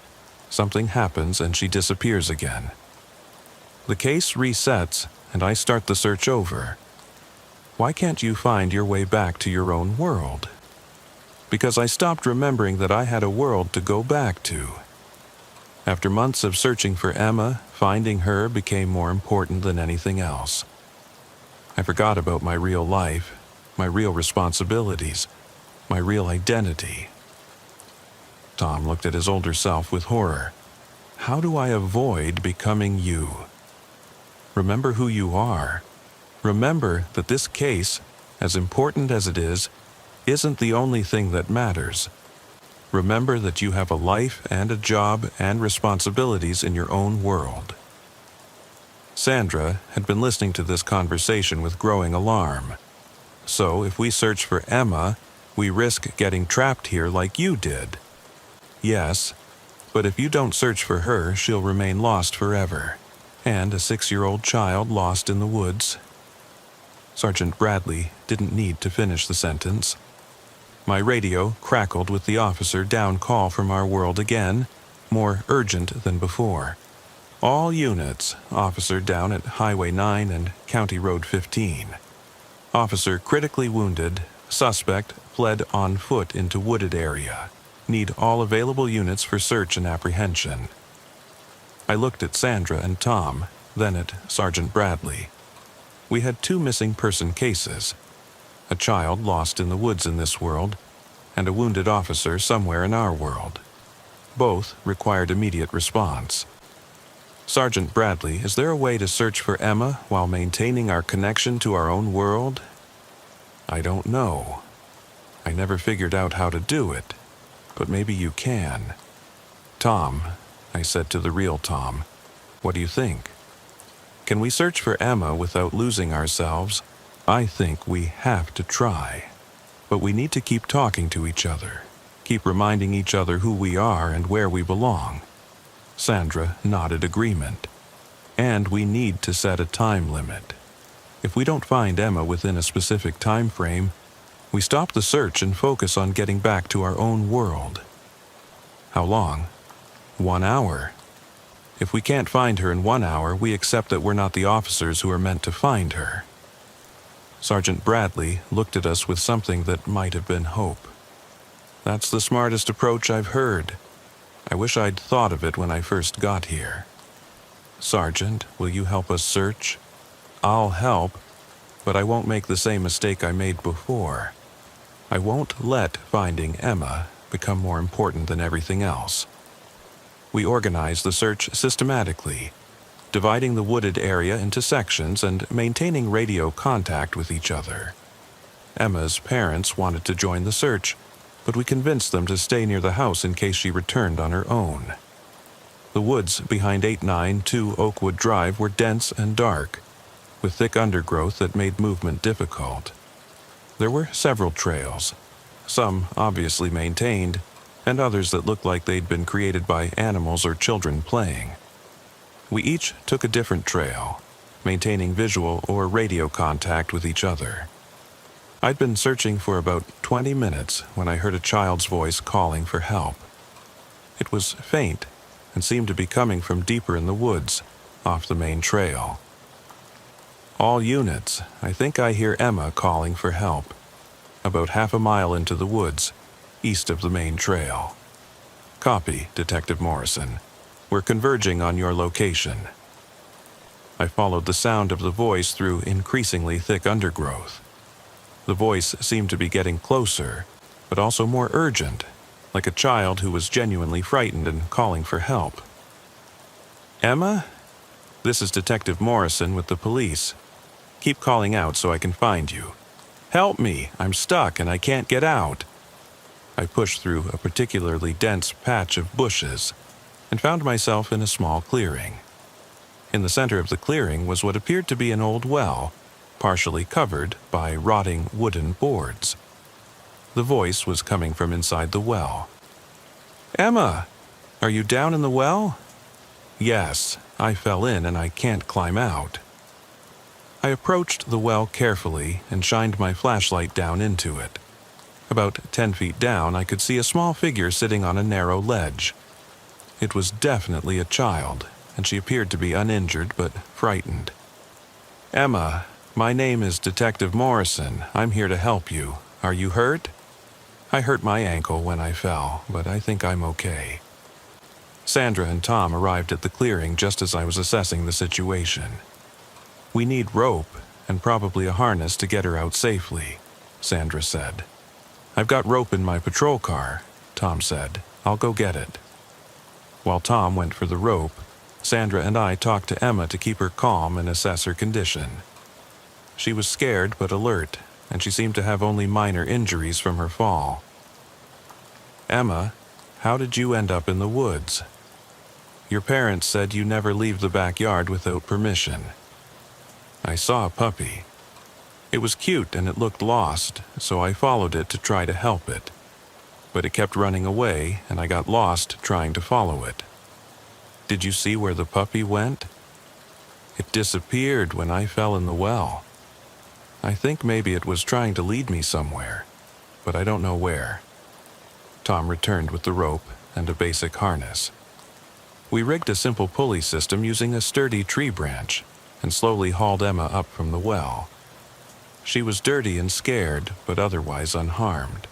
something happens and she disappears again. The case resets, and I start the search over. Why can't you find your way back to your own world? Because I stopped remembering that I had a world to go back to. After months of searching for Emma, finding her became more important than anything else. I forgot about my real life, my real responsibilities, my real identity. Tom looked at his older self with horror. How do I avoid becoming you? Remember who you are. Remember that this case, as important as it is, isn't the only thing that matters. Remember that you have a life and a job and responsibilities in your own world. Sandra had been listening to this conversation with growing alarm. So if we search for Emma, we risk getting trapped here like you did. Yes, but if you don't search for her, she'll remain lost forever. And a 6-year-old child lost in the woods. Sergeant Bradley didn't need to finish the sentence. My radio crackled with the officer down call from our world again, more urgent than before. All units, officer down at Highway 9 and County Road 15. Officer critically wounded, suspect fled on foot into wooded area. Need all available units for search and apprehension. I looked at Sandra and Tom, then at Sergeant Bradley. We had 2 missing person cases. A child lost in the woods in this world, and a wounded officer somewhere in our world. Both required immediate response. Sergeant Bradley, is there a way to search for Emma while maintaining our connection to our own world? I don't know. I never figured out how to do it, but maybe you can. Tom, I said to the real Tom, what do you think? Can we search for Emma without losing ourselves? I think we have to try. But we need to keep talking to each other, keep reminding each other who we are and where we belong. Sandra nodded agreement. And we need to set a time limit. If we don't find Emma within a specific time frame, we stop the search and focus on getting back to our own world. How long? 1 hour. If we can't find her in 1 hour, we accept that we're not the officers who are meant to find her. Sergeant Bradley looked at us with something that might have been hope. That's the smartest approach I've heard. I wish I'd thought of it when I first got here. Sergeant, will you help us search? I'll help, but I won't make the same mistake I made before. I won't let finding Emma become more important than everything else. We organized the search systematically, dividing the wooded area into sections and maintaining radio contact with each other. Emma's parents wanted to join the search, but we convinced them to stay near the house in case she returned on her own. The woods behind 892 Oakwood Drive were dense and dark, with thick undergrowth that made movement difficult. There were several trails, some obviously maintained, and others that looked like they'd been created by animals or children playing. We each took a different trail, maintaining visual or radio contact with each other. I'd been searching for about 20 minutes when I heard a child's voice calling for help. It was faint and seemed to be coming from deeper in the woods, off the main trail. All units, I think I hear Emma calling for help. About half a mile into the woods, east of the main trail. Copy, Detective Morrison. We're converging on your location. I followed the sound of the voice through increasingly thick undergrowth. The voice seemed to be getting closer, but also more urgent, like a child who was genuinely frightened and calling for help. Emma? This is Detective Morrison with the police. Keep calling out so I can find you. Help me! I'm stuck and I can't get out. I pushed through a particularly dense patch of bushes and found myself in a small clearing. In the center of the clearing was what appeared to be an old well, partially covered by rotting wooden boards. The voice was coming from inside the well. Emma, are you down in the well? Yes, I fell in and I can't climb out. I approached the well carefully and shined my flashlight down into it. About 10 feet down, I could see a small figure sitting on a narrow ledge. It was definitely a child, and she appeared to be uninjured but frightened. "Emma, my name is Detective Morrison. I'm here to help you. Are you hurt?" "I hurt my ankle when I fell, but I think I'm okay." Sandra and Tom arrived at the clearing just as I was assessing the situation. "We need rope and probably a harness to get her out safely," Sandra said. "I've got rope in my patrol car," Tom said. "I'll go get it." While Tom went for the rope, Sandra and I talked to Emma to keep her calm and assess her condition. She was scared but alert, and she seemed to have only minor injuries from her fall. "Emma, how did you end up in the woods? Your parents said you never leave the backyard without permission." "I saw a puppy. It was cute and it looked lost, so I followed it to try to help it. But it kept running away, and I got lost trying to follow it." "Did you see where the puppy went?" "It disappeared when I fell in the well. I think maybe it was trying to lead me somewhere, but I don't know where." Tom returned with the rope and a basic harness. We rigged a simple pulley system using a sturdy tree branch and slowly hauled Emma up from the well. She was dirty and scared, but otherwise unharmed.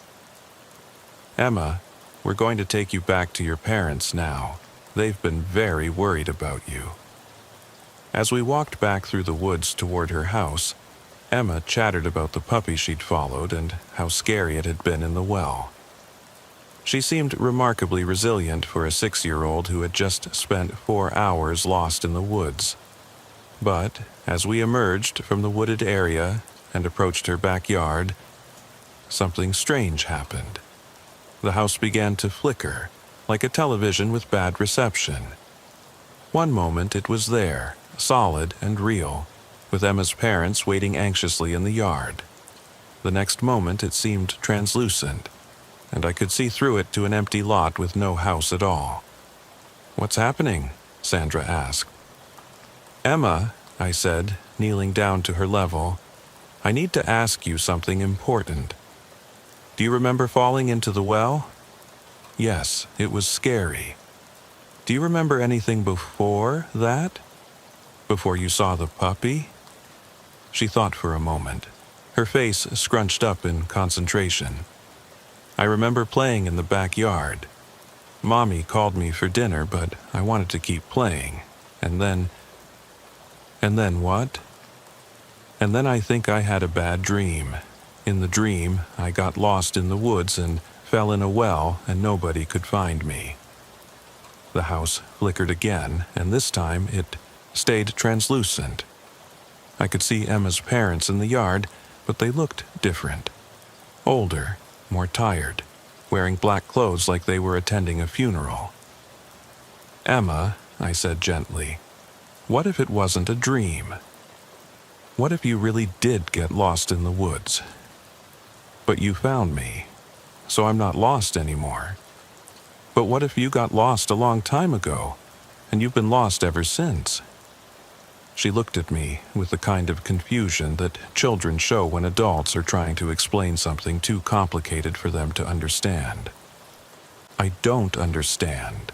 "Emma, we're going to take you back to your parents now. They've been very worried about you." As we walked back through the woods toward her house, Emma chattered about the puppy she'd followed and how scary it had been in the well. She seemed remarkably resilient for a 6-year-old who had just spent 4 hours lost in the woods. But as we emerged from the wooded area and approached her backyard, something strange happened. The house began to flicker, like a television with bad reception. One moment it was there, solid and real, with Emma's parents waiting anxiously in the yard. The next moment it seemed translucent, and I could see through it to an empty lot with no house at all. "What's happening?" Sandra asked. "Emma," I said, kneeling down to her level, "I need to ask you something important. Do you remember falling into the well?" "Yes, it was scary." "Do you remember anything before that? Before you saw the puppy?" She thought for a moment, her face scrunched up in concentration. "I remember playing in the backyard. Mommy called me for dinner, but I wanted to keep playing. And then what? And then I think I had a bad dream. In the dream, I got lost in the woods and fell in a well, and nobody could find me." The house flickered again, and this time it stayed translucent. I could see Emma's parents in the yard, but they looked different. Older, more tired, wearing black clothes like they were attending a funeral. "Emma," I said gently, "what if it wasn't a dream? What if you really did get lost in the woods? But you found me, so I'm not lost anymore. But what if you got lost a long time ago, and you've been lost ever since?" She looked at me with the kind of confusion that children show when adults are trying to explain something too complicated for them to understand. "I don't understand."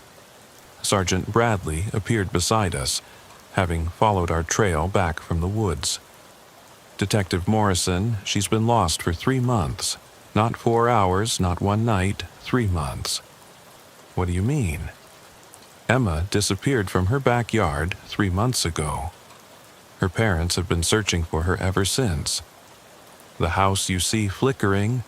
Sergeant Bradley appeared beside us, having followed our trail back from the woods. "Detective Morrison, she's been lost for 3 months. Not 4 hours, not one night, 3 months." "What do you mean?" "Emma disappeared from her backyard 3 months ago. Her parents have been searching for her ever since. The house you see flickering,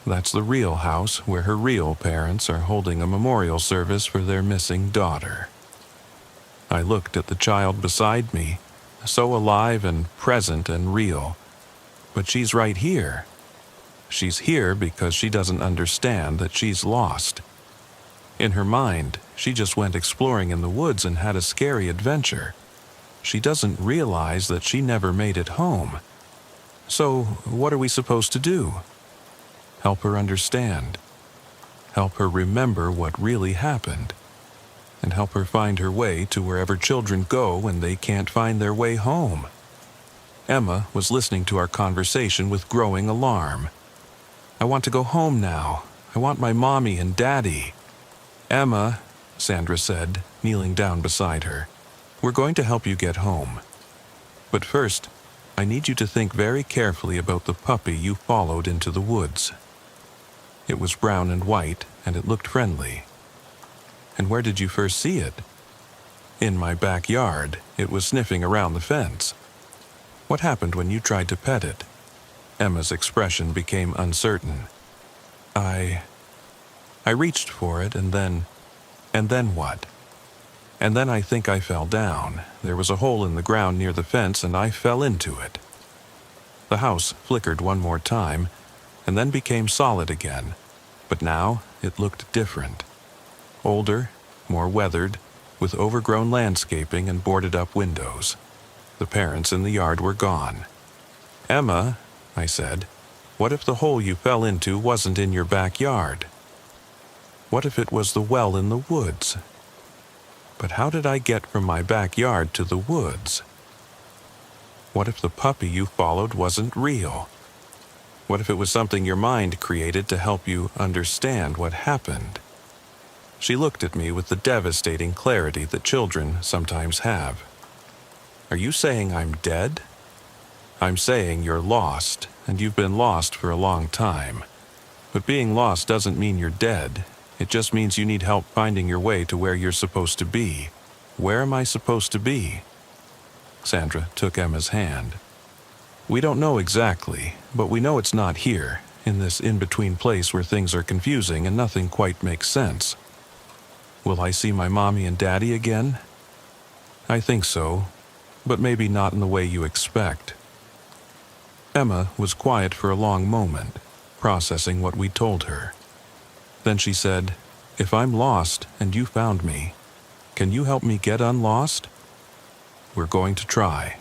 that's the real house where her real parents are holding a memorial service for their missing daughter." I looked at the child beside me, so alive and present and real. But she's right here. She's here because she doesn't understand that she's lost. In her mind, she just went exploring in the woods and had a scary adventure. She doesn't realize that she never made it home. So, what are we supposed to do? Help her understand. Help her remember what really happened. And help her find her way to wherever children go when they can't find their way home. Emma was listening to our conversation with growing alarm. "I want to go home now. I want my mommy and daddy." "Emma," Sandra said, kneeling down beside her, We're going to help you get home. But first, I need you to think very carefully about the puppy you followed into the woods. It was brown and white, and it looked friendly. And where did you first see it? In my backyard. It was sniffing around the fence. What happened when you tried to pet it? Emma's expression became uncertain. I reached for it, and then what? And then I think I fell down. There was a hole in the ground near the fence, and I fell into it. The house flickered one more time, and then became solid again. But now it looked different. Older, more weathered, with overgrown landscaping and boarded-up windows. The parents in the yard were gone. Emma, I said, what if the hole you fell into wasn't in your backyard? What if it was the well in the woods? But how did I get from my backyard to the woods? What if the puppy you followed wasn't real? What if it was something your mind created to help you understand what happened? She looked at me with the devastating clarity that children sometimes have. Are you saying I'm dead? I'm saying you're lost, and you've been lost for a long time. But being lost doesn't mean you're dead. It just means you need help finding your way to where you're supposed to be. Where am I supposed to be? Sandra took Emma's hand. We don't know exactly, but we know it's not here, in this in-between place where things are confusing and nothing quite makes sense. Will I see my mommy and daddy again? I think so, but maybe not in the way you expect. Emma was quiet for a long moment, processing what we told her. Then she said, if I'm lost and you found me, can you help me get unlost? We're going to try.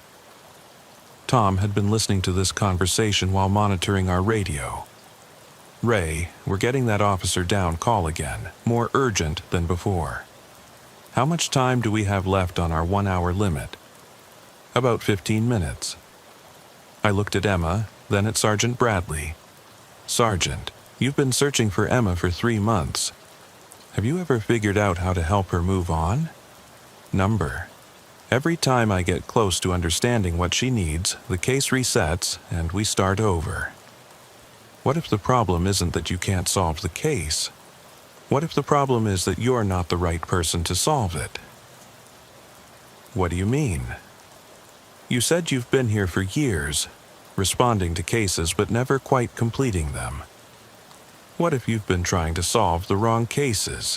Tom had been listening to this conversation while monitoring our radio. Ray, we're getting that officer down call again, more urgent than before. How much time do we have left on our 1-hour limit? About 15 minutes. I looked at Emma, then at Sergeant Bradley. Sergeant, you've been searching for Emma for 3 months. Have you ever figured out how to help her move on? Number. Every time I get close to understanding what she needs, the case resets and we start over. What if the problem isn't that you can't solve the case? What if the problem is that you're not the right person to solve it? What do you mean? You said you've been here for years, responding to cases but never quite completing them. What if you've been trying to solve the wrong cases?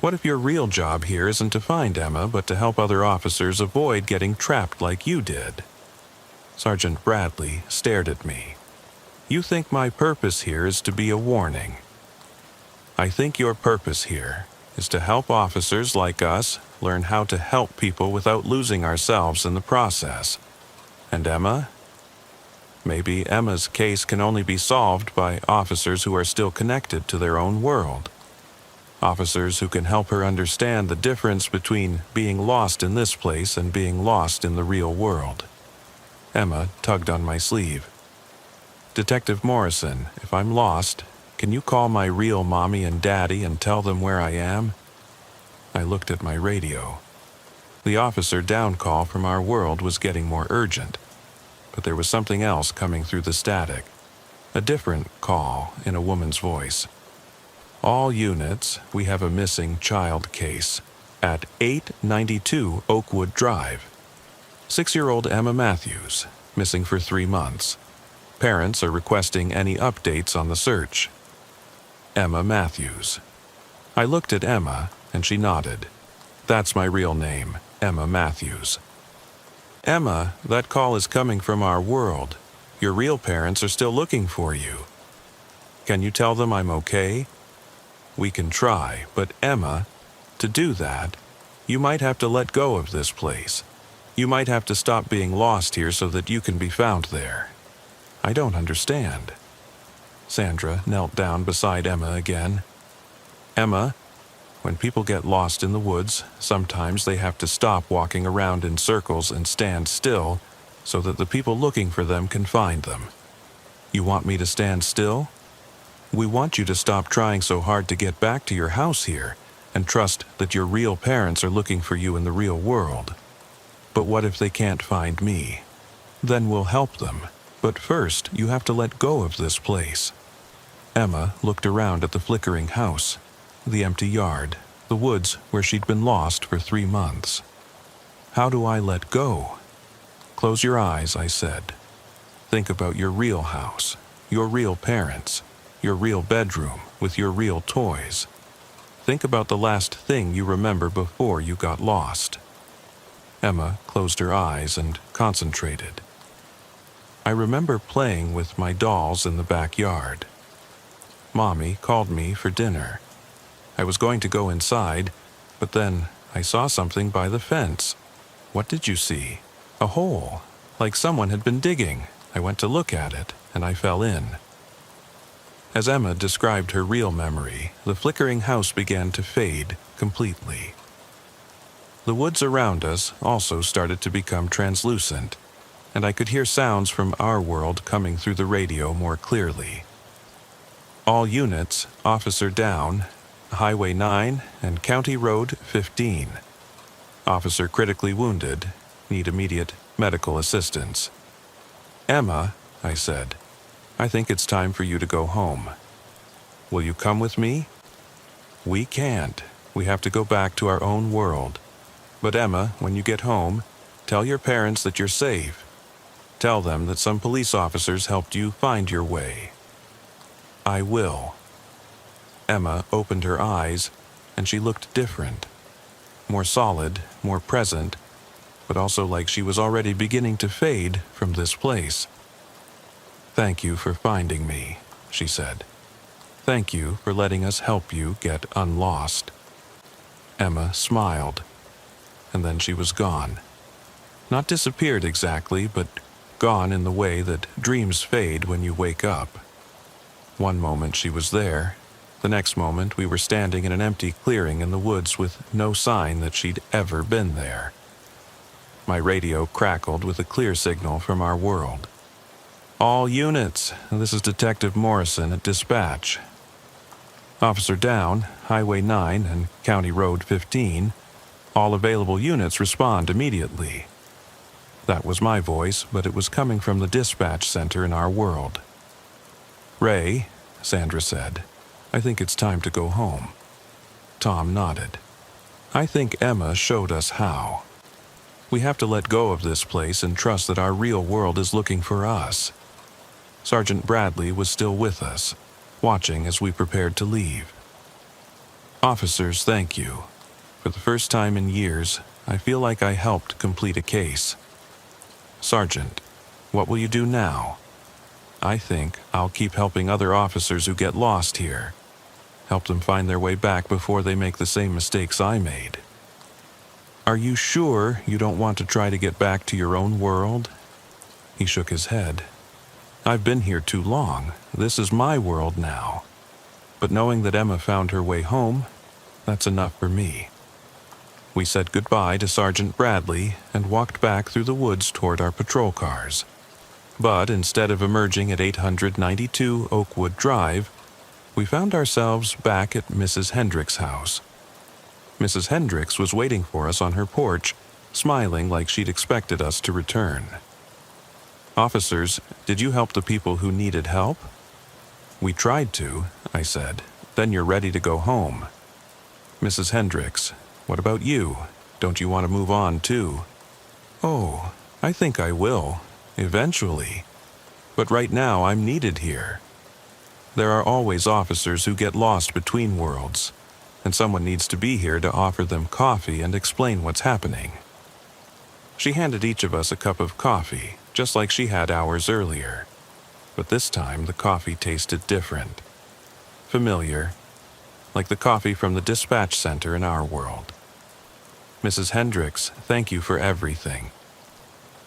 What if your real job here isn't to find Emma but to help other officers avoid getting trapped like you did? Sergeant Bradley stared at me. You think my purpose here is to be a warning. I think your purpose here is to help officers like us learn how to help people without losing ourselves in the process. And Emma? Maybe Emma's case can only be solved by officers who are still connected to their own world. Officers who can help her understand the difference between being lost in this place and being lost in the real world. Emma tugged on my sleeve. Detective Morrison, if I'm lost, can you call my real mommy and daddy and tell them where I am? I looked at my radio. The officer down call from our world was getting more urgent, but there was something else coming through the static. A different call in a woman's voice. All units, we have a missing child case at 892 Oakwood Drive. 6-year-old Emma Matthews, missing for 3 months. Parents are requesting any updates on the search. Emma Matthews. I looked at Emma, and she nodded. That's my real name, Emma Matthews. Emma, that call is coming from our world. Your real parents are still looking for you. Can you tell them I'm okay? We can try, but Emma, to do that, you might have to let go of this place. You might have to stop being lost here so that you can be found there. I don't understand. Sandra knelt down beside Emma again. Emma, when people get lost in the woods, sometimes they have to stop walking around in circles and stand still so that the people looking for them can find them. You want me to stand still? We want you to stop trying so hard to get back to your house here and trust that your real parents are looking for you in the real world. But what if they can't find me? Then we'll help them. But first, you have to let go of this place. Emma looked around at the flickering house, the empty yard, the woods where she'd been lost for 3 months. How do I let go? Close your eyes, I said. Think about your real house, your real parents, your real bedroom with your real toys. Think about the last thing you remember before you got lost. Emma closed her eyes and concentrated. I remember playing with my dolls in the backyard. Mommy called me for dinner. I was going to go inside, but then I saw something by the fence. What did you see? A hole, like someone had been digging. I went to look at it, and I fell in. As Emma described her real memory, the flickering house began to fade completely. The woods around us also started to become translucent, and I could hear sounds from our world coming through the radio more clearly. All units, officer down, Highway 9 and County Road 15. Officer critically wounded, need immediate medical assistance. Emma, I said, I think it's time for you to go home. Will you come with me? We can't. We have to go back to our own world. But Emma, when you get home, tell your parents that you're safe. Tell them that some police officers helped you find your way. I will. Emma opened her eyes, and she looked different. More solid, more present, but also like she was already beginning to fade from this place. Thank you for finding me, she said. Thank you for letting us help you get unlost. Emma smiled, and then she was gone. Not disappeared exactly, but gone in the way that dreams fade when you wake up. One moment she was there, the next moment we were standing in an empty clearing in the woods with no sign that she'd ever been there. My radio crackled with a clear signal from our world. All units, this is Detective Morrison at dispatch. Officer down, Highway 9 and County Road 15. All available units respond immediately. That was my voice, but it was coming from the dispatch center in our world. Ray, Sandra said, I think it's time to go home. Tom nodded. I think Emma showed us how. We have to let go of this place and trust that our real world is looking for us. Sergeant Bradley was still with us, watching as we prepared to leave. Officers, thank you. For the first time in years, I feel like I helped complete a case. Sergeant, what will you do now? I think I'll keep helping other officers who get lost here. Help them find their way back before they make the same mistakes I made. Are you sure you don't want to try to get back to your own world? He shook his head. I've been here too long. This is my world now. But knowing that Emma found her way home, that's enough for me. We said goodbye to Sergeant Bradley and walked back through the woods toward our patrol cars. But instead of emerging at 892 Oakwood Drive, we found ourselves back at Mrs. Hendricks' house. Mrs. Hendricks was waiting for us on her porch, smiling like she'd expected us to return. Officers, did you help the people who needed help? We tried to, I said. Then you're ready to go home. Mrs. Hendricks, what about you? Don't you want to move on too? Oh, I think I will. Eventually. But right now I'm needed here. There are always officers who get lost between worlds, and someone needs to be here to offer them coffee and explain what's happening. She handed each of us a cup of coffee, just like she had hours earlier. But this time the coffee tasted different. Familiar, like the coffee from the dispatch center in our world. Mrs. Hendricks, thank you for everything.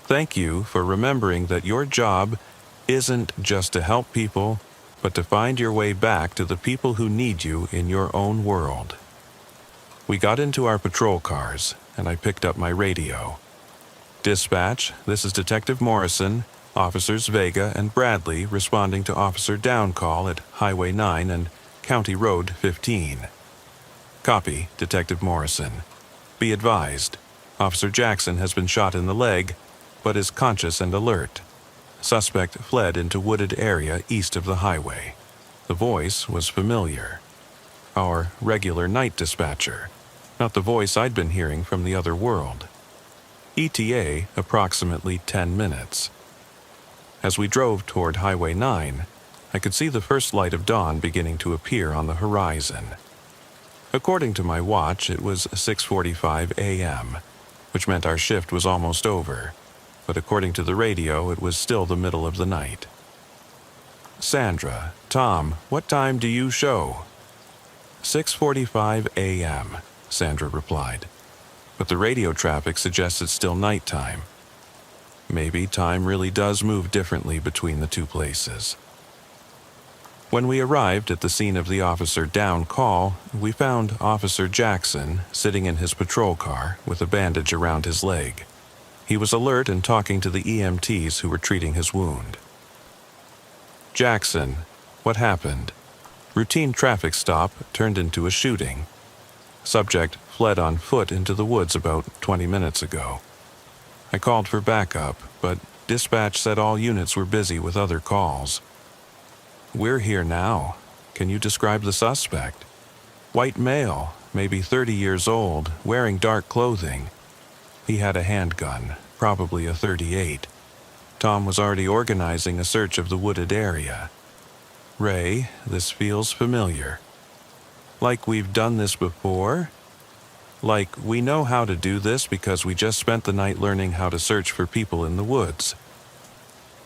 Thank you for remembering that your job isn't just to help people, but to find your way back to the people who need you in your own world. We got into our patrol cars, and I picked up my radio. Dispatch, this is Detective Morrison, Officers Vega and Bradley responding to Officer Down call at Highway 9 and County Road 15. Copy, Detective Morrison. Be advised, Officer Jackson has been shot in the leg, but is conscious and alert. Suspect fled into wooded area east of the highway. The voice was familiar. Our regular night dispatcher, not the voice I'd been hearing from the other world. ETA approximately 10 minutes. As we drove toward Highway 9, I could see the first light of dawn beginning to appear on the horizon. According to my watch, it was 6:45 a.m., which meant our shift was almost over, but according to the radio, it was still the middle of the night. "Sandra, Tom, what time do you show?" 6:45 a.m., Sandra replied, but the radio traffic suggests it's still nighttime. Maybe time really does move differently between the two places. When we arrived at the scene of the officer down call, we found Officer Jackson sitting in his patrol car with a bandage around his leg. He was alert and talking to the EMTs who were treating his wound. "Jackson, what happened?" Routine traffic stop turned into a shooting. Subject fled on foot into the woods about 20 minutes ago. I called for backup, but dispatch said all units were busy with other calls. "We're here now. Can you describe the suspect?" "White male, maybe 30 years old, wearing dark clothing. He had a handgun, probably a .38. Tom was already organizing a search of the wooded area." "Ray, this feels familiar." "Like we've done this before?" "Like we know how to do this because we just spent the night learning how to search for people in the woods."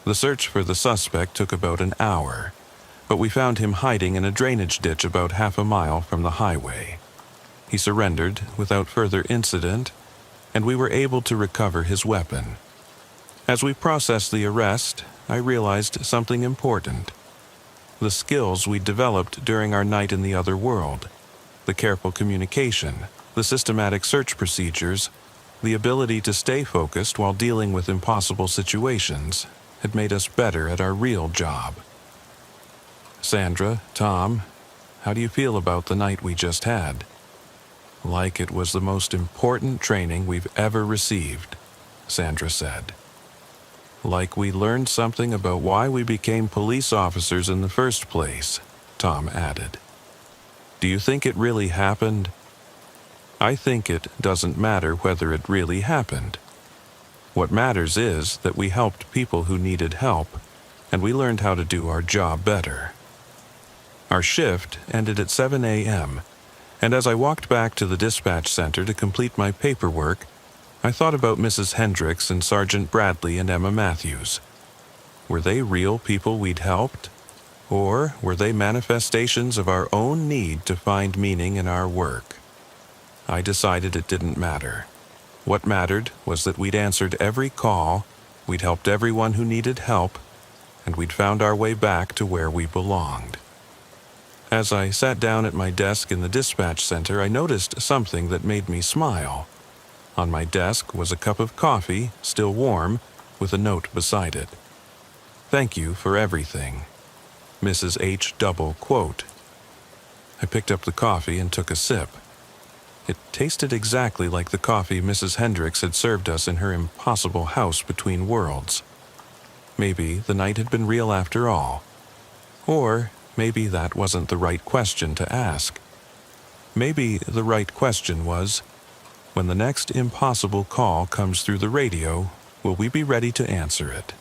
The search for the suspect took about an hour, but we found him hiding in a drainage ditch about half a mile from the highway. He surrendered without further incident, and we were able to recover his weapon. As we processed the arrest, I realized something important. The skills we developed during our night in the other world, the careful communication, the systematic search procedures, the ability to stay focused while dealing with impossible situations, had made us better at our real job. "Sandra, Tom, how do you feel about the night we just had?" "Like it was the most important training we've ever received," Sandra said. "Like we learned something about why we became police officers in the first place," Tom added. "Do you think it really happened?" "I think it doesn't matter whether it really happened. What matters is that we helped people who needed help, and we learned how to do our job better." Our shift ended at 7 a.m., and as I walked back to the dispatch center to complete my paperwork, I thought about Mrs. Hendricks and Sergeant Bradley and Emma Matthews. Were they real people we'd helped? Or were they manifestations of our own need to find meaning in our work? I decided it didn't matter. What mattered was that we'd answered every call, we'd helped everyone who needed help, and we'd found our way back to where we belonged. As I sat down at my desk in the dispatch center, I noticed something that made me smile. On my desk was a cup of coffee, still warm, with a note beside it. "Thank you for everything. Mrs. H. Double quote." I picked up the coffee and took a sip. It tasted exactly like the coffee Mrs. Hendricks had served us in her impossible house between worlds. Maybe the night had been real after all. Or maybe that wasn't the right question to ask. Maybe the right question was, when the next impossible call comes through the radio, will we be ready to answer it?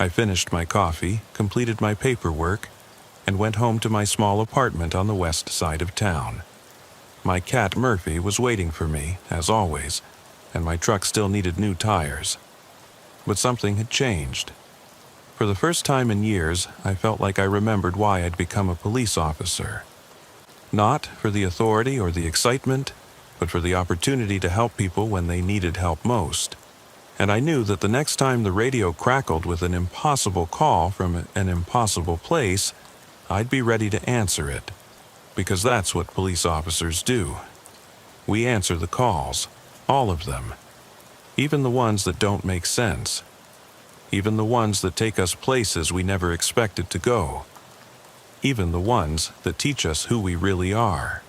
I finished my coffee, completed my paperwork, and went home to my small apartment on the west side of town. My cat Murphy was waiting for me, as always, and my truck still needed new tires. But something had changed. For the first time in years, I felt like I remembered why I'd become a police officer. Not for the authority or the excitement, but for the opportunity to help people when they needed help most. And I knew that the next time the radio crackled with an impossible call from an impossible place, I'd be ready to answer it. Because that's what police officers do. We answer the calls, all of them. Even the ones that don't make sense. Even the ones that take us places we never expected to go. Even the ones that teach us who we really are.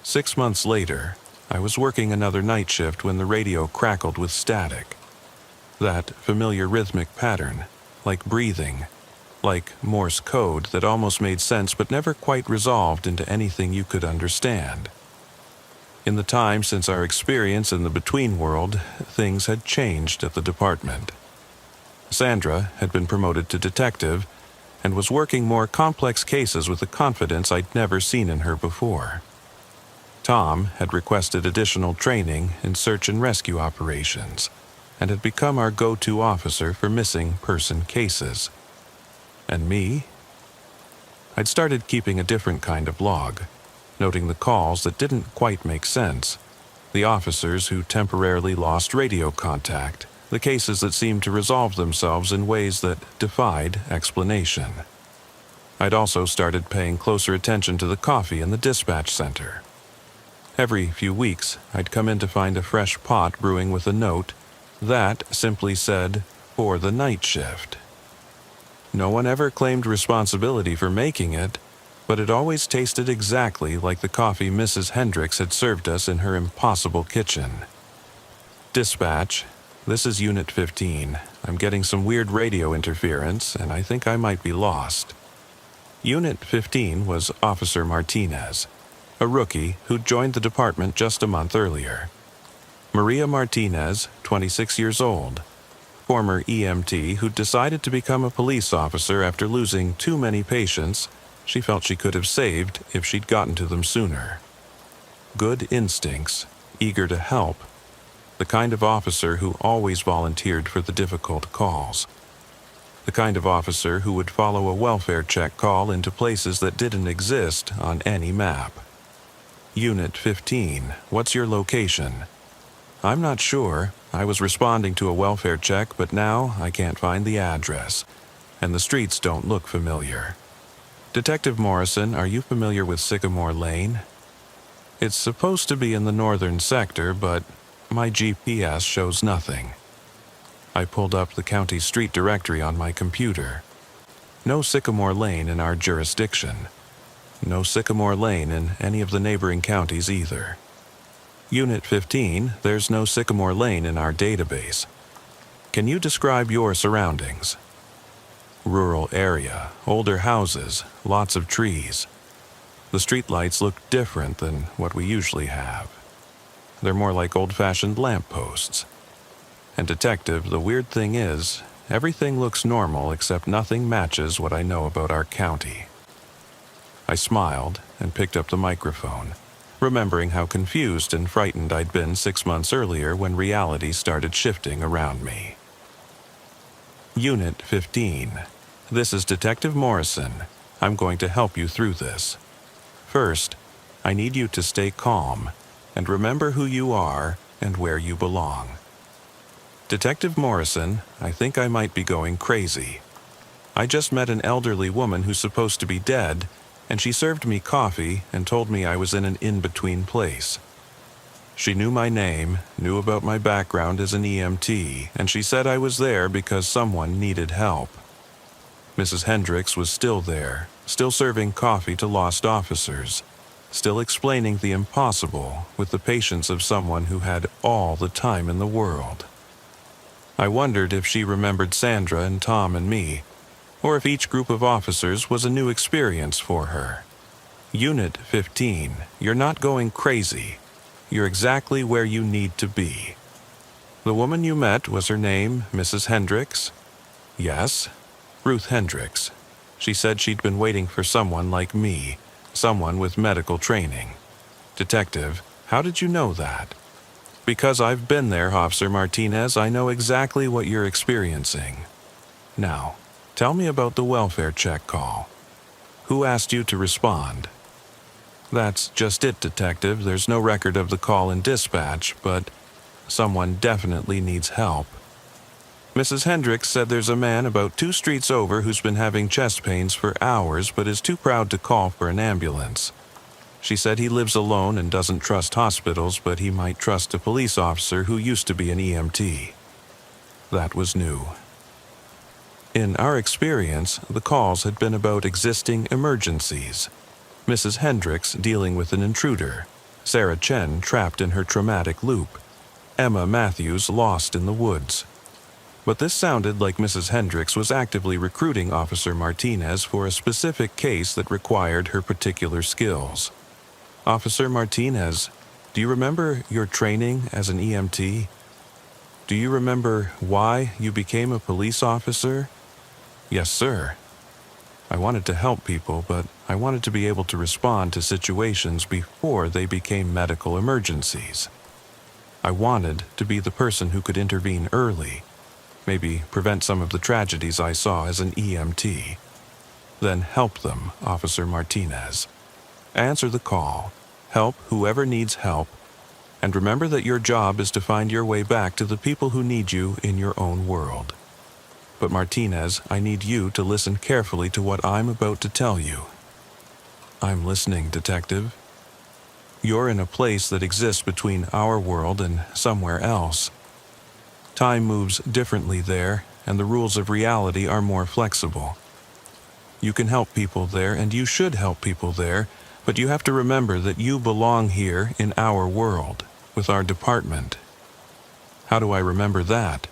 6 months later, I was working another night shift when the radio crackled with static. That familiar rhythmic pattern, like breathing, like Morse code that almost made sense but never quite resolved into anything you could understand. In the time since our experience in the between world, things had changed at the department. Sandra had been promoted to detective and was working more complex cases with a confidence I'd never seen in her before. Tom had requested additional training in search and rescue operations and had become our go-to officer for missing person cases. And me? I'd started keeping a different kind of log, noting the calls that didn't quite make sense, the officers who temporarily lost radio contact, the cases that seemed to resolve themselves in ways that defied explanation. I'd also started paying closer attention to the coffee in the dispatch center. Every few weeks, I'd come in to find a fresh pot brewing with a note that simply said, "For the night shift." No one ever claimed responsibility for making it, but it always tasted exactly like the coffee Mrs. Hendricks had served us in her impossible kitchen. Dispatch, this is Unit 15. I'm getting some weird radio interference, and I think I might be lost. Unit 15 was Officer Martinez, a rookie who'd joined the department just a month earlier. Maria Martinez, 26 years old, former EMT who'd decided to become a police officer after losing too many patients she felt she could have saved if she'd gotten to them sooner. Good instincts, eager to help, the kind of officer who always volunteered for the difficult calls. The kind of officer who would follow a welfare check call into places that didn't exist on any map. Unit 15, what's your location? I'm not sure. I was responding to a welfare check, but now I can't find the address, and the streets don't look familiar. Detective Morrison, are you familiar with Sycamore Lane? It's supposed to be in the northern sector, but my GPS shows nothing. I pulled up the county street directory on my computer. No Sycamore Lane in our jurisdiction. No Sycamore Lane in any of the neighboring counties either. Unit 15, there's no Sycamore Lane in our database. Can you describe your surroundings? Rural area, older houses, lots of trees. The streetlights look different than what we usually have. They're more like old-fashioned lampposts. And detective, the weird thing is, everything looks normal except nothing matches what I know about our county. I smiled and picked up the microphone, remembering how confused and frightened I'd been 6 months earlier when reality started shifting around me. Unit 15. This is Detective Morrison. I'm going to help you through this. First, I need you to stay calm and remember who you are and where you belong. Detective Morrison, I think I might be going crazy. I just met an elderly woman who's supposed to be dead, and she served me coffee and told me I was in an in-between place. She knew my name, knew about my background as an EMT, and she said I was there because someone needed help. Mrs. Hendricks was still there, still serving coffee to lost officers, still explaining the impossible with the patience of someone who had all the time in the world. I wondered if she remembered Sandra and Tom and me, or if each group of officers was a new experience for her. Unit 15, you're not going crazy. You're exactly where you need to be. The woman you met, was her name Mrs. Hendricks? Yes, Ruth Hendricks. She said she'd been waiting for someone like me, someone with medical training. Detective, how did you know that? Because I've been there, Officer Martinez. I know exactly what you're experiencing. Now, tell me about the welfare check call. Who asked you to respond? That's just it, Detective. There's no record of the call in dispatch, but someone definitely needs help. Mrs. Hendricks said there's a man about 2 streets over who's been having chest pains for hours but is too proud to call for an ambulance. She said he lives alone and doesn't trust hospitals, but he might trust a police officer who used to be an EMT. That was new. In our experience, the calls had been about existing emergencies. Mrs. Hendricks dealing with an intruder, Sarah Chen trapped in her traumatic loop, Emma Matthews lost in the woods. But this sounded like Mrs. Hendricks was actively recruiting Officer Martinez for a specific case that required her particular skills. Officer Martinez, do you remember your training as an EMT? Do you remember why you became a police officer? Yes, sir. I wanted to help people, but I wanted to be able to respond to situations before they became medical emergencies. I wanted to be the person who could intervene early, maybe prevent some of the tragedies I saw as an EMT. Then help them, Officer Martinez. Answer the call, help whoever needs help, and remember that your job is to find your way back to the people who need you in your own world. But Martinez, I need you to listen carefully to what I'm about to tell you. I'm listening, Detective. You're in a place that exists between our world and somewhere else. Time moves differently there, and the rules of reality are more flexible. You can help people there, and you should help people there, but you have to remember that you belong here in our world, with our department. How do I remember that?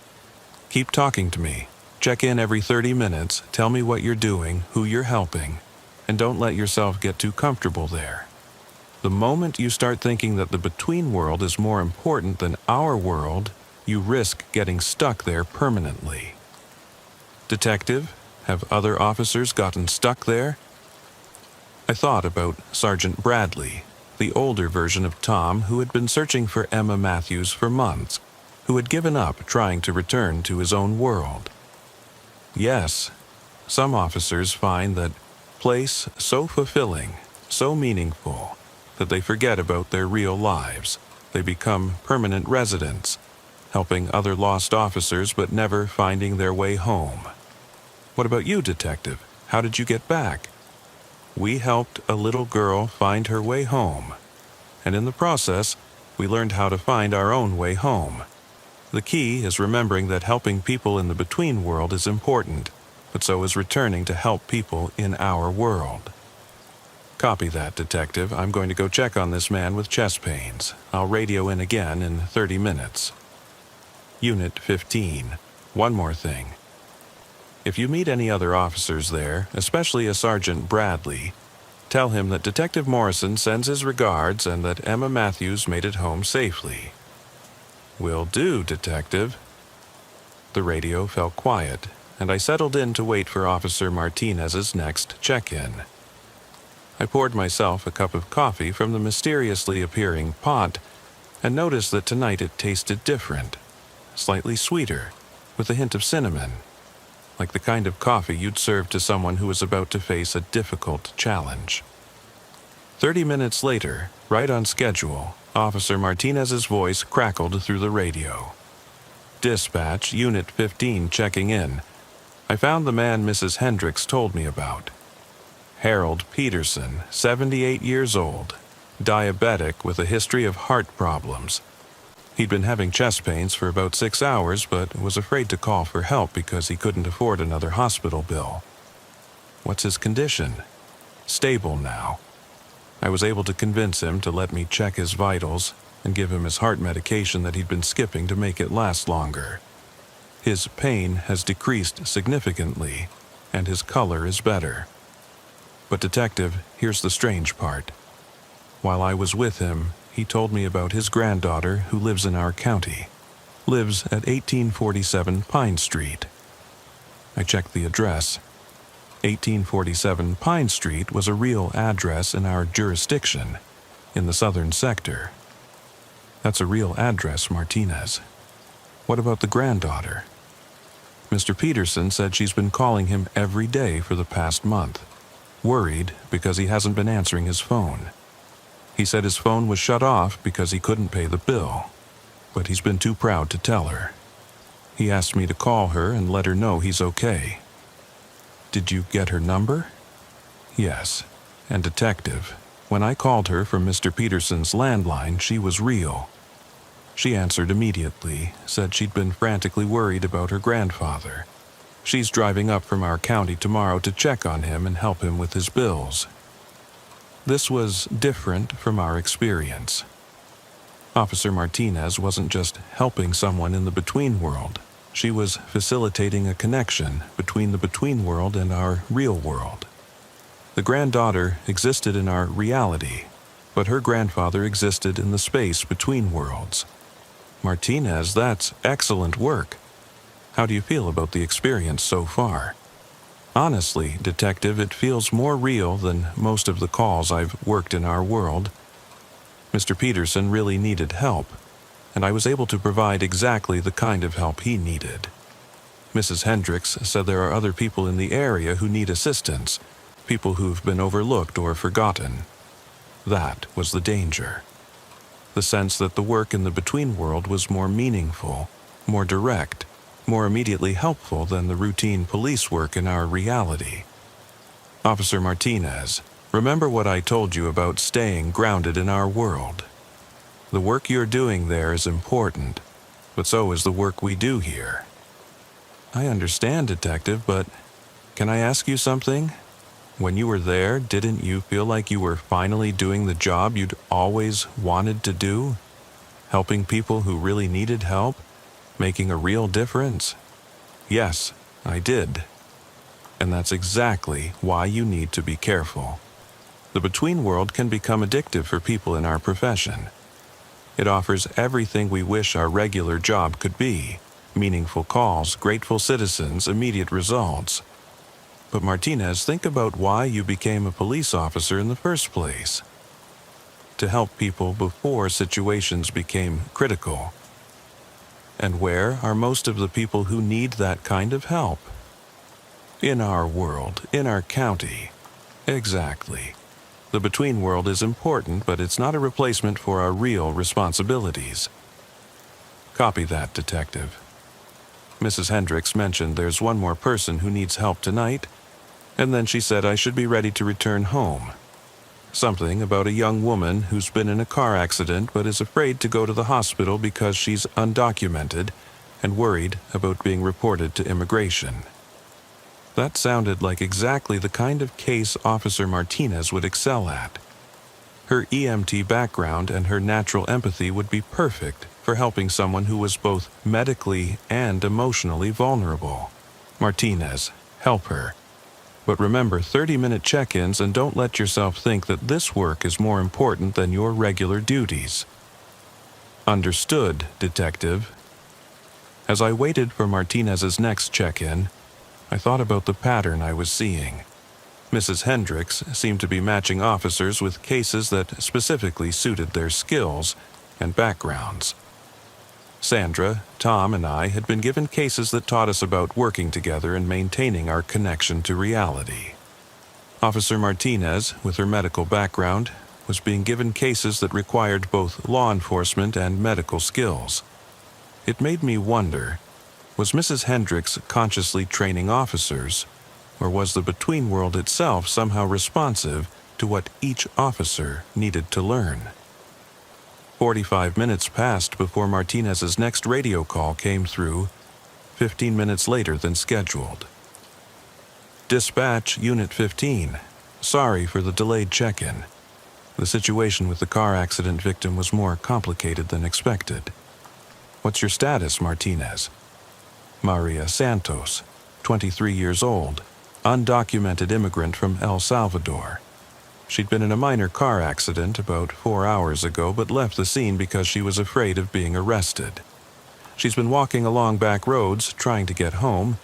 Keep talking to me. Check in every 30 minutes, tell me what you're doing, who you're helping, and don't let yourself get too comfortable there. The moment you start thinking that the between world is more important than our world, you risk getting stuck there permanently. Detective, have other officers gotten stuck there? I thought about Sergeant Bradley, the older version of Tom who had been searching for Emma Matthews for months, who had given up trying to return to his own world. Yes, some officers find that place so fulfilling, so meaningful, that they forget about their real lives. They become permanent residents, helping other lost officers but never finding their way home. What about you, Detective? How did you get back? We helped a little girl find her way home, and in the process, we learned how to find our own way home. The key is remembering that helping people in the between world is important, but so is returning to help people in our world. Copy that, Detective. I'm going to go check on this man with chest pains. I'll radio in again in 30 minutes. Unit 15. One more thing. If you meet any other officers there, especially a Sergeant Bradley, tell him that Detective Morrison sends his regards and that Emma Matthews made it home safely. Will do, Detective. The radio fell quiet, and I settled in to wait for Officer Martinez's next check-in. I poured myself a cup of coffee from the mysteriously appearing pot, and noticed that tonight it tasted different, slightly sweeter, with a hint of cinnamon, like the kind of coffee you'd serve to someone who was about to face a difficult challenge. 30 minutes later, right on schedule, Officer Martinez's voice crackled through the radio. Dispatch, Unit 15 checking in. I found the man Mrs. Hendricks told me about. Harold Peterson, 78 years old, diabetic with a history of heart problems. He'd been having chest pains for about 6 hours, but was afraid to call for help because he couldn't afford another hospital bill. What's his condition? Stable now. I was able to convince him to let me check his vitals and give him his heart medication that he'd been skipping to make it last longer. His pain has decreased significantly, and his color is better. But Detective, here's the strange part. While I was with him, he told me about his granddaughter who lives in our county, lives at 1847 Pine Street. I checked the address. 1847 Pine Street was a real address in our jurisdiction, in the southern sector. That's a real address, Martinez. What about the granddaughter? Mr. Peterson said she's been calling him every day for the past month, worried because he hasn't been answering his phone. He said his phone was shut off because he couldn't pay the bill, but he's been too proud to tell her. He asked me to call her and let her know he's okay. Did you get her number? Yes. And Detective, when I called her from Mr. Peterson's landline, she was real. She answered immediately, said she'd been frantically worried about her grandfather. She's driving up from our county tomorrow to check on him and help him with his bills. This was different from our experience. Officer Martinez wasn't just helping someone in the between world. She was facilitating a connection between the between world and our real world. The granddaughter existed in our reality, but her grandfather existed in the space between worlds. Martinez, that's excellent work. How do you feel about the experience so far? Honestly, Detective, it feels more real than most of the calls I've worked in our world. Mr. Peterson really needed help, and I was able to provide exactly the kind of help he needed. Mrs. Hendricks said there are other people in the area who need assistance, people who've been overlooked or forgotten. That was the danger. The sense that the work in the between world was more meaningful, more direct, more immediately helpful than the routine police work in our reality. Officer Martinez, remember what I told you about staying grounded in our world. The work you're doing there is important, but so is the work we do here. I understand, Detective, but can I ask you something? When you were there, didn't you feel like you were finally doing the job you'd always wanted to do? Helping people who really needed help? Making a real difference? Yes, I did. And that's exactly why you need to be careful. The between world can become addictive for people in our profession. It offers everything we wish our regular job could be: meaningful calls, grateful citizens, immediate results. But Martinez, think about why you became a police officer in the first place. To help people before situations became critical. And where are most of the people who need that kind of help? In our world, in our county. Exactly. The between world is important, but it's not a replacement for our real responsibilities. Copy that, Detective. Mrs. Hendricks mentioned there's one more person who needs help tonight, and then she said I should be ready to return home. Something about a young woman who's been in a car accident but is afraid to go to the hospital because she's undocumented and worried about being reported to immigration. That sounded like exactly the kind of case Officer Martinez would excel at. Her EMT background and her natural empathy would be perfect for helping someone who was both medically and emotionally vulnerable. Martinez, help her. But remember 30-minute check-ins and don't let yourself think that this work is more important than your regular duties. Understood, Detective. As I waited for Martinez's next check-in, I thought about the pattern I was seeing. Mrs. Hendricks seemed to be matching officers with cases that specifically suited their skills and backgrounds. Sandra, Tom, and I had been given cases that taught us about working together and maintaining our connection to reality. Officer Martinez, with her medical background, was being given cases that required both law enforcement and medical skills. It made me wonder, was Mrs. Hendricks consciously training officers, or was the between world itself somehow responsive to what each officer needed to learn? 45 minutes passed before Martinez's next radio call came through, 15 minutes later than scheduled. Dispatch Unit 15. Sorry for the delayed check-in. The situation with the car accident victim was more complicated than expected. What's your status, Martinez? Maria Santos, 23 years old, undocumented immigrant from El Salvador. She'd been in a minor car accident about 4 hours ago, but left the scene because she was afraid of being arrested. She's been walking along back roads trying to get home,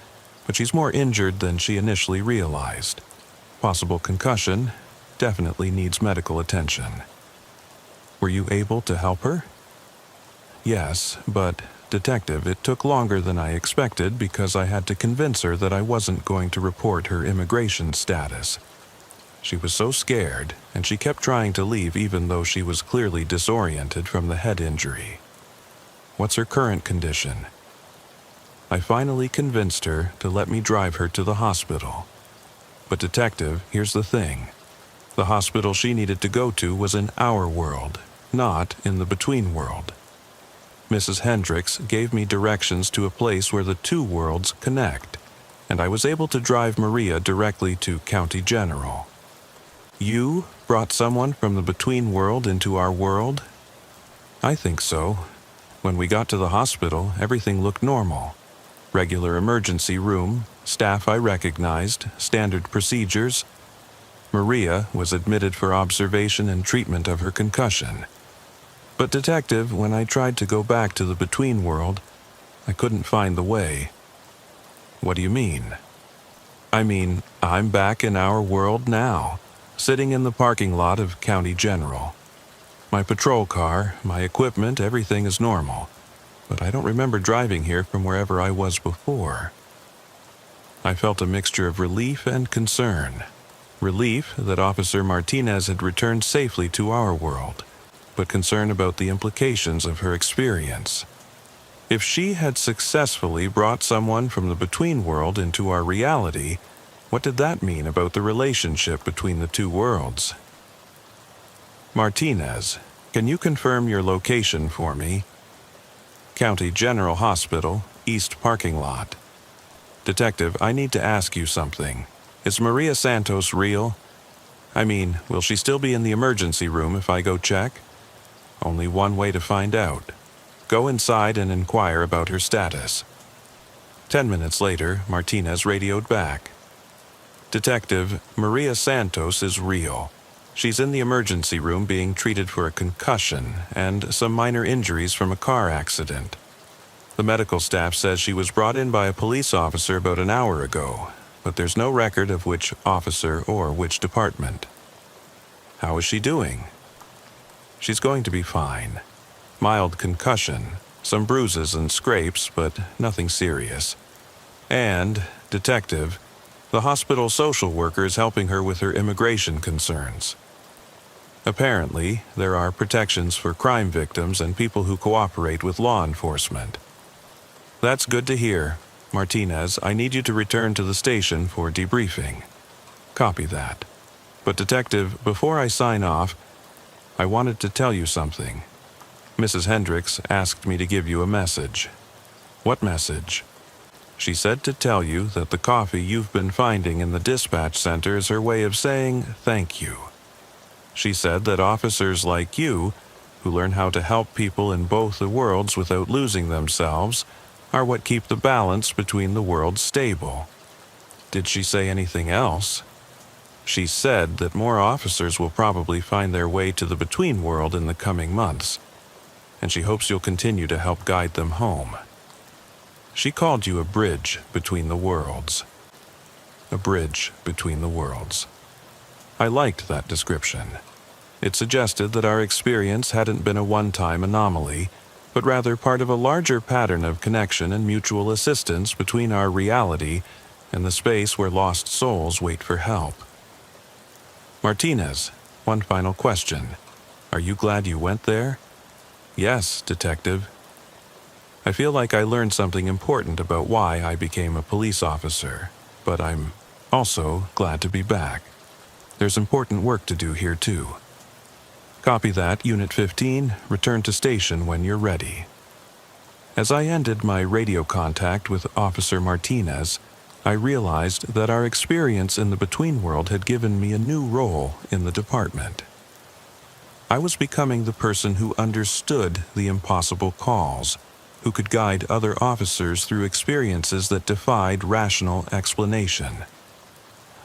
but she's more injured than she initially realized. Possible concussion, definitely needs medical attention. Were you able to help her? Yes, but, Detective, it took longer than I expected because I had to convince her that I wasn't going to report her immigration status. She was so scared, and she kept trying to leave even though she was clearly disoriented from the head injury. What's her current condition? I finally convinced her to let me drive her to the hospital. But Detective, here's the thing. The hospital she needed to go to was in our world, not in the between world. Mrs. Hendricks gave me directions to a place where the two worlds connect, and I was able to drive Maria directly to County General. You brought someone from the between world into our world? I think so. When we got to the hospital, everything looked normal. Regular emergency room, staff I recognized, standard procedures. Maria was admitted for observation and treatment of her concussion. But Detective, when I tried to go back to the between world, I couldn't find the way. What do you mean? I mean, I'm back in our world now, sitting in the parking lot of County General. My patrol car, my equipment, everything is normal, but I don't remember driving here from wherever I was before. I felt a mixture of relief and concern. Relief that Officer Martinez had returned safely to our world, but concern about the implications of her experience. If she had successfully brought someone from the between world into our reality, what did that mean about the relationship between the two worlds? Martinez, can you confirm your location for me? County General Hospital, East Parking Lot. Detective, I need to ask you something. Is Maria Santos real? I mean, will she still be in the emergency room if I go check? Only one way to find out. Go inside and inquire about her status. 10 minutes later, Martinez radioed back. Detective, Maria Santos is real. She's in the emergency room being treated for a concussion and some minor injuries from a car accident. The medical staff says she was brought in by a police officer about an hour ago, but there's no record of which officer or which department. How is she doing? She's going to be fine. Mild concussion, some bruises and scrapes, but nothing serious. And, Detective, the hospital social worker is helping her with her immigration concerns. Apparently, there are protections for crime victims and people who cooperate with law enforcement. That's good to hear. Martinez, I need you to return to the station for debriefing. Copy that. But Detective, before I sign off, I wanted to tell you something. Mrs. Hendricks asked me to give you a message. What message? She said to tell you that the coffee you've been finding in the dispatch center is her way of saying thank you. She said that officers like you, who learn how to help people in both the worlds without losing themselves, are what keep the balance between the worlds stable. Did she say anything else? She said that more officers will probably find their way to the between world in the coming months, and she hopes you'll continue to help guide them home. She called you a bridge between the worlds. A bridge between the worlds. I liked that description. It suggested that our experience hadn't been a one-time anomaly, but rather part of a larger pattern of connection and mutual assistance between our reality and the space where lost souls wait for help. Martinez, one final question. Are you glad you went there? Yes, Detective. I feel like I learned something important about why I became a police officer, but I'm also glad to be back. There's important work to do here, too. Copy that, Unit 15. Return to station when you're ready. As I ended my radio contact with Officer Martinez, I realized that our experience in the between world had given me a new role in the department. I was becoming the person who understood the impossible calls, who could guide other officers through experiences that defied rational explanation.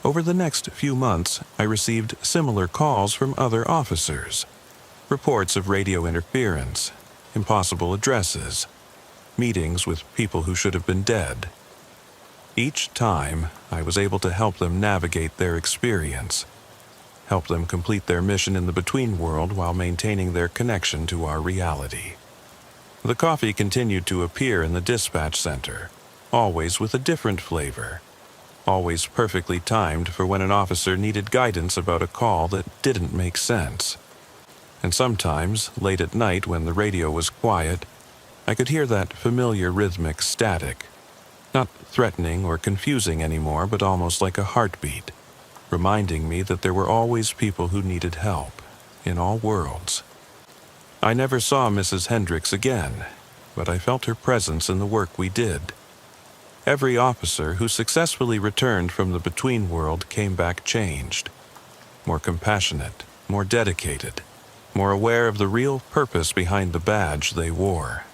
Over the next few months, I received similar calls from other officers. Reports of radio interference, impossible addresses, meetings with people who should have been dead. Each time, I was able to help them navigate their experience, help them complete their mission in the between world while maintaining their connection to our reality. The coffee continued to appear in the dispatch center, always with a different flavor, always perfectly timed for when an officer needed guidance about a call that didn't make sense. And sometimes, late at night when the radio was quiet, I could hear that familiar rhythmic static, not threatening or confusing anymore, but almost like a heartbeat, reminding me that there were always people who needed help, in all worlds. I never saw Mrs. Hendricks again, but I felt her presence in the work we did. Every officer who successfully returned from the between world came back changed, more compassionate, more dedicated, more aware of the real purpose behind the badge they wore.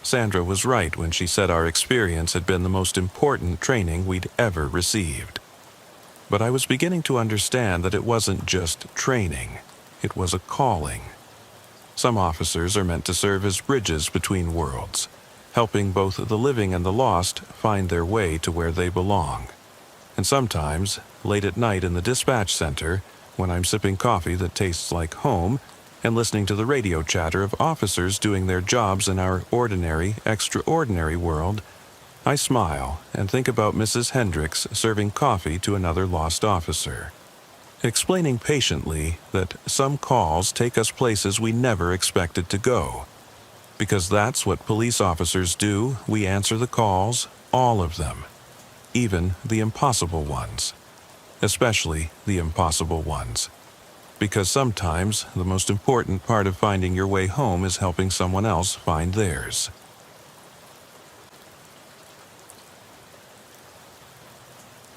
Sandra was right when she said our experience had been the most important training we'd ever received. But I was beginning to understand that it wasn't just training, it was a calling. Some officers are meant to serve as bridges between worlds, helping both the living and the lost find their way to where they belong. And sometimes, late at night in the dispatch center, when I'm sipping coffee that tastes like home and listening to the radio chatter of officers doing their jobs in our ordinary, extraordinary world, I smile and think about Mrs. Hendricks serving coffee to another lost officer, explaining patiently that some calls take us places we never expected to go. Because that's what police officers do. We answer the calls, all of them, even the impossible ones, especially the impossible ones. Because sometimes the most important part of finding your way home is helping someone else find theirs.